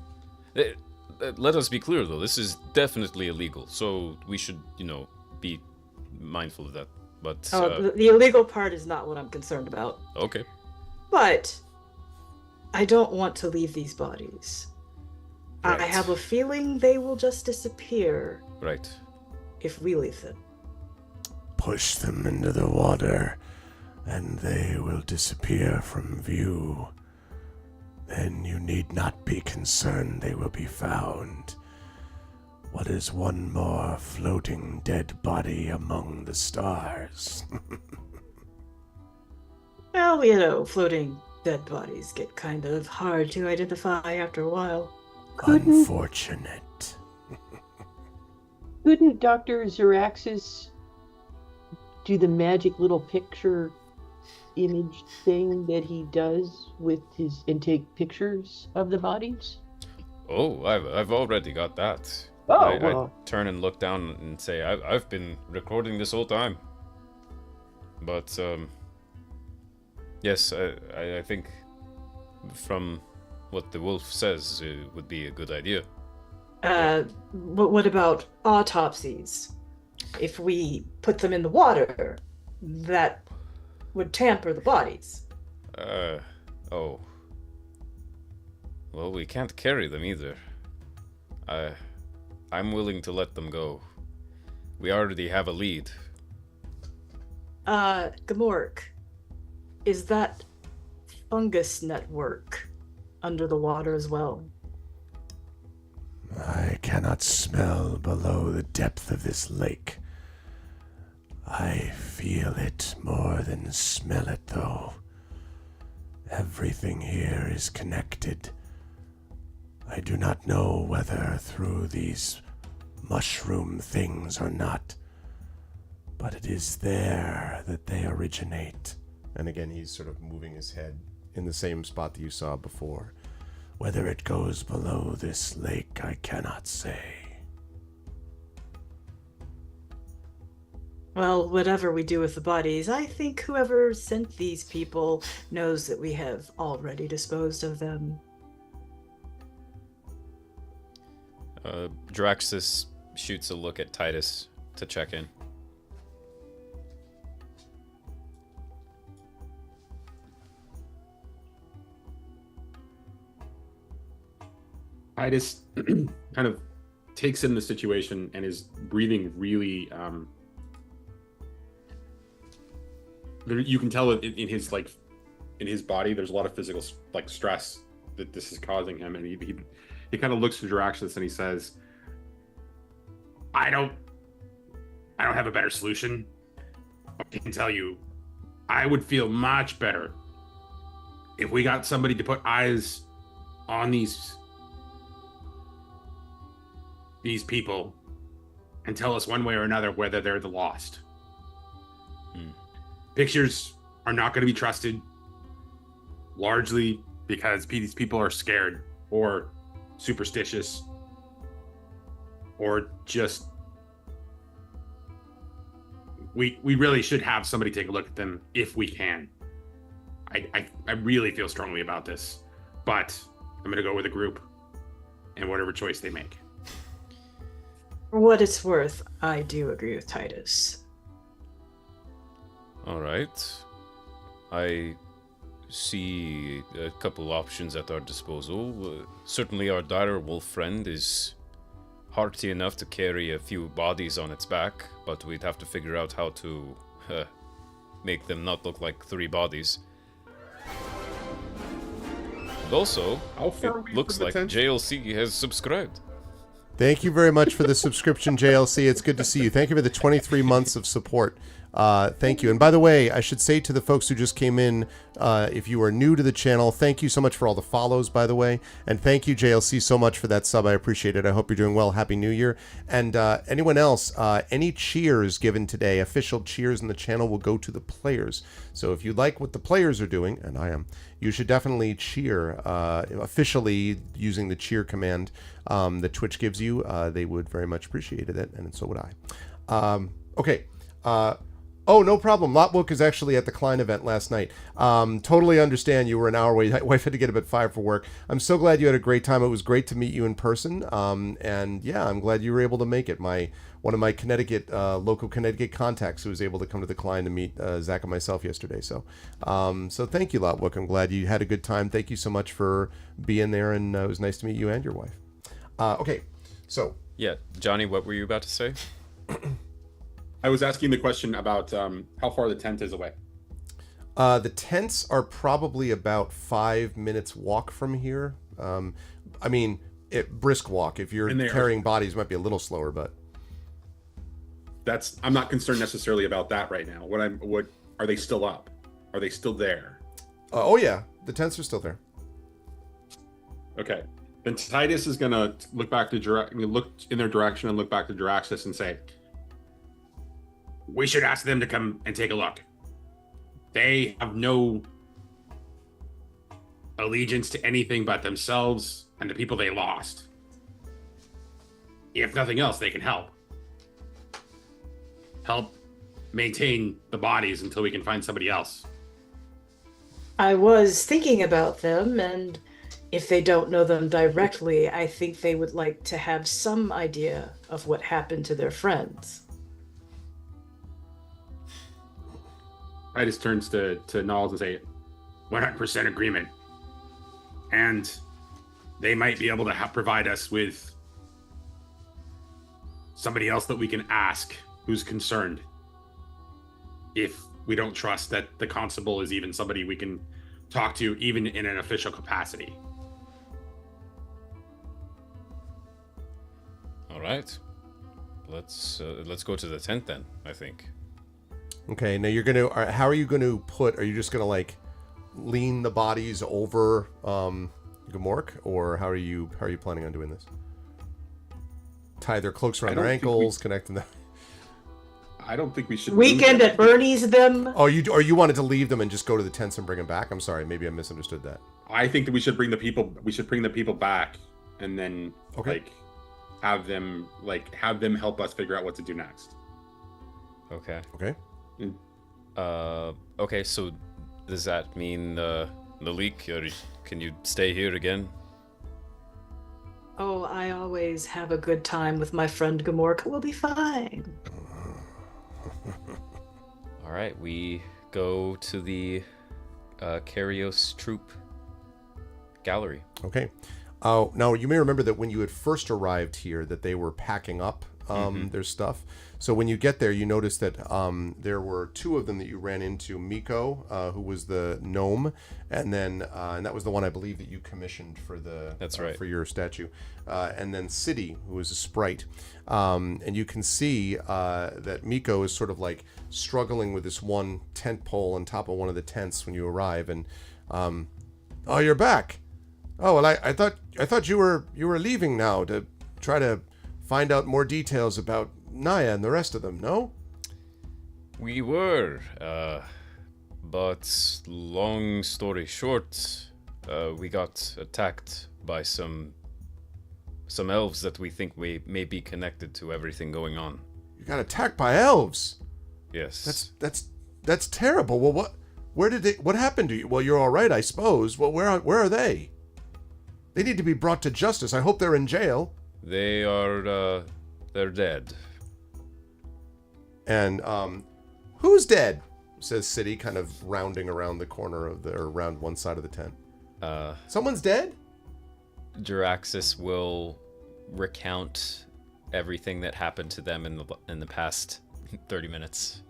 Let us be clear, though, this is definitely illegal, so we should, be mindful of that. But the illegal part is not what I'm concerned about. Okay. But I don't want to leave these bodies. Right. I have a feeling they will just disappear. Right. If we leave them. Push them into the water, and they will disappear from view. Then you need not be concerned they will be found. What is one more floating dead body among the stars? Well, floating dead bodies get kind of hard to identify after a while. Unfortunate. Couldn't Dr. Zeraxis do the magic little picture image thing that he does with his and take pictures of the bodies? Oh, I've already got that. I turn and look down and say, I've been recording this whole time. But, yes, I think from what the wolf says, it would be a good idea. But what about autopsies? If we put them in the water, that would tamper the bodies. Oh. Well, we can't carry them either. I'm willing to let them go. We already have a lead. Gamork, is that fungus network under the water as well? I cannot smell below the depth of this lake. I feel it more than smell it, though. Everything here is connected. I do not know whether through these mushroom things or not, but it is there that they originate. And again, he's sort of moving his head in the same spot that you saw before. Whether it goes below this lake, I cannot say. Well, whatever we do with the bodies, I think whoever sent these people knows that we have already disposed of them. Draxus shoots a look at Titus to check in. Titus kind of takes in the situation and is breathing really. You can tell in his body, there's a lot of physical stress that this is causing him, and he kind of looks to Draxus and he says, "I don't have a better solution. I can tell you, I would feel much better if we got somebody to put eyes on these people and tell us one way or another whether they're the lost. Pictures are not going to be trusted, largely because these people are scared or superstitious or just we really should have somebody take a look at them if we can. I really feel strongly about this, but I'm going to go with a group and whatever choice they make." For what it's worth, I do agree with Titus. All right. I see a couple options at our disposal. Certainly our dire wolf friend is hearty enough to carry a few bodies on its back, but we'd have to figure out how to make them not look like 3 bodies. And also, it looks like JLC has subscribed. Thank you very much for the subscription, JLC. It's good to see you. Thank you for the 23 months of support. Thank you. And by the way, I should say to the folks who just came in, if you are new to the channel, thank you so much for all the follows, by the way. And thank you, JLC, so much for that sub. I appreciate it. I hope you're doing well. Happy New Year. And anyone else, any cheers given today, official cheers in the channel will go to the players. So if you like what the players are doing, and I am, you should definitely cheer officially using the cheer command that Twitch gives you. They would very much appreciate it, and so would I. Okay. Oh, no problem. Lotbook is actually at the Klein event last night. Totally understand you were an hour away. My wife had to get up at 5 for work. I'm so glad you had a great time. It was great to meet you in person. And yeah, I'm glad you were able to make it. One of my Connecticut, local Connecticut contacts who was able to come to the Klein to meet Zach and myself yesterday. So thank you, Lotbook. I'm glad you had a good time. Thank you so much for being there. And it was nice to meet you and your wife. Okay, so. Yeah, Johnny, what were you about to say? I was asking the question about how far the tent is away. The tents are probably about 5 minutes walk from here. I mean, brisk walk. If you're carrying bodies, it might be a little slower, but I'm not concerned necessarily about that right now. What are they still up? Are they still there? Oh yeah, the tents are still there. Okay, then Titus is gonna look in their direction and look back to Draxus and say, "We should ask them to come and take a look. They have no allegiance to anything but themselves and the people they lost. If nothing else, they can help. Help maintain the bodies until we can find somebody else." I was thinking about them, and if they don't know them directly, I think they would like to have some idea of what happened to their friends. Titus turns to Knowles and say, 100% agreement. And they might be able to provide us with somebody else that we can ask who's concerned. If we don't trust that the constable is even somebody we can talk to, even in an official capacity. All right. Let's go to the tent then, I think. Okay, now you're going to... How are you going to are you just going to, like, lean the bodies over Gamork? Or how are you planning on doing this? Tie their cloaks around their ankles, connecting them... I don't think we should... Weekend at Bernie's them. Oh, you wanted to leave them and just go to the tents and bring them back? I'm sorry, maybe I misunderstood that. I think that we should bring the people back and then, okay. have them help us figure out what to do next. Okay. Okay. Okay, so does that mean Malik, can you stay here again? Oh, I always have a good time with my friend Gamork. We'll be fine. All right, we go to the Karios Troop gallery. Okay. Now, you may remember that when you had first arrived here that they were packing up their stuff. So when you get there, you notice that there were two of them that you ran into. Miko, who was the gnome, and then and that was the one I believe that you commissioned for the That's right. for your statue. And then City, who was a sprite. And you can see that Miko is sort of like struggling with this one tent pole on top of one of the tents when you arrive. And oh, you're back. Oh well, I thought you were leaving now to try to find out more details about Naya and the rest of them. No? We were, but long story short, we got attacked by some elves that we think may be connected to everything going on. You got attacked by elves. Yes. That's terrible. Well, what happened to you? Well, you're all right, I suppose. Well, where are they? They need to be brought to justice. I hope they're in jail. They are, they're dead. And who's dead? Says City, kind of rounding around the corner around one side of the tent. Someone's dead? Jaraxxus will recount everything that happened to them in the past 30 minutes.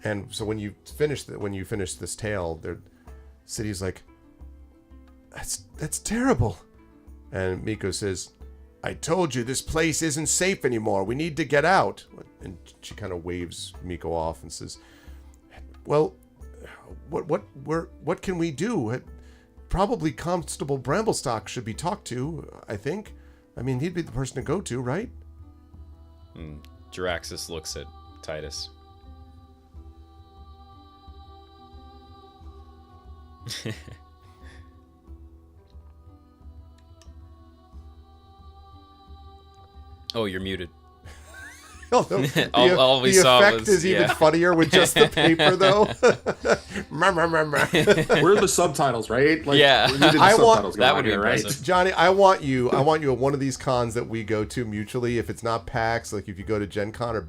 And so when you finish this tale, City's like, that's terrible. And Miko says, I told you this place isn't safe anymore. We need to get out. And she kind of waves Miko off and says, well, what can we do? Probably Constable Bramblestock should be talked to, I think. I mean, he'd be the person to go to, right? Jaraxxus looks at Titus. Oh, you're muted. All the All we saw effect was, is even funnier with just the paper, though. We're the subtitles, right? Like, Yeah. we needed the I want- subtitles that going would be on here, right? impressive. Johnny, I want you at one of these cons that we go to mutually. If it's not PAX, like if you go to Gen Con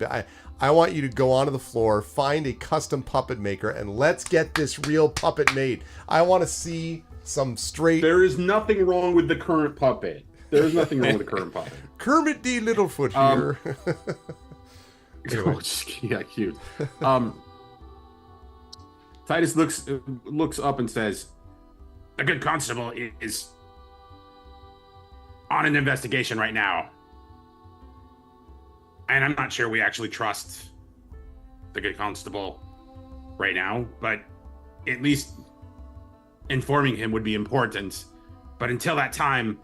I want you to go onto the floor, find a custom puppet maker, and let's get this real puppet made. I want to see some straight There is nothing wrong with the current puppet. There is nothing wrong with the current puppet. Kermit D. Littlefoot here. Yeah, cute. Titus looks up and says, "A good constable is on an investigation right now, and I'm not sure we actually trust the good constable right now. But at least informing him would be important. But until that time,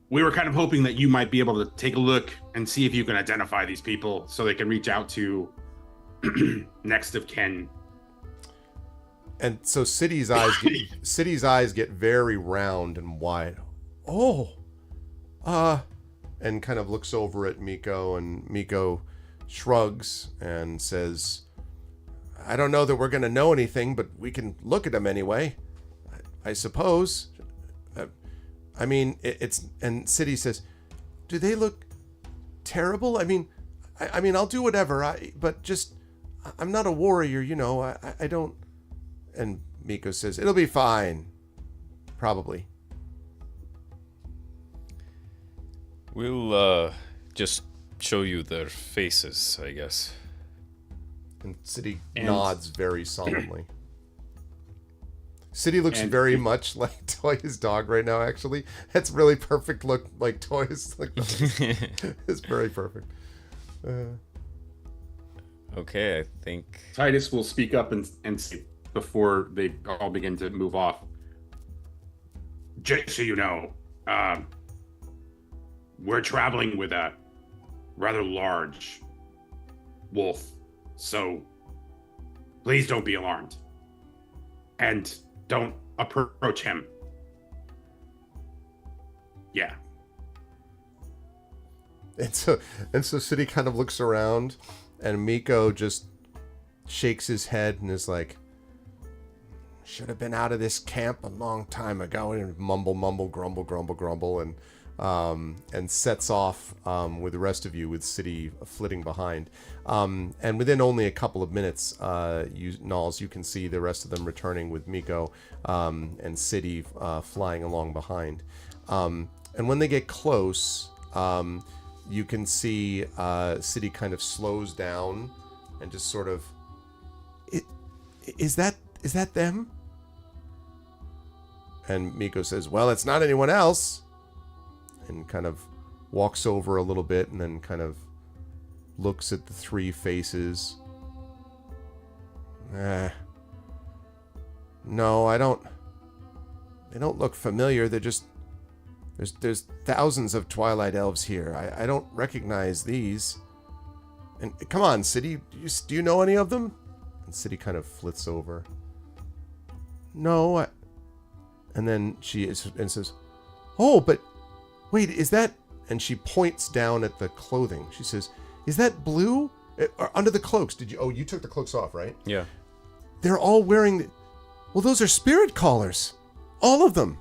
we were kind of hoping that you might be able to take a look and see if you can identify these people so they can reach out to next of kin." And so City's eyes get very round and wide. Oh, and kind of looks over at Miko, and Miko shrugs and says, I don't know that we're going to know anything, but we can look at them anyway, I suppose. I mean, and City says, do they look terrible? I mean, I'll do whatever, but just, I'm not a warrior, you know, I don't. And Miko says, it'll be fine. Probably. We'll just show you their faces, I guess. And City nods very solemnly. City looks And very much like Toya's dog right now, actually. That's really perfect look like Toya's. Like, it's very perfect. Okay, I think... Titus will speak up and say before they all begin to move off. Just so you know, we're traveling with a rather large wolf, so please don't be alarmed. And don't approach him. Yeah. And so City kind of looks around, and Miko just shakes his head and is like, should have been out of this camp a long time ago, and mumble, grumble, and sets off with the rest of you, with City flitting behind. And within only a couple of minutes, Nalls, you can see the rest of them returning with Miko and City flying along behind. And when they get close, you can see City kind of slows down and just sort of, is that them? And Miko says, well, it's not anyone else. And kind of walks over a little bit and then kind of looks at the three faces. No, I don't. They don't look familiar. They're just... There's thousands of Twilight elves here. I don't recognize these. And come on, City. Do you know any of them? And City kind of flits over. No, and then she says, oh, but wait, is that... And she points down at the clothing. She says, is that blue? Under the cloaks. you took the cloaks off, right? Yeah. They're all wearing... Well, those are spirit collars. All of them.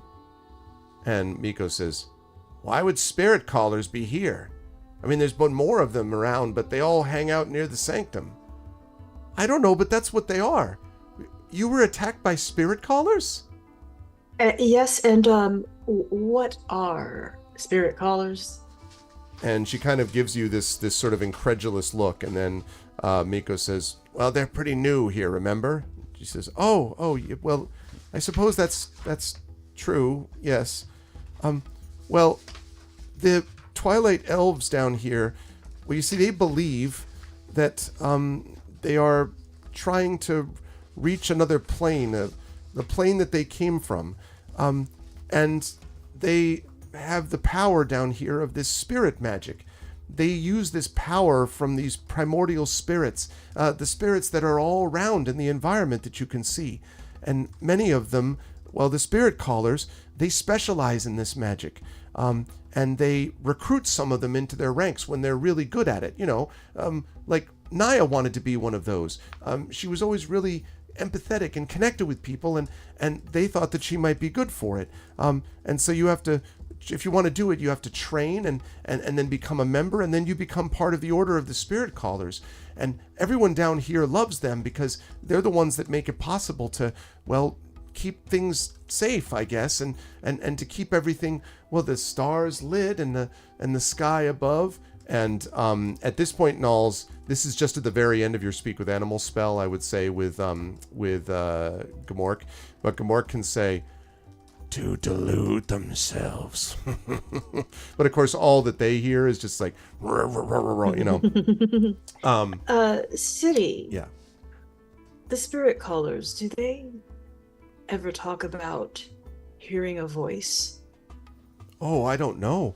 And Miko says, why would spirit callers be here? I mean, there's been more of them around, but they all hang out near the sanctum. I don't know, but that's what they are. You were attacked by spirit callers? Yes, and what are spirit callers? And she kind of gives you this sort of incredulous look, and then Miko says, well, they're pretty new here, remember? She says, oh, well, I suppose that's true, yes. Well, the Twilight elves down here, well, you see, they believe that they are trying to reach another plane, the plane that they came from, and they have the power down here of this spirit magic. They use this power from these primordial spirits, the spirits that are all around in the environment that you can see. And many of them, well, the spirit callers, they specialize in this magic. And they recruit some of them into their ranks when they're really good at it. You know, like Naya wanted to be one of those. She was always really empathetic and connected with people, and they thought that she might be good for it. And so you have to, if you want to do it, you have to train and then become a member, and then you become part of the Order of the Spirit Callers. And everyone down here loves them because they're the ones that make it possible to, well, keep things safe, I guess, and to keep everything, well, the stars lit and the sky above. And at this point, Nalls, this is just at the very end of your Speak with Animals spell, I would say, with Gamork. But Gamork can say, to delude themselves. But of course, all that they hear is just like, you know. City. Yeah. The spirit callers, do they ever talk about hearing a voice? Oh, I don't know.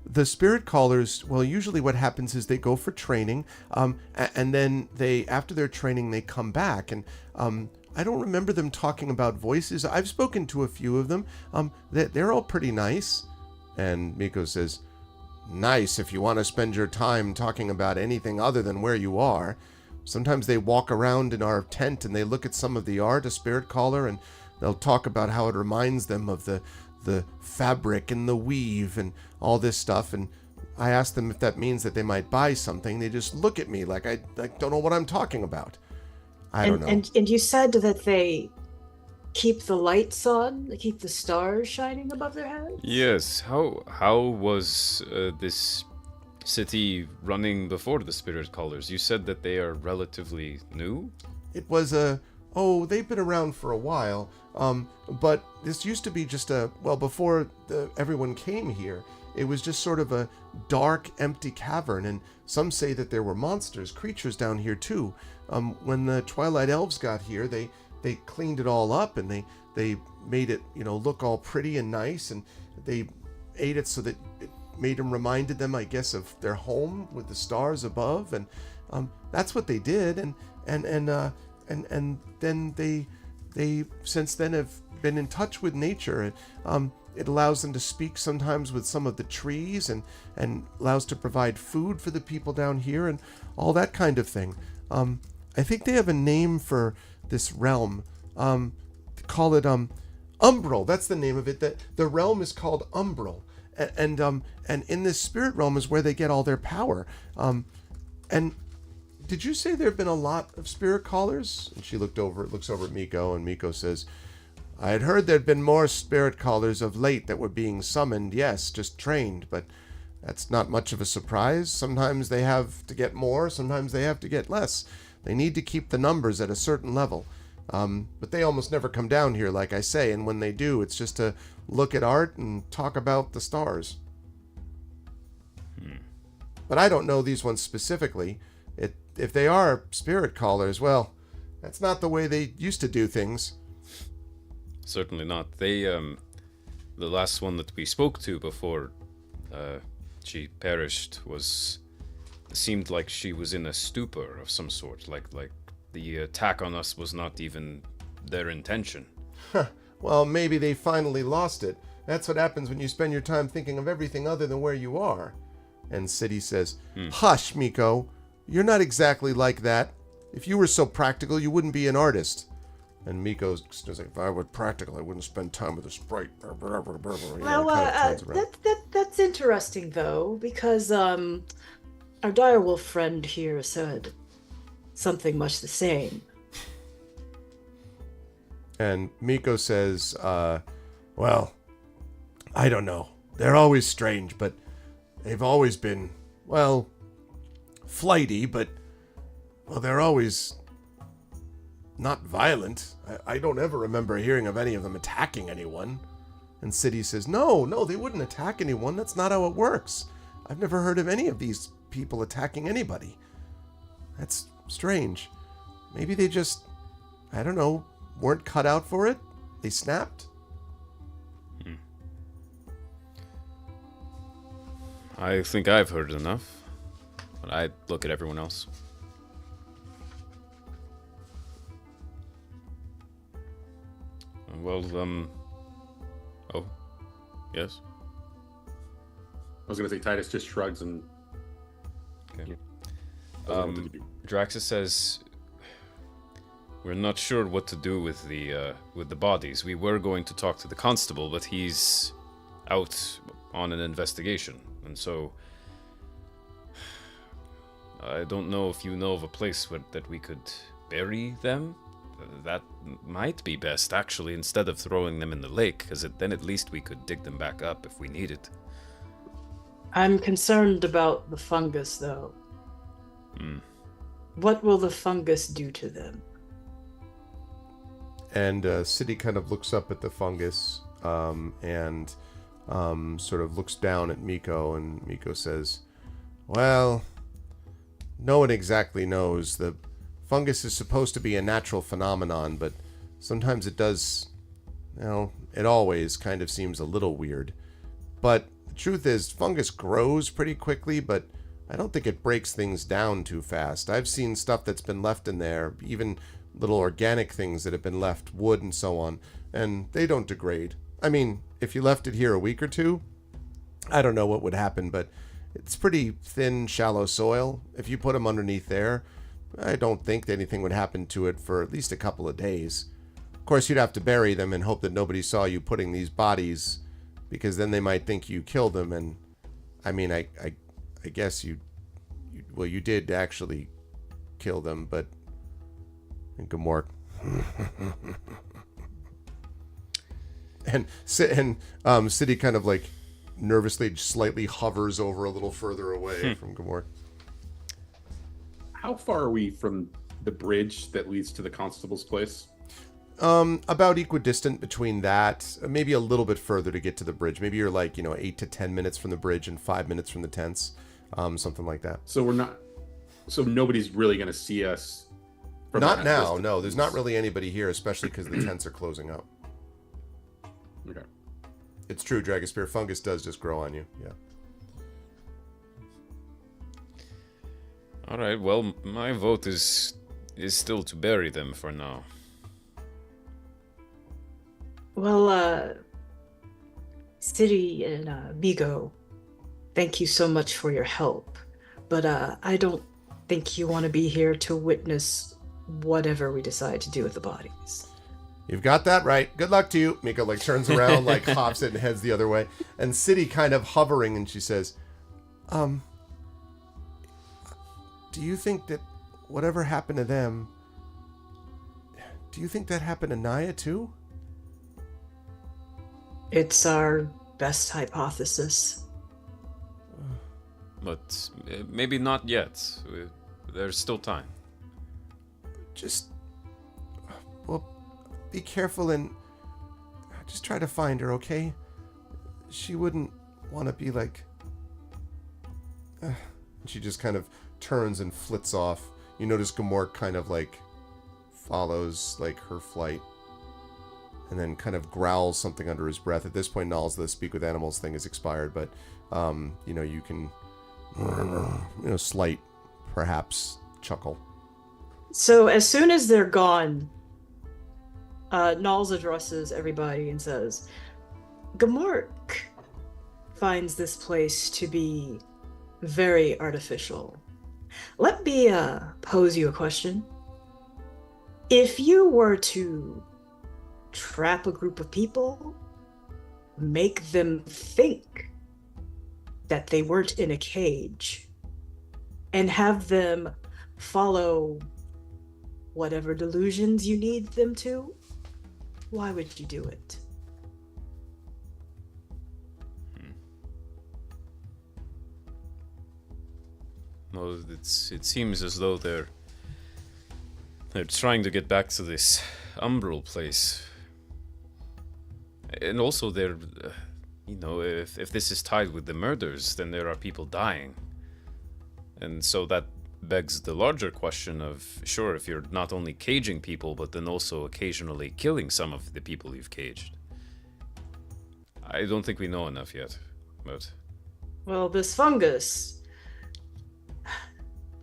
The spirit callers, well, usually what happens is they go for training, and then after their training, they come back. And I don't remember them talking about voices. I've spoken to a few of them. They're all pretty nice. And Miko says, nice if you want to spend your time talking about anything other than where you are. Sometimes they walk around in our tent and they look at some of the art, a spirit caller, and they'll talk about how it reminds them of the fabric and the weave and all this stuff. And I ask them if that means that they might buy something. They just look at me like I don't know what I'm talking about. I don't know. And you said that they keep the lights on, they keep the stars shining above their heads? Yes. How was this city running before the spirit callers? You said that they are relatively new? It was a Oh, they've been around for a while. But this used to be just before everyone came here, it was just sort of a dark, empty cavern, and some say that there were monsters, creatures down here too. When the Twilight Elves got here, they cleaned it all up, and they made it, look all pretty and nice, and they ate it so that it reminded them, I guess, of their home with the stars above, and that's what they did, and then they since then have been in touch with nature. It allows them to speak sometimes with some of the trees, and allows to provide food for the people down here and all that kind of thing. I think they have a name for this realm. Call it Umbral. That's the name of it. The realm is called Umbral, and in this spirit realm is where they get all their power. And did you say there have been a lot of spirit callers? And she looks over at Miko, and Miko says, I had heard there'd been more spirit callers of late that were being summoned, yes, just trained, but that's not much of a surprise. Sometimes they have to get more, sometimes they have to get less. They need to keep the numbers at a certain level. But they almost never come down here, like I say, and when they do, it's just to look at art and talk about the stars. But I don't know these ones specifically. If they are spirit callers, well, that's not the way they used to do things. Certainly not. They, the last one that we spoke to before she perished seemed like she was in a stupor of some sort, like the attack on us was not even their intention. Well, maybe they finally lost it. That's what happens when you spend your time thinking of everything other than where you are. And City says, Hush, Miko. You're not exactly like that. If you were so practical, you wouldn't be an artist. And Miko's like, if I were practical, I wouldn't spend time with a sprite. Well, that's interesting, though, because our direwolf friend here said something much the same. And Miko says, well, I don't know. They're always strange, but they've always been, well, flighty, but, well, they're always not violent. I don't ever remember hearing of any of them attacking anyone. And City says, no, they wouldn't attack anyone. That's not how it works. I've never heard of any of these people attacking anybody. That's strange. Maybe they just, I don't know, weren't cut out for it? They snapped? I think I've heard enough. But I look at everyone else. Well, oh, yes? I was going to say Titus just shrugs and... Okay. Draxus says, we're not sure what to do with the bodies. We were going to talk to the constable, but he's out on an investigation. And so, I don't know if you know of a place that we could bury them. That might be best, actually, instead of throwing them in the lake, because then at least we could dig them back up if we need it. I'm concerned about the fungus, though. What will the fungus do to them? And City kind of looks up at the fungus and sort of looks down at Miko, and Miko says, well, no one exactly knows. The fungus is supposed to be a natural phenomenon, but sometimes it does, it always kind of seems a little weird. But the truth is, fungus grows pretty quickly, but I don't think it breaks things down too fast. I've seen stuff that's been left in there, even little organic things that have been left, wood and so on, and they don't degrade. I mean, if you left it here a week or two, I don't know what would happen, but it's pretty thin, shallow soil. If you put them underneath there, I don't think that anything would happen to it for at least a couple of days. Of course, you'd have to bury them and hope that nobody saw you putting these bodies, because then they might think you killed them, and I mean, I guess you did actually kill them, but Gamork. and City kind of like nervously slightly hovers over a little further away from Gamork. How far are we from the bridge that leads to the constable's place? About equidistant between that, maybe a little bit further to get to the bridge. Maybe you're like, 8 to 10 minutes from the bridge and 5 minutes from the tents, something like that. So nobody's really going to see us. From Not that now. distance. No, there's not really anybody here, especially because the tents are closing up. Okay. It's true, Dragospear. Fungus does just grow on you. Yeah. All right. Well, my vote is still to bury them for now. Well, City and Bigo, thank you so much for your help. But I don't think you want to be here to witness whatever we decide to do with the bodies. You've got that right. Good luck to you. Mika turns around, hops it and heads the other way. And City kind of hovering, and she says, do you think that whatever happened to them, do you think that happened to Naya too? It's our best hypothesis. But maybe not yet. There's still time. Just, well, be careful and just try to find her, okay? She wouldn't want to be like... She just kind of turns and flits off. You notice Gamork kind of follows her flight. And then kind of growls something under his breath. At this point, Null's the speak with animals thing is expired, but you can slight perhaps chuckle. So as soon as they're gone, Nalls addresses everybody and says, Gamork finds this place to be very artificial. Let me pose you a question. If you were to trap a group of people, make them think that they weren't in a cage, and have them follow whatever delusions you need them to, why would you do it? Well, it seems as though they're trying to get back to this umbral place. And also they're, if this is tied with the murders, then there are people dying. And so that begs the larger question of, sure, if you're not only caging people, but then also occasionally killing some of the people you've caged. I don't think we know enough yet, but... Well, this fungus,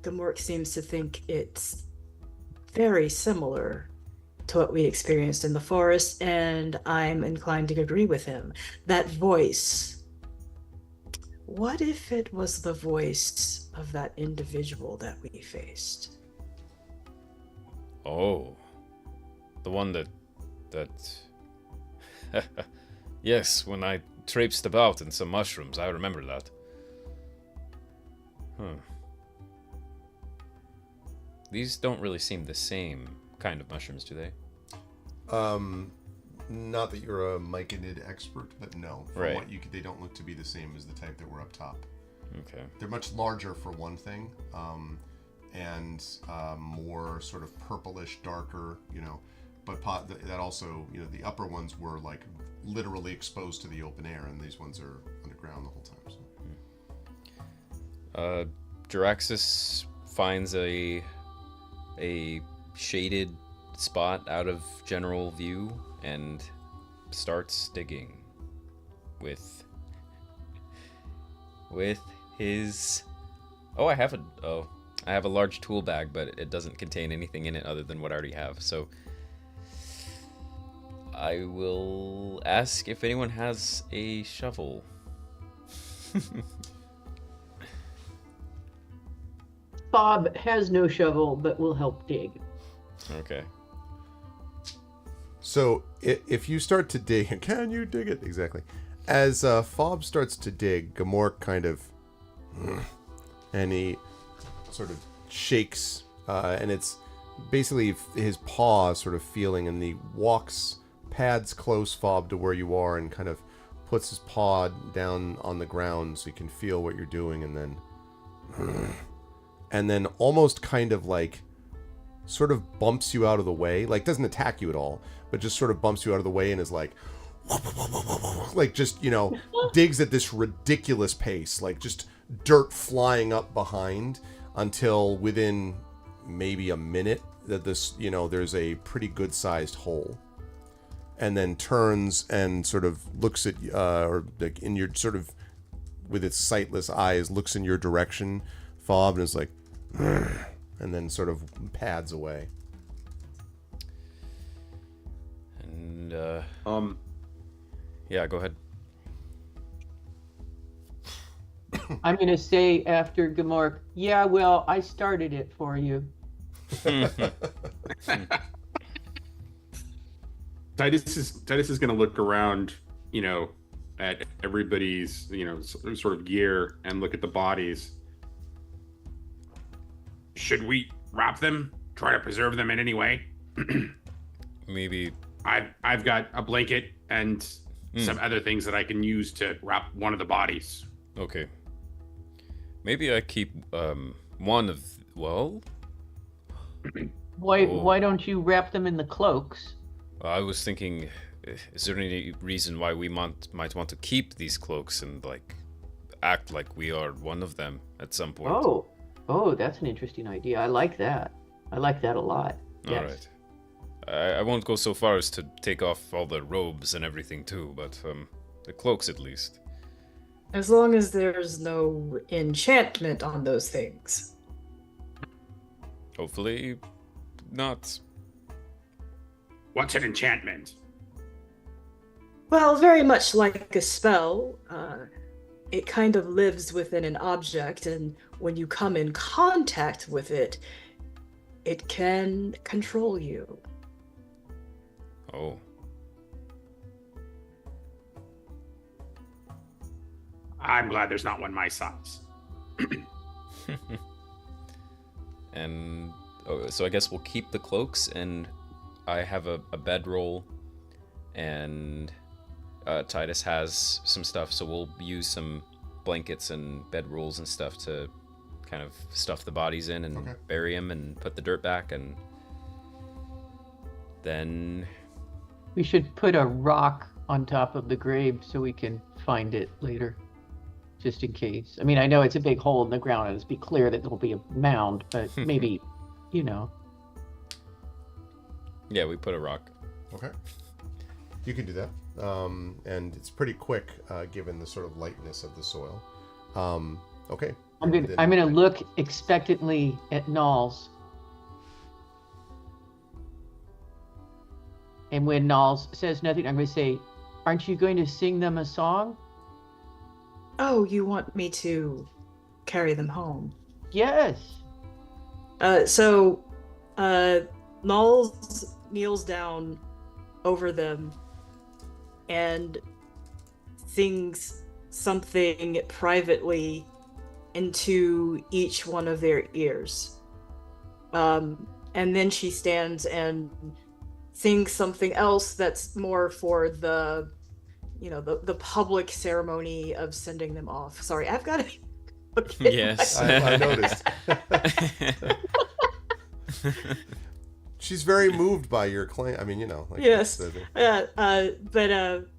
Gamork seems to think it's very similar to what we experienced in the forest, and I'm inclined to agree with him. That voice, what if it was the voice of that individual that we faced? Oh, the one that yes, when I traipsed about in some mushrooms, I remember that. These don't really seem the same kind of mushrooms, do they? Not that you're a myconid expert, but no. From right. what they don't look to be the same as the type that were up top. Okay. They're much larger for one thing, and more sort of purplish, darker, but that also, the upper ones were literally exposed to the open air, and these ones are underground the whole time. So. Jaraxxus finds a shaded spot out of general view and starts digging with his I have a large tool bag, but it doesn't contain anything in it other than what I already have. So I will ask if anyone has a shovel. Bob has no shovel, but will help dig. Okay. So if you start to dig, can you dig it? Exactly. As Fob starts to dig, Gamork kind of, and he sort of shakes, and it's basically his paw sort of feeling, and he pads close, Fob, to where you are, and kind of puts his paw down on the ground so you can feel what you're doing, and then almost kind of sort of bumps you out of the way, like doesn't attack you at all, but just sort of bumps you out of the way and is like just, digs at this ridiculous pace, like just dirt flying up behind until within maybe a minute that this, there's a pretty good sized hole, and then turns and sort of looks at or like in your sort of with its sightless eyes looks in your direction, Fob, and is like and then sort of pads away. And yeah, go ahead. I'm going to say after Gamork, yeah, well, I started it for you. Titus is going to look around, at everybody's, sort of gear and look at the bodies. Should we wrap them? Try to preserve them in any way? Maybe. I've got a blanket and some other things that I can use to wrap one of the bodies. Okay. Maybe I keep one of. Well. Why don't you wrap them in the cloaks? I was thinking, is there any reason why we might want to keep these cloaks and act like we are one of them at some point? Oh, that's an interesting idea. I like that. I like that a lot. All right. I won't go so far as to take off all the robes and everything too, but the cloaks at least. As long as there's no enchantment on those things. Hopefully not. What's an enchantment? Well, very much like a spell, it kind of lives within an object, and when you come in contact with it, it can control you. Oh. I'm glad there's not one my size. And so I guess we'll keep the cloaks, and I have a bedroll, and Titus has some stuff, so we'll use some blankets and bedrolls and stuff to kind of stuff the bodies in and bury them and put the dirt back, and then we should put a rock on top of the grave so we can find it later, just in case. I mean, I know it's a big hole in the ground, and let's be clear that there'll be a mound, but maybe, Yeah, we put a rock. Okay. You can do that. And it's pretty quick, given the sort of lightness of the soil. Okay. I'm gonna look expectantly at Knowles. And when Knowles says nothing, I'm going to say, aren't you going to sing them a song? Oh, you want me to carry them home? Yes. So Knowles kneels down over them and sings something privately into each one of their ears. And then she stands and sings something else that's more for the public ceremony of sending them off. Sorry, I've got it. Okay. Yes. I noticed. She's very moved by your claim. I mean, yes. But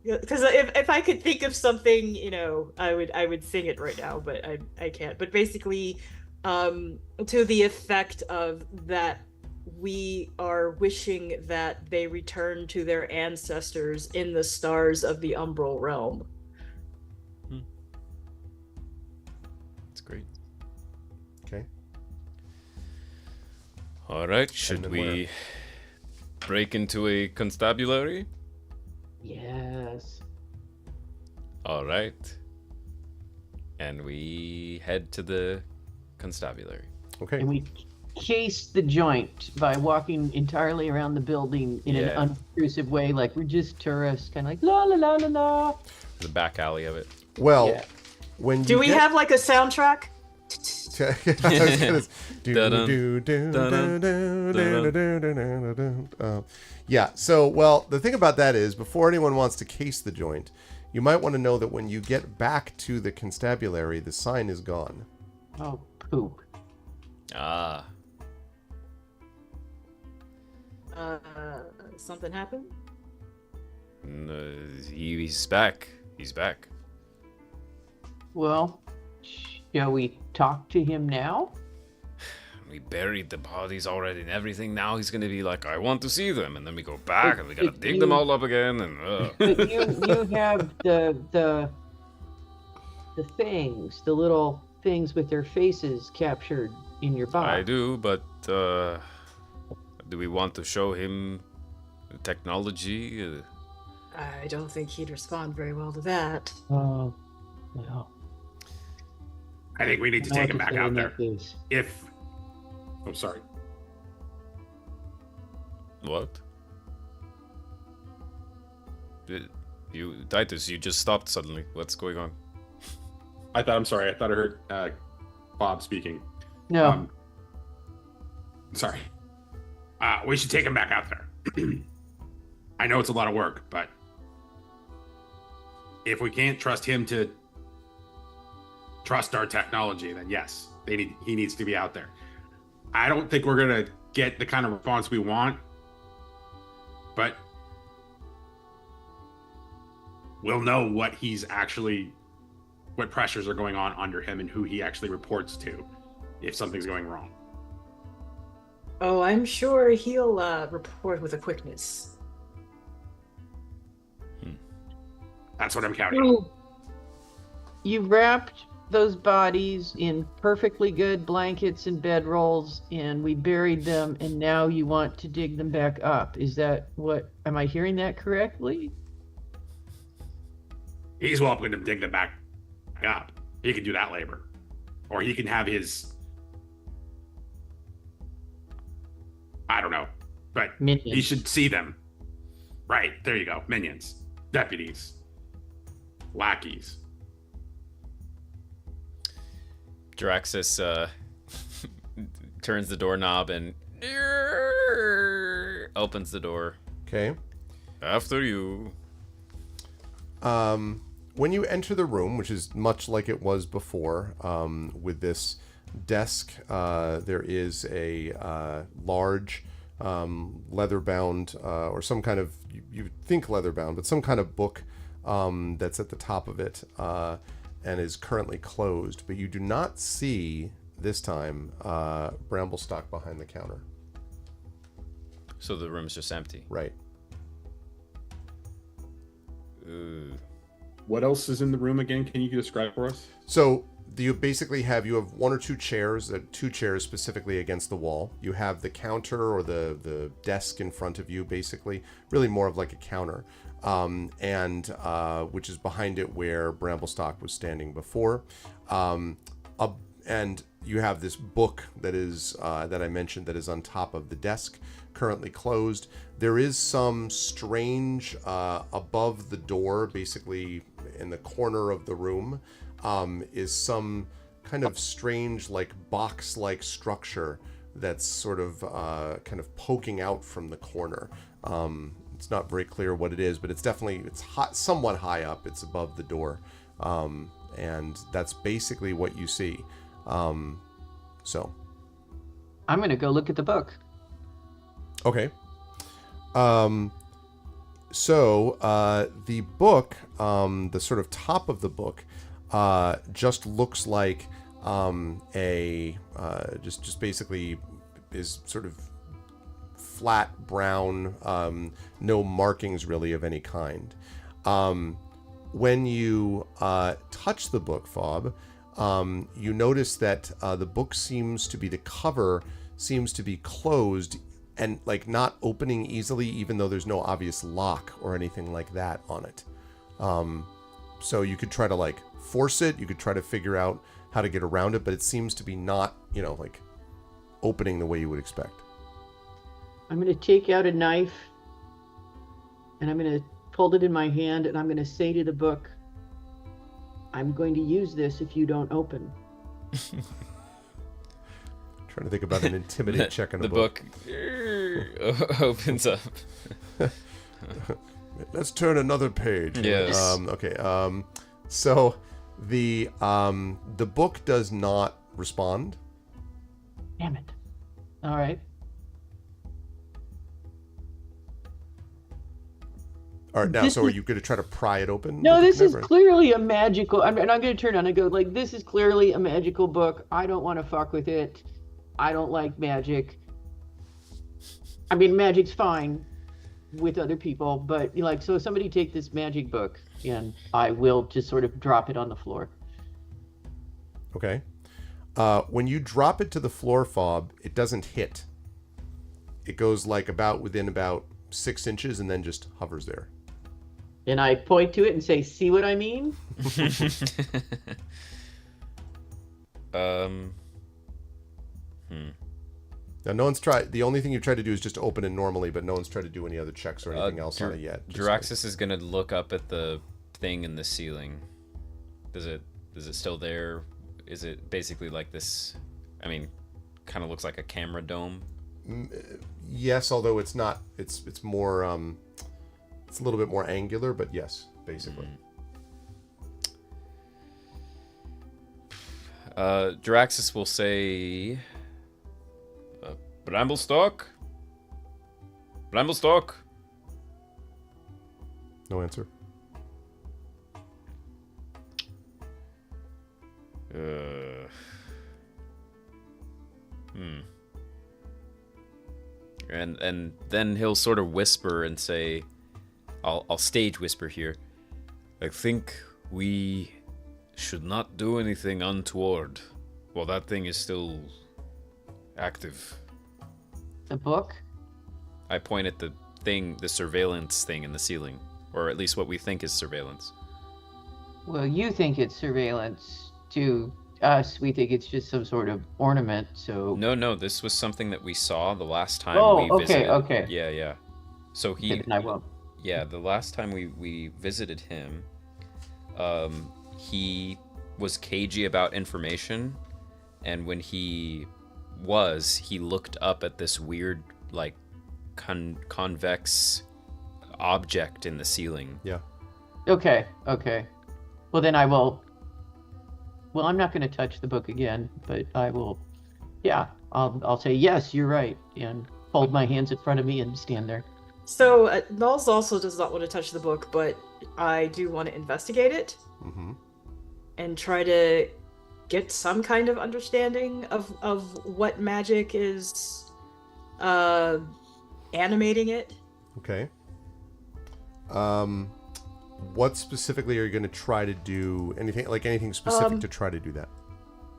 because if I could think of something, I would sing it right now, but I can't. But basically, to the effect of that, we are wishing that they return to their ancestors in the stars of the umbral realm. That's great. Okay. All right, should we break into a constabulary? Yes. All right. And we head to the constabulary. Okay. And we case the joint by walking entirely around the building in an unobtrusive way, like we're just tourists, kind of like la la la la la. The back alley of it. Well, when do we have like a soundtrack? Yeah, so, well, the thing about that is, before anyone wants to case the joint, you might want to know that when you get back to the constabulary, the sign is gone. Oh, poop. Ah. Something happened? He's back. He's back. Well, shall we talk to him now? We buried the bodies already and everything. Now he's gonna be like, I want to see them, and then we go back and we gotta dig them all up again. And But you have the things, the little things with their faces captured in your box. I do, but do we want to show him the technology? I don't think he'd respond very well to that. Oh, well. I think we need to take him back out there. Case. If... I'm sorry. What? You, Titus, you just stopped suddenly. What's going on? I'm sorry. I thought I heard Bob speaking. No. Sorry. We should take him back out there. I know it's a lot of work, but if we can't trust him to trust our technology, then yes, he needs to be out there. I don't think we're going to get the kind of response we want, but we'll know what pressures are going on under him and who he actually reports to if something's going wrong. Oh, I'm sure he'll report with a quickness. That's what I'm counting on. You wrapped those bodies in perfectly good blankets and bedrolls, and we buried them, and now you want to dig them back up. Is that what? Am I hearing that correctly? He's welcome to dig them back up. He can do that labor. Or he can have his... I don't know. But Minions. He should see them. Right, there you go. Minions. Deputies. Lackeys. Draxus turns the doorknob and opens the door. Okay. After you. When you enter the room, which is much like it was before, with this desk, there is a large leather-bound, or some kind of, you think leather-bound, but some kind of book that's at the top of it, and is currently closed. But you do not see, this time, Bramblestock behind the counter. So the room's just empty. Right. What else is in the room again? Can you describe for us? So you basically have one or two chairs, two chairs specifically against the wall. You have the counter or the desk in front of you, basically, really more of like a counter, and which is behind it where Bramblestock was standing before, and you have this book that is that I mentioned that is on top of the desk, currently closed. There is some strange above the door, basically in the corner of the room, is some kind of strange, like box-like structure that's sort of kind of poking out from the corner. It's not very clear what it is, but it's somewhat high up. It's above the door, and that's basically what you see. So I'm going to go look at the book. Okay. So the book, the sort of top of the book, just looks like just basically is sort of flat brown, no markings really of any kind. When you touch the book, Fob, you notice that the book the cover seems to be closed and like not opening easily, even though there's no obvious lock or anything like that on it. So you could try to like force it, you could try to figure out how to get around it, but it seems to be not, like opening the way you would expect. I'm going to take out a knife and I'm going to hold it in my hand, and I'm going to say to the book, I'm going to use this if you don't open. Trying to think about an intimidate check on the a book. Opens up. Let's turn another page. Yes. Okay. So the book does not respond. Damn it. All right. All right, now, so are you going to try to pry it open? No, with the this is conniptor? clearly a magical. I'm going to turn on and go like, this is clearly a magical book. I don't want to fuck with it. I don't like magic. I mean, magic's fine with other people, but like, so somebody take this magic book, and I will just sort of drop it on the floor. Okay. When you drop it to the floor, Fob, it doesn't hit. It goes like within about 6 inches and then just hovers there. And I point to it and say, see what I mean? Now, no one's tried. The only thing you've tried to do is just open it normally, but no one's tried to do any other checks or anything else on it yet. Jiraxis is gonna look up at the thing in the ceiling. Is it still there? Is it basically like this? I mean, kind of looks like a camera dome. Yes, although it's not. It's more. It's a little bit more angular, but yes, basically. Jiraxis will say, Bramblestalk? Bramblestalk? No answer. And then he'll sort of whisper and say, I'll stage whisper here. I think we should not do anything untoward while that thing is still active. The book? I point at the thing, the surveillance thing in the ceiling, or at least what we think is surveillance. Well, you think it's surveillance. To us, we think it's just some sort of ornament, so... No, this was something that we saw the last time we visited. Okay. Yeah. So he... I won't. Yeah, the last time we visited him, he was cagey about information, and when he looked up at this weird, like, convex object in the ceiling. Yeah. Okay. Well, then I will... Well, I'm not going to touch the book again, but I will... Yeah, I'll say, yes, you're right, and hold my hands in front of me and stand there. So, Nulls also does not want to touch the book, but I do want to investigate it. Mm-hmm. And try to get some kind of understanding of what magic is animating it. Okay. What specifically are you going to try to do? Anything specific to try to do that?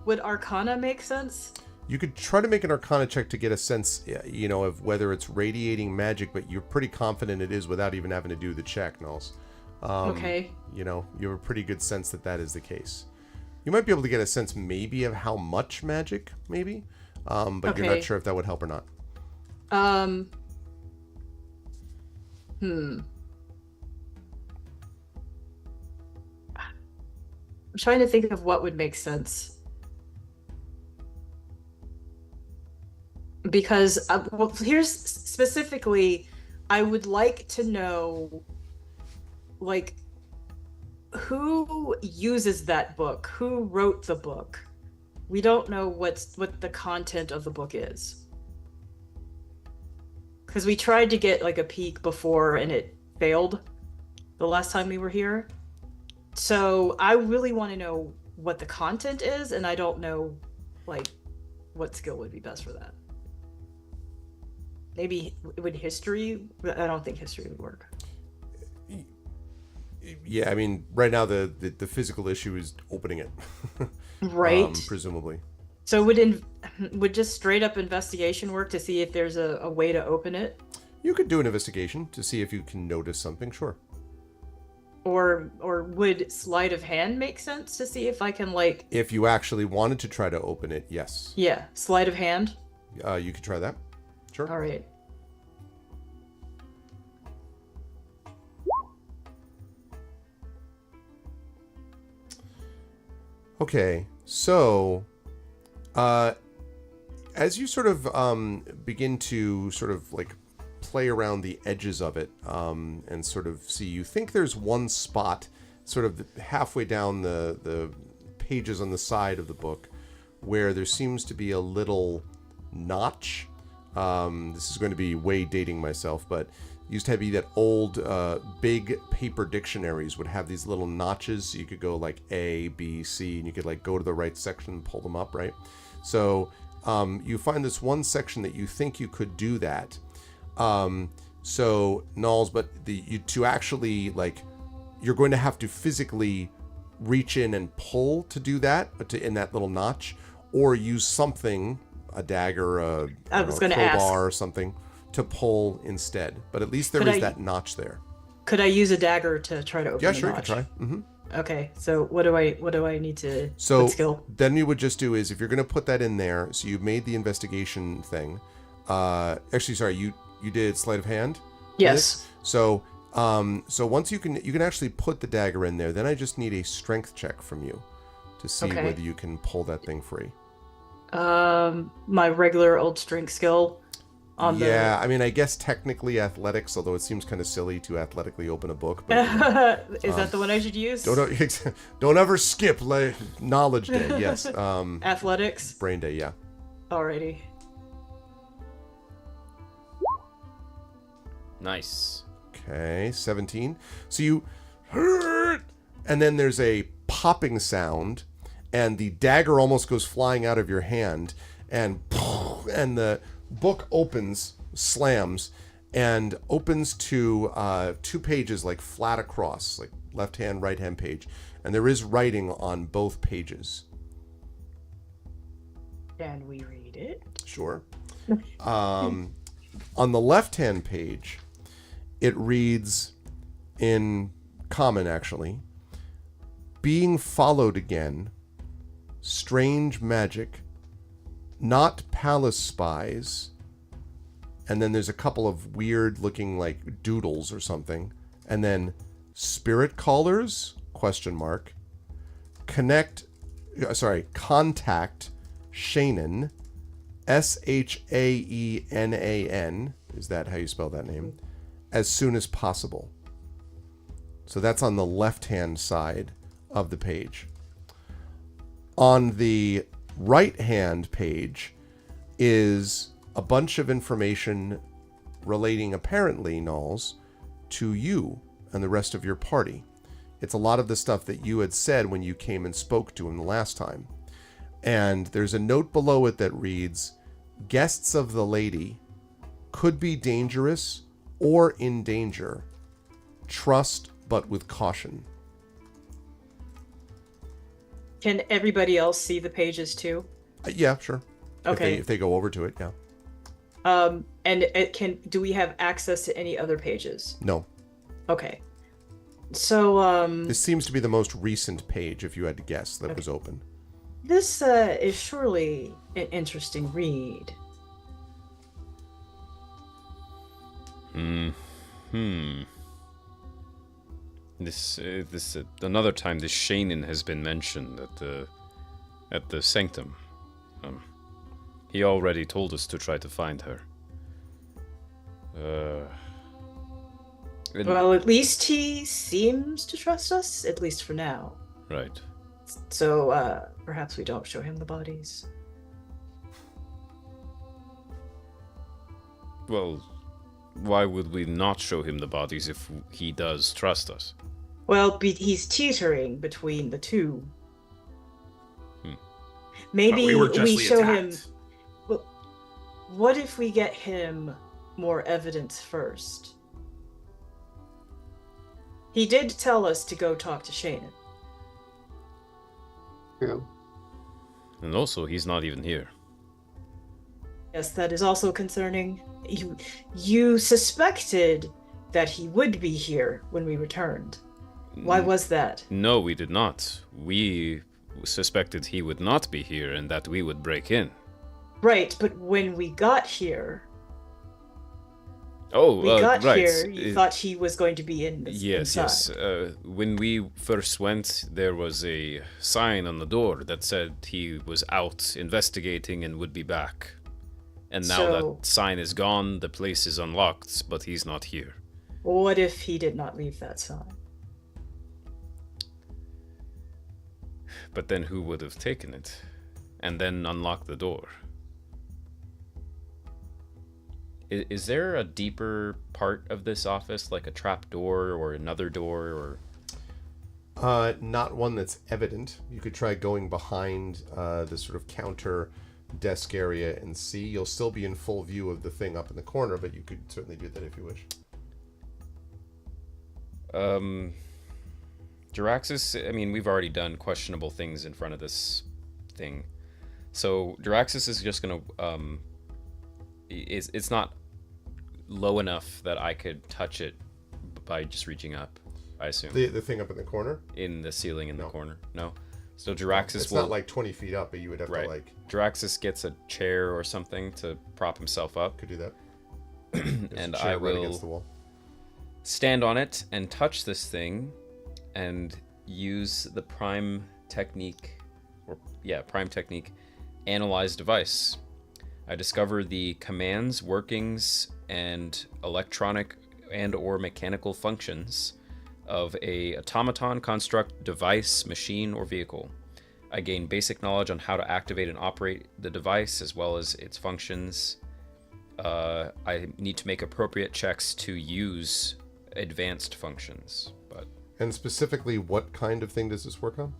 Would Arcana make sense? You could try to make an Arcana check to get a sense, of whether it's radiating magic, but you're pretty confident it is without even having to do the check, Nulls. Okay. You have a pretty good sense that is the case. You might be able to get a sense maybe of how much magic, maybe, but Okay. you're not sure if that would help or not. I'm trying to think of what would make sense. Because, well, here's specifically, I would like to know, like, who uses that book? Who wrote the book? We don't know what the content of the book is. Because we tried to get, like, a peek before, and it failed the last time we were here. So I really want to know what the content is, and I don't know, like, what skill would be best for that. Maybe would history? I don't think history would work. Yeah, I mean, right now the physical issue is opening it. Right. Presumably. So would just straight up investigation work to see if there's a way to open it? You could do an investigation to see if you can notice something, sure. Or would sleight of hand make sense to see if I can, like... If you actually wanted to try to open it, yes. Yeah, sleight of hand? You could try that. Sure. All right. Okay, so as you sort of begin to sort of like play around the edges of it and sort of see, you think there's one spot sort of halfway down the pages on the side of the book where there seems to be a little notch. This is going to be way dating myself, but Used to be that old big paper dictionaries would have these little notches, so you could go like A, B, C, and you could like go to the right section and pull them up, right? So you find this one section that you think you could do that. So Nulls, but to actually like, you're going to have to physically reach in and pull to do that, in that little notch, or use something, a dagger, a crowbar or something, to pull instead. But at least there is that notch there. Could I use a dagger to try to open the notch? Yeah, sure, you can try. Mm-hmm. Okay, so what do I need to what skill? Then you would just do is, if you're going to put that in there, so you made the investigation thing. Actually, sorry, you did sleight of hand? Yes. So once you can actually put the dagger in there, then I just need a strength check from you to see whether you can pull that thing free. My regular old strength skill. I mean, I guess technically athletics, although it seems kind of silly to athletically open a book. But, is that the one I should use? Don't ever skip knowledge day. Yes. Athletics. Brain day. Yeah. Alrighty. Nice. Okay, 17. So you hurt, and then there's a popping sound, and the dagger almost goes flying out of your hand, and the book slams, and opens to 2 pages like flat across, like left hand, right hand page, and there is writing on both pages. Can we read it? Sure. On the left hand page, it reads in common, actually, being followed again, strange magic, not palace spies, and then there's a couple of weird looking like doodles or something, and then spirit callers, ? Contact Shaenan, Shaenan, is that how you spell that name? As soon as possible. So that's on the left-hand side of the page. On the right-hand page is a bunch of information relating, apparently, Nulls, to you and the rest of your party. It's a lot of the stuff that you had said when you came and spoke to him the last time. And there's a note below it that reads, guests of the lady could be dangerous or in danger. Trust, but with caution. Can everybody else see the pages too? Yeah, sure. Okay. If they go over to it, yeah. And do we have access to any other pages? No. Okay. So, this seems to be the most recent page, if you had to guess, that was open. This is surely an interesting read. This another time this Shaenan has been mentioned at the sanctum. He already told us to try to find her. Well, at least he seems to trust us, at least for now. Right. So, perhaps we don't show him the bodies. Well, why would we not show him the bodies if he does trust us? Well, he's teetering between the two. Maybe we show him... Well, what if we get him more evidence first? He did tell us to go talk to Shaenan. True. And also, he's not even here. Yes, that is also concerning. You suspected that he would be here when we returned. Why was that? No, we did not. We suspected he would not be here and that we would break in. Right, but when we got here... right. here, you thought he was going to be inside. Yes. When we first went, there was a sign on the door that said he was out investigating and would be back. And now that sign is gone, the place is unlocked, but he's not here. What if he did not leave that sign? But then who would have taken it? And then unlocked the door? Is there a deeper part of this office, like a trap door or another door, or? Not one that's evident. You could try going behind the sort of counter desk area and see. You'll still be in full view of the thing up in the corner, but you could certainly do that if you wish. Jaraxxus, I mean, we've already done questionable things in front of this thing. So Jaraxxus is just going to... It's not low enough that I could touch it by just reaching up, I assume. The thing up in the corner? In the ceiling in the corner? No. So Jaraxxus It's not like 20 feet up, but you would have to like... Jaraxxus gets a chair or something to prop himself up. Could do that. And I will against the wall. Stand on it and touch this thing and use the prime technique, analyze device. I discover the commands, workings, and electronic and or mechanical functions of a automaton, construct, device, machine, or vehicle. I gain basic knowledge on how to activate and operate the device as well as its functions. I need to make appropriate checks to use advanced functions. And specifically, what kind of thing does this work on?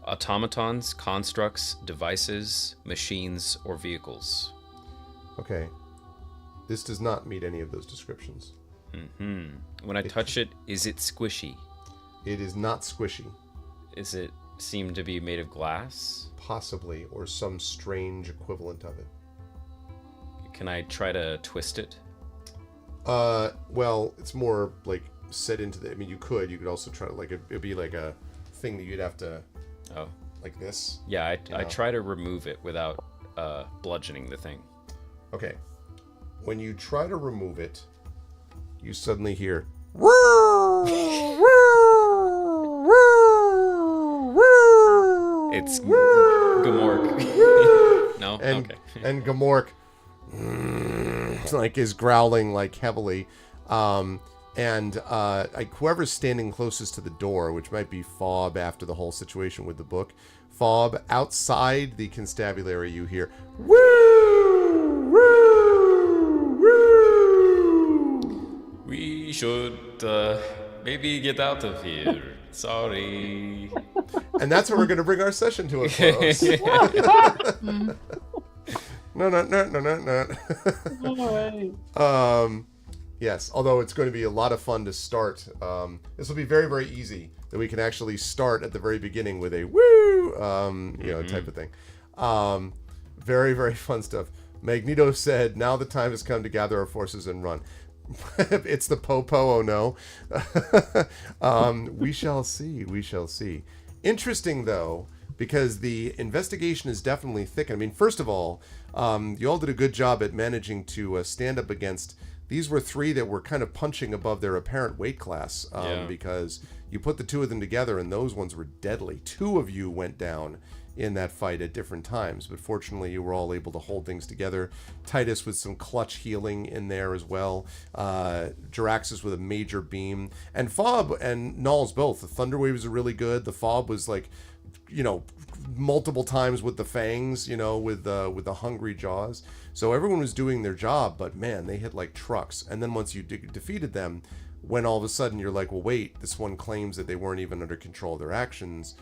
Automatons, constructs, devices, machines, or vehicles. Okay. This does not meet any of those descriptions. When I touch it, is it squishy? It is not squishy. Is it seem to be made of glass? Possibly, or some strange equivalent of it. Can I try to twist it? Well, it's more like set into the... I mean, you could also try to, like, it'd be like a thing that you'd have to... Oh. Like this? Yeah, I try to remove it without bludgeoning the thing. Okay. When you try to remove it, you suddenly hear... It's Gamork. No? Okay. And Gamork like is growling like heavily. Like whoever's standing closest to the door, which might be Fob after the whole situation with the book, Fob, outside the constabulary you hear woo, woo, woo. We should maybe get out of here. Sorry. And that's where we're going to bring our session to a close. No. All right. Yes, although it's going to be a lot of fun to start. This will be very, very easy that we can actually start at the very beginning with a woo, type of thing. Very, very fun stuff. Magneto said, "Now the time has come to gather our forces and run." It's the Popo, oh no. We shall see. We shall see. Interesting, though, because the investigation is definitely thick. I mean, first of all, you all did a good job at managing to stand up against... These were three that were kind of punching above their apparent weight class because you put the two of them together and those ones were deadly. Two of you went down in that fight at different times, but fortunately you were all able to hold things together. Titus with some clutch healing in there as well. Jaraxxus with a major beam. And Fob and Nulls both. The Thunder Waves are really good. The Fob was like, multiple times with the fangs, with the hungry jaws. So everyone was doing their job, but man, they hit like trucks. And then once you defeated them, when all of a sudden you're like, well, wait, this one claims that they weren't even under control of their actions.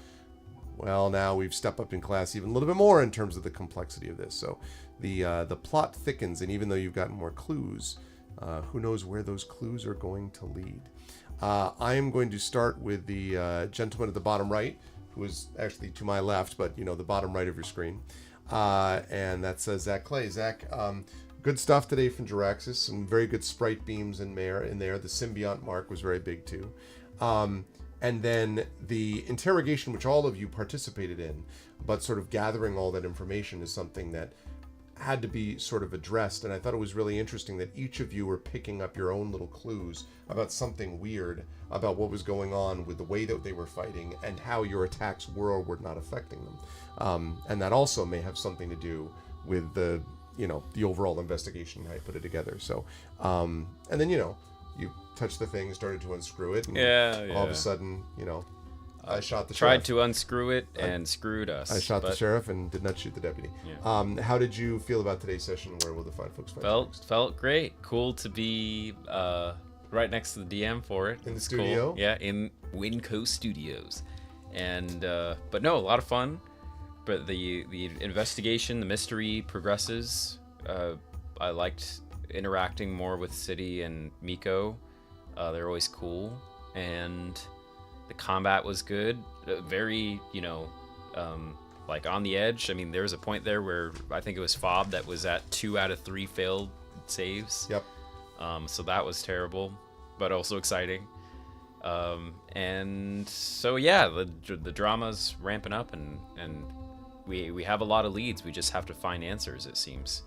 Well, now we've stepped up in class even a little bit more in terms of the complexity of this. So the plot thickens, and even though you've gotten more clues, who knows where those clues are going to lead. I am going to start with the gentleman at the bottom right, who is actually to my left, but the bottom right of your screen. And that's Zach Clay. Zach, good stuff today from Jaraxxus. Some very good sprite beams in there. The symbiont mark was very big too. And then the interrogation, which all of you participated in, but sort of gathering all that information is something that had to be sort of addressed. And I thought it was really interesting that each of you were picking up your own little clues about something weird about what was going on with the way that they were fighting and how your attacks were or were not affecting them. And that also may have something to do with the overall investigation, how you put it together. So, and then, you touched the thing, started to unscrew it, and all of a sudden, I shot the tried sheriff. to unscrew it and screwed us. I shot the sheriff and did not shoot the deputy. Yeah. How did you feel about today's session? Where will the fine folks find you next? Felt great. Cool to be right next to the DM for it. In the It's studio? cool. Yeah, in Winco Studios. And but no, a lot of fun. But the investigation, the mystery progresses. I liked interacting more with City and Miko. They're always cool, and the combat was good. Very, like on the edge. I mean, there was a point there where I think it was Fob that was at 2 out of 3 failed saves. Yep. So that was terrible, but also exciting. And so yeah, the drama's ramping up, and we have a lot of leads. We just have to find answers, it seems.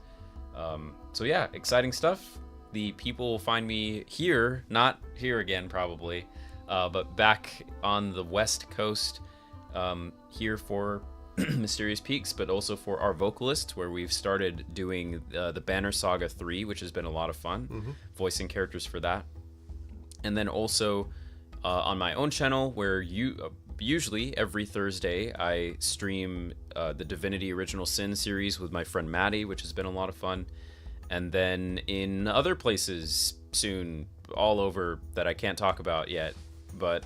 So yeah, exciting stuff. The people will find me here, not here again probably, but back on the West Coast, here for Mysterious Peaks, but also for our vocalist, where we've started doing the Banner Saga 3, which has been a lot of fun, voicing characters for that. And then also on my own channel, where usually every Thursday I stream the Divinity Original Sin series with my friend Maddie, which has been a lot of fun. And then in other places soon, all over, that I can't talk about yet, but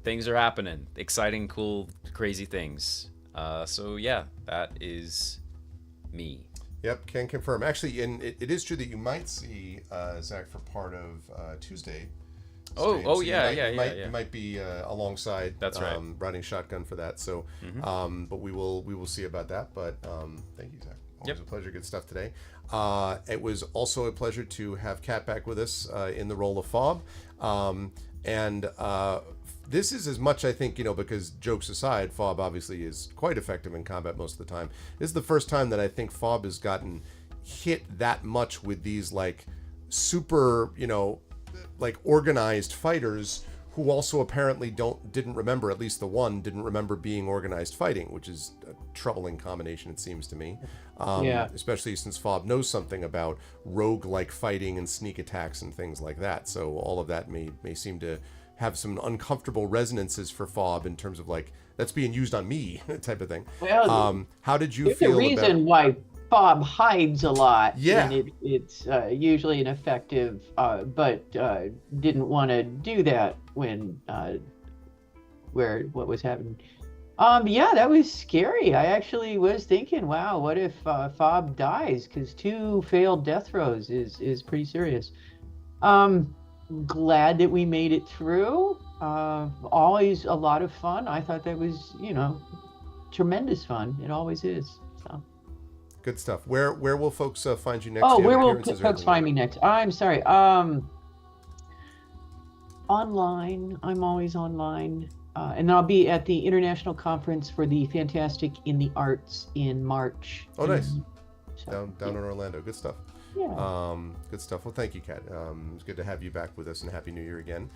things are happening. Exciting, cool, crazy things. So yeah, that is me. Yep, can confirm. Actually, and it is true that you might see Zach for part of Tuesday. Oh, So yeah. You might be alongside. That's right. Riding shotgun for that. So, but we will see about that. But thank you, Zach. Always a pleasure. Good stuff today. It was also a pleasure to have Kat back with us in the role of Fob. And this is as much, I think, because jokes aside, Fob obviously is quite effective in combat most of the time. This is the first time that I think Fob has gotten hit that much with these like super, like organized fighters who also apparently didn't remember, at least the one didn't remember being organized fighting, which is a troubling combination, it seems to me. Especially since Fob knows something about rogue-like fighting and sneak attacks and things like that. So all of that may seem to have some uncomfortable resonances for Fob in terms of like, that's being used on me type of thing. Well, how did you there's feel a reason why Fob hides a lot. Yeah. And it's usually ineffective, but didn't want to do that when what was happening. Yeah, that was scary. I actually was thinking, wow, what if Fob dies? Because 2 failed death throws is pretty serious. Glad that we made it through. Always a lot of fun. I thought that was, tremendous fun. It always is. So. Good stuff. Where will folks find you next? Oh, where will folks find me next? I'm sorry. Online. I'm always online. And I'll be at the International Conference for the Fantastic in the Arts in March. Oh, nice. So, Down in Orlando. Good stuff. Yeah. Good stuff. Well, thank you, Kat. It's good to have you back with us, and Happy New Year again.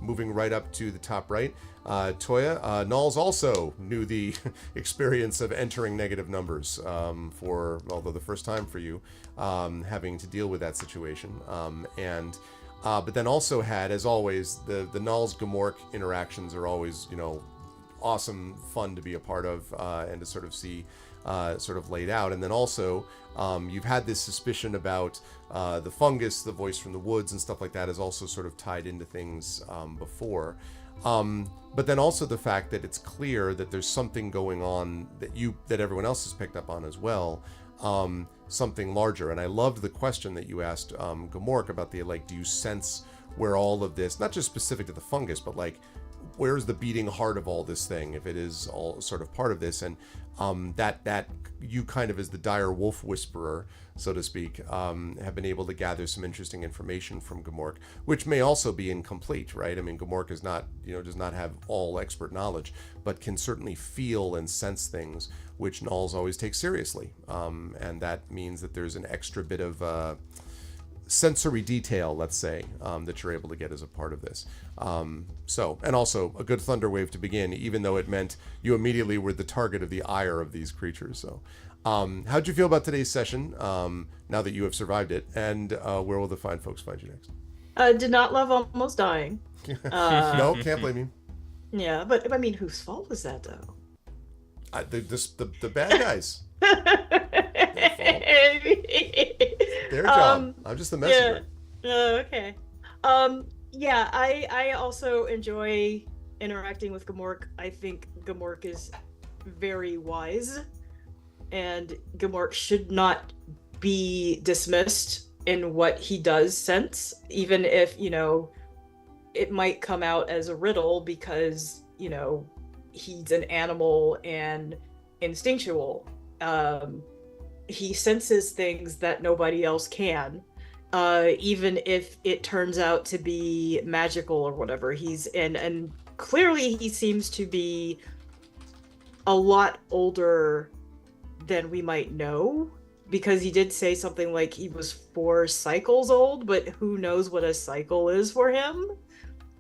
Moving right up to the top right, Toya, Nulls also knew the experience of entering negative numbers although the first time for you, having to deal with that situation. But then also had, as always, the Nulls Gamork interactions are always, awesome fun to be a part of and to sort of see sort of laid out. And then also you've had this suspicion about the fungus, the voice from the woods and stuff like that is also sort of tied into things before. But then also the fact that it's clear that there's something going on that everyone else has picked up on as well. Something larger. And I loved the question that you asked Gamork about do you sense where all of this, not just specific to the fungus, but like where's the beating heart of all this thing, if it is all sort of part of this. And that you kind of as the dire wolf whisperer, so to speak, have been able to gather some interesting information from Gamork, which may also be incomplete, right? I mean, Gamork is not, does not have all expert knowledge, but can certainly feel and sense things, which Nulls always take seriously. And that means that there's an extra bit of sensory detail, let's say, that you're able to get as a part of this. And also a good thunder wave to begin, even though it meant you immediately were the target of the ire of these creatures. So how'd you feel about today's session, now that you have survived it, and where will the fine folks find you next? Did not love almost dying. No, can't blame you. Yeah, but I mean, whose fault was that, though? The bad guys. Their job. I'm just the messenger. Yeah. Okay. Yeah, I also enjoy interacting with Gamork. I think Gamork is very wise, and Gamork should not be dismissed in what he does sense, even if, it might come out as a riddle because, he's an animal and instinctual. He senses things that nobody else can, even if it turns out to be magical or whatever. And clearly he seems to be a lot older than we might know, because he did say something like he was 4 cycles old, but who knows what a cycle is for him?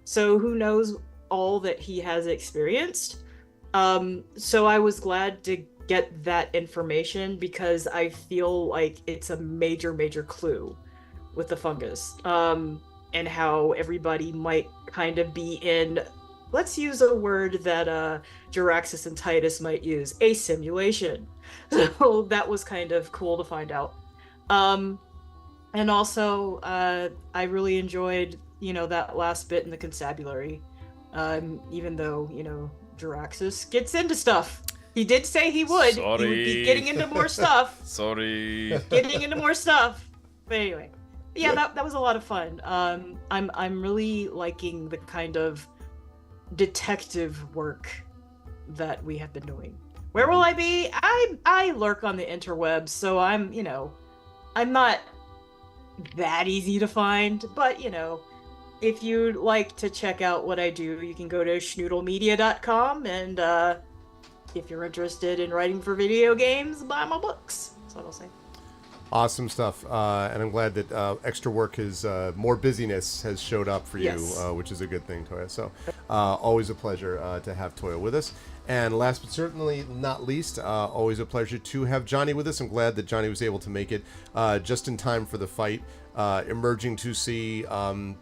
So who knows all that he has experienced? So I was glad to get that information, because I feel like it's a major, major clue with the fungus, and how everybody might kind of be in, let's use a word that Jaraxxus and Titus might use, a simulation. So that was kind of cool to find out. And also, I really enjoyed, that last bit in the constabulary, even though, Jaraxxus gets into stuff. He did say he would. Sorry. He would be getting into more stuff. Sorry. Getting into more stuff. But anyway, yeah, that was a lot of fun. I'm really liking the kind of detective work that we have been doing. Where will I be? I lurk on the interwebs, so I'm not that easy to find, but if you'd like to check out what I do, you can go to schnoodlemedia.com, and if you're interested in writing for video games, buy my books. That's what I'll say. Awesome stuff. And I'm glad that extra work more busyness has showed up for Yes. you, which is a good thing, Toya. So always a pleasure to have Toya with us. And last but certainly not least, always a pleasure to have Johnny with us. I'm glad that Johnny was able to make it just in time for the fight, emerging to see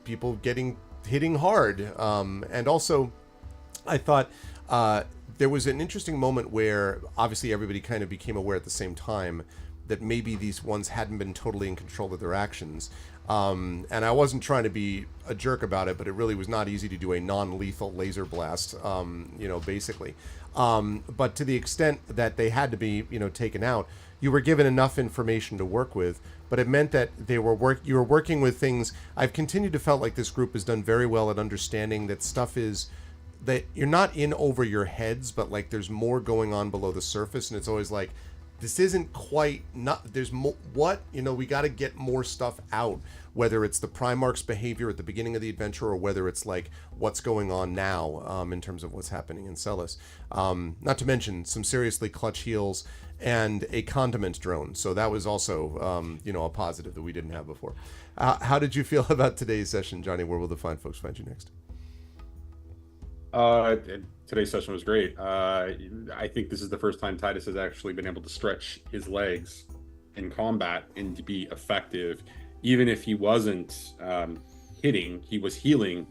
people hitting hard. And also, I thought there was an interesting moment where obviously everybody kind of became aware at the same time that maybe these ones hadn't been totally in control of their actions. And I wasn't trying to be a jerk about it, but it really was not easy to do a non-lethal laser blast, basically. But to the extent that they had to be, taken out, you were given enough information to work with, but it meant that you were working with things. I've continued to felt like this group has done very well at understanding that stuff is, that you're not in over your heads, but like there's more going on below the surface, and it's always like, this isn't quite not, there's more, we got to get more stuff out, whether it's the Primarch's behavior at the beginning of the adventure, or whether it's like what's going on now in terms of what's happening in Celis. Not to mention some seriously clutch heals and a condiment drone. So that was also, a positive that we didn't have before. How did you feel about today's session, Johnny? Where will the fine folks find you next? Today's session was great. I think this is the first time Titus has actually been able to stretch his legs in combat and to be effective. Even if he wasn't hitting, he was healing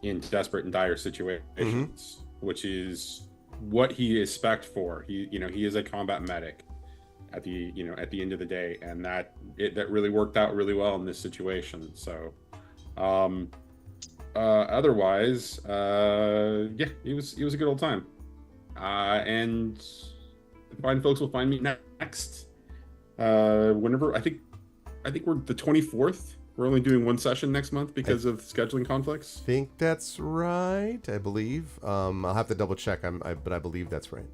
in desperate and dire situations, which is what he is spec'd for. He is a combat medic at the end of the day, and that really worked out really well in this situation. So, otherwise, it was a good old time. And the fine folks will find me next. Whenever I think we're the 24th. We're only doing one session next month because of scheduling conflicts. I think that's right. I believe. I'll have to double check. But I believe that's right.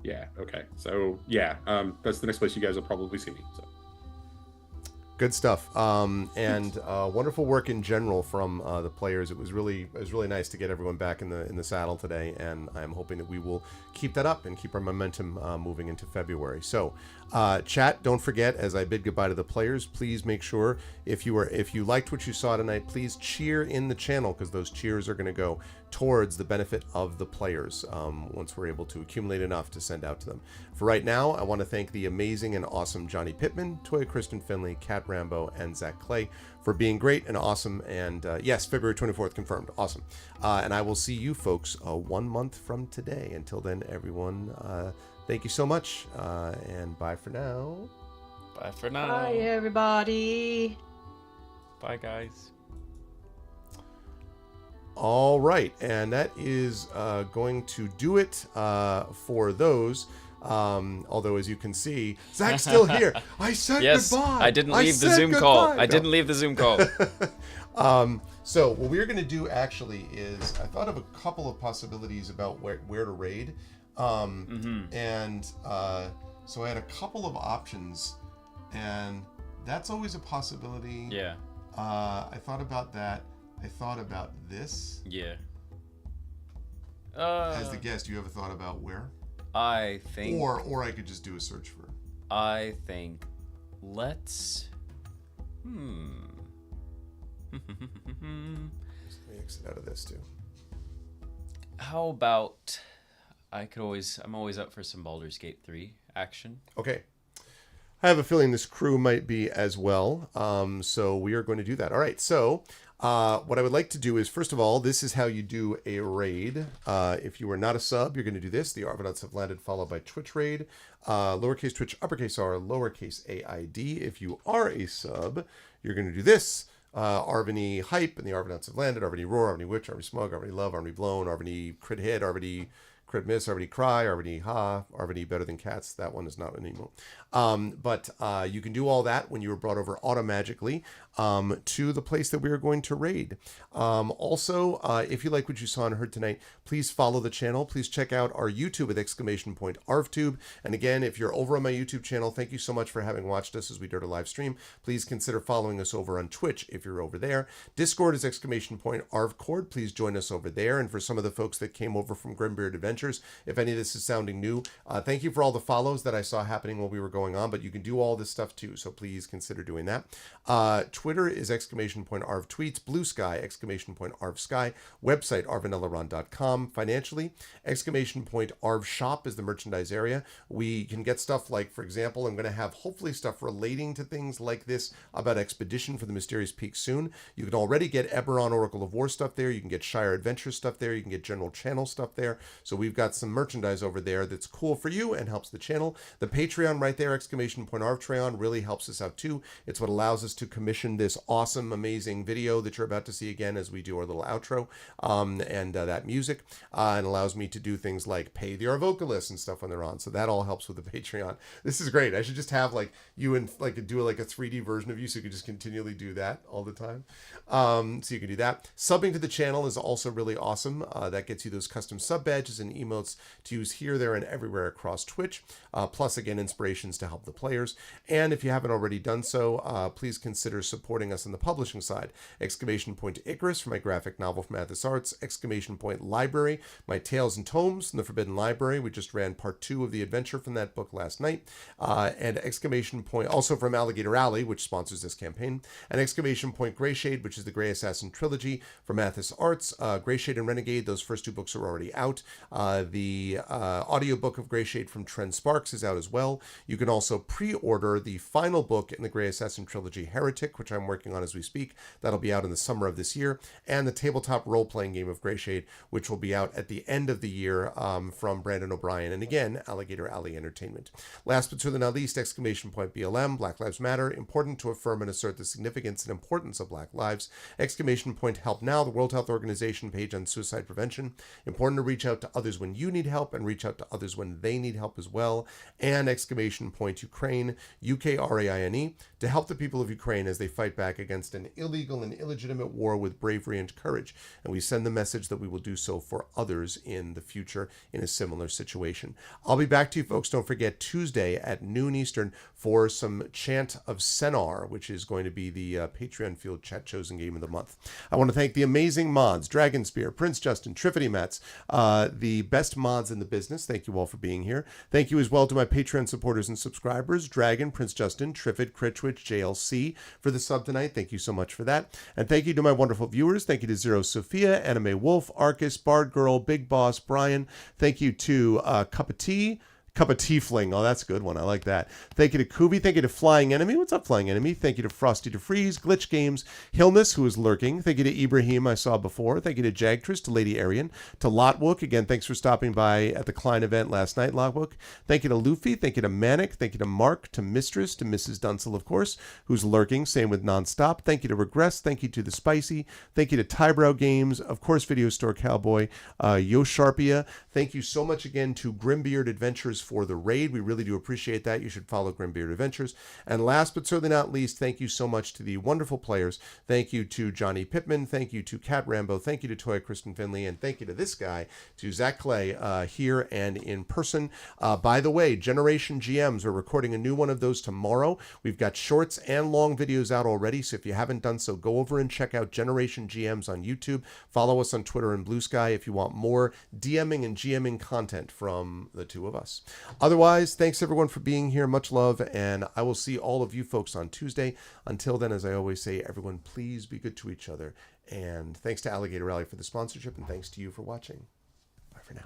Yeah. Okay. So yeah, that's the next place you guys will probably see me. So. Good stuff, and wonderful work in general from the players. It was really nice to get everyone back in the saddle today, and I'm hoping that we will keep that up and keep our momentum moving into February. So, chat, don't forget, as I bid goodbye to the players, please make sure if you liked what you saw tonight, please cheer in the channel, because those cheers are going to go towards the benefit of the players once we're able to accumulate enough to send out to them. For right now, I want to thank the amazing and awesome Johnny Pittman, Toya Kristen Finley, Kat Matt Rambo, and Zach Clay for being great and awesome. And yes, February 24th confirmed. Awesome. And I will see you folks 1 month from today. Until then, everyone, thank you so much. And bye for now. Bye for now. Bye, everybody. Bye, guys. All right, and that is going to do it for those. Although, as you can see, Zach's still here. I said goodbye. I didn't leave the Zoom call. I didn't leave the Zoom call. So what we're going to do actually is I thought of a couple of possibilities about where to raid. And so I had a couple of options, and that's always a possibility. Yeah. I thought about that. I thought about this. Yeah. As the guest, you ever thought about where? I think. Or I could just do a search for. I think. Let's. Let me exit out of this too. How about? I'm always up for some Baldur's Gate 3 action. Okay. I have a feeling this crew might be as well. So we are going to do that. All right. So what I would like to do is, first of all, this is how you do a raid. If you are not a sub, you're going to do this. The Arvanauts have landed, followed by Twitch raid. Lowercase Twitch, uppercase R, lowercase AID. If you are a sub, you're going to do this. Arvany Hype and the Arvanauts have landed. Arvany Roar, Arvany Witch, Arvany Smug, Arvany Love, Arvany Blown, Arvany Crit Hit, Arvany Crit Miss, Arvany Cry, Arvany Ha, Arvany Better Than Cats. That one is not an emo. But you can do all that when you were brought over automagically to the place that we are going to raid. Also, if you like what you saw and heard tonight, please follow the channel. Please check out our YouTube with !ArvTube. And again, if you're over on my YouTube channel, thank you so much for having watched us as we did a live stream. Please consider following us over on Twitch if you're over there. Discord is !ArvCord. Please join us over there. And for some of the folks that came over from Grimbeard Adventures, if any of this is sounding new, thank you for all the follows that I saw happening while we were going on, but you can do all this stuff too, so please consider doing that. Twitter is !ArvTweets. Blue Sky, !ArvSky. Website, arvaneleron.com. Financially, !ArvShop is the merchandise area. We can get stuff like, for example, I'm going to have hopefully stuff relating to things like this about Expedition for the Mysterious Peak soon. You can already get Eberron Oracle of War stuff there. You can get Shire Adventure stuff there. You can get General Channel stuff there. So we've got some merchandise over there that's cool for you and helps the channel. The Patreon right there, !ArvTreon, really helps us out too. It's what allows us to commission this awesome, amazing video that you're about to see again as we do our little outro and that music, and allows me to do things like pay the vocalists and stuff when they're on. So that all helps with the Patreon. This is great. I should just have like you and like do like a 3D version of you so you could just continually do that all the time. So you can do that. Subbing to the channel is also really awesome. That gets you those custom sub badges and emotes to use here, there, and everywhere across Twitch. Plus, again, inspirations to help the players. And if you haven't already done so, please consider supporting us on the publishing side. !Icarus for my graphic novel from Mathis Arts. !Library, my Tales and Tomes from the Forbidden Library. We just ran part 2 of the adventure from that book last night. And also from Alligator Alley, which sponsors this campaign. And Greyshade, which is the Grey Assassin trilogy from Mathis Arts. Greyshade and Renegade, those first 2 books are already out. The audiobook of Greyshade from Trent Sparks is out as well. You can also pre-order the final book in the Grey Assassin trilogy, Heretic, which I'm working on as we speak. That'll be out in the summer of this year. And the tabletop role-playing game of Greyshade, which will be out at the end of the year from Brandon O'Brien. And again, Alligator Alley Entertainment. Last but certainly not least, BLM, Black Lives Matter, important to affirm and assert the significance and importance of Black lives. Help Now, the World Health Organization page on suicide prevention. Important to reach out to others when you need help and reach out to others when they need help as well. And Ukraine, UKRAINE, to help the people of Ukraine as they fight back against an illegal and illegitimate war with bravery and courage. And we send the message that we will do so for others in the future in a similar situation. I'll be back to you folks. Don't forget Tuesday at noon Eastern for some Chant of Senar, which is going to be the Patreon Field Chat Chosen Game of the Month. I want to thank the amazing mods, Dragon Spear, Prince Justin, Triffity Mats, the best mods in the business. Thank you all for being here. Thank you as well to my Patreon supporters and subscribers, Dragon, Prince Justin, Triffid, Critchwitch, JLC for the sub tonight. Thank you so much for that. And thank you to my wonderful viewers. Thank you to Zero Sophia, Anime Wolf, Arcus, Bard Girl, Big Boss, Brian. Thank you to Cup of Tea, Cup of Tiefling. Oh, that's a good one. I like that. Thank you to Kubi. Thank you to Flying Enemy. What's up, Flying Enemy? Thank you to Frosty DeFreeze, Glitch Games, Hillness, who is lurking. Thank you to Ibrahim, I saw before. Thank you to Jagtress, to Lady Arian, to Lotwook. Again, thanks for stopping by at the Klein event last night, Lotwook. Thank you to Luffy. Thank you to Manic. Thank you to Mark, to Mistress, to Mrs. Dunsel, of course, who's lurking. Same with Nonstop. Thank you to Regress. Thank you to The Spicy. Thank you to Tybrow Games. Of course, Video Store Cowboy, Yo Sharpia. Thank you so much again to Grimbeard Adventures for the raid. We really do appreciate that. You should follow Grimbeard Adventures. And last but certainly not least, thank you so much to the wonderful players. Thank you to Johnny Pittman. Thank you to Cat Rambo. Thank you to Toya Kristen Finley. And thank you to this guy, to Zach Clay, here and in person. By the way, Generation GMs, we're recording a new one of those tomorrow. We've got shorts and long videos out already. So if you haven't done so, go over and check out Generation GMs on YouTube. Follow us on Twitter and Blue Sky if you want more DMing and GMing content from the two of us. Otherwise, thanks everyone for being here. Much love, and I will see all of you folks on Tuesday. Until then, as I always say, everyone, please be good to each other. And thanks to Alligator Rally for the sponsorship, and thanks to you for watching. Bye for now.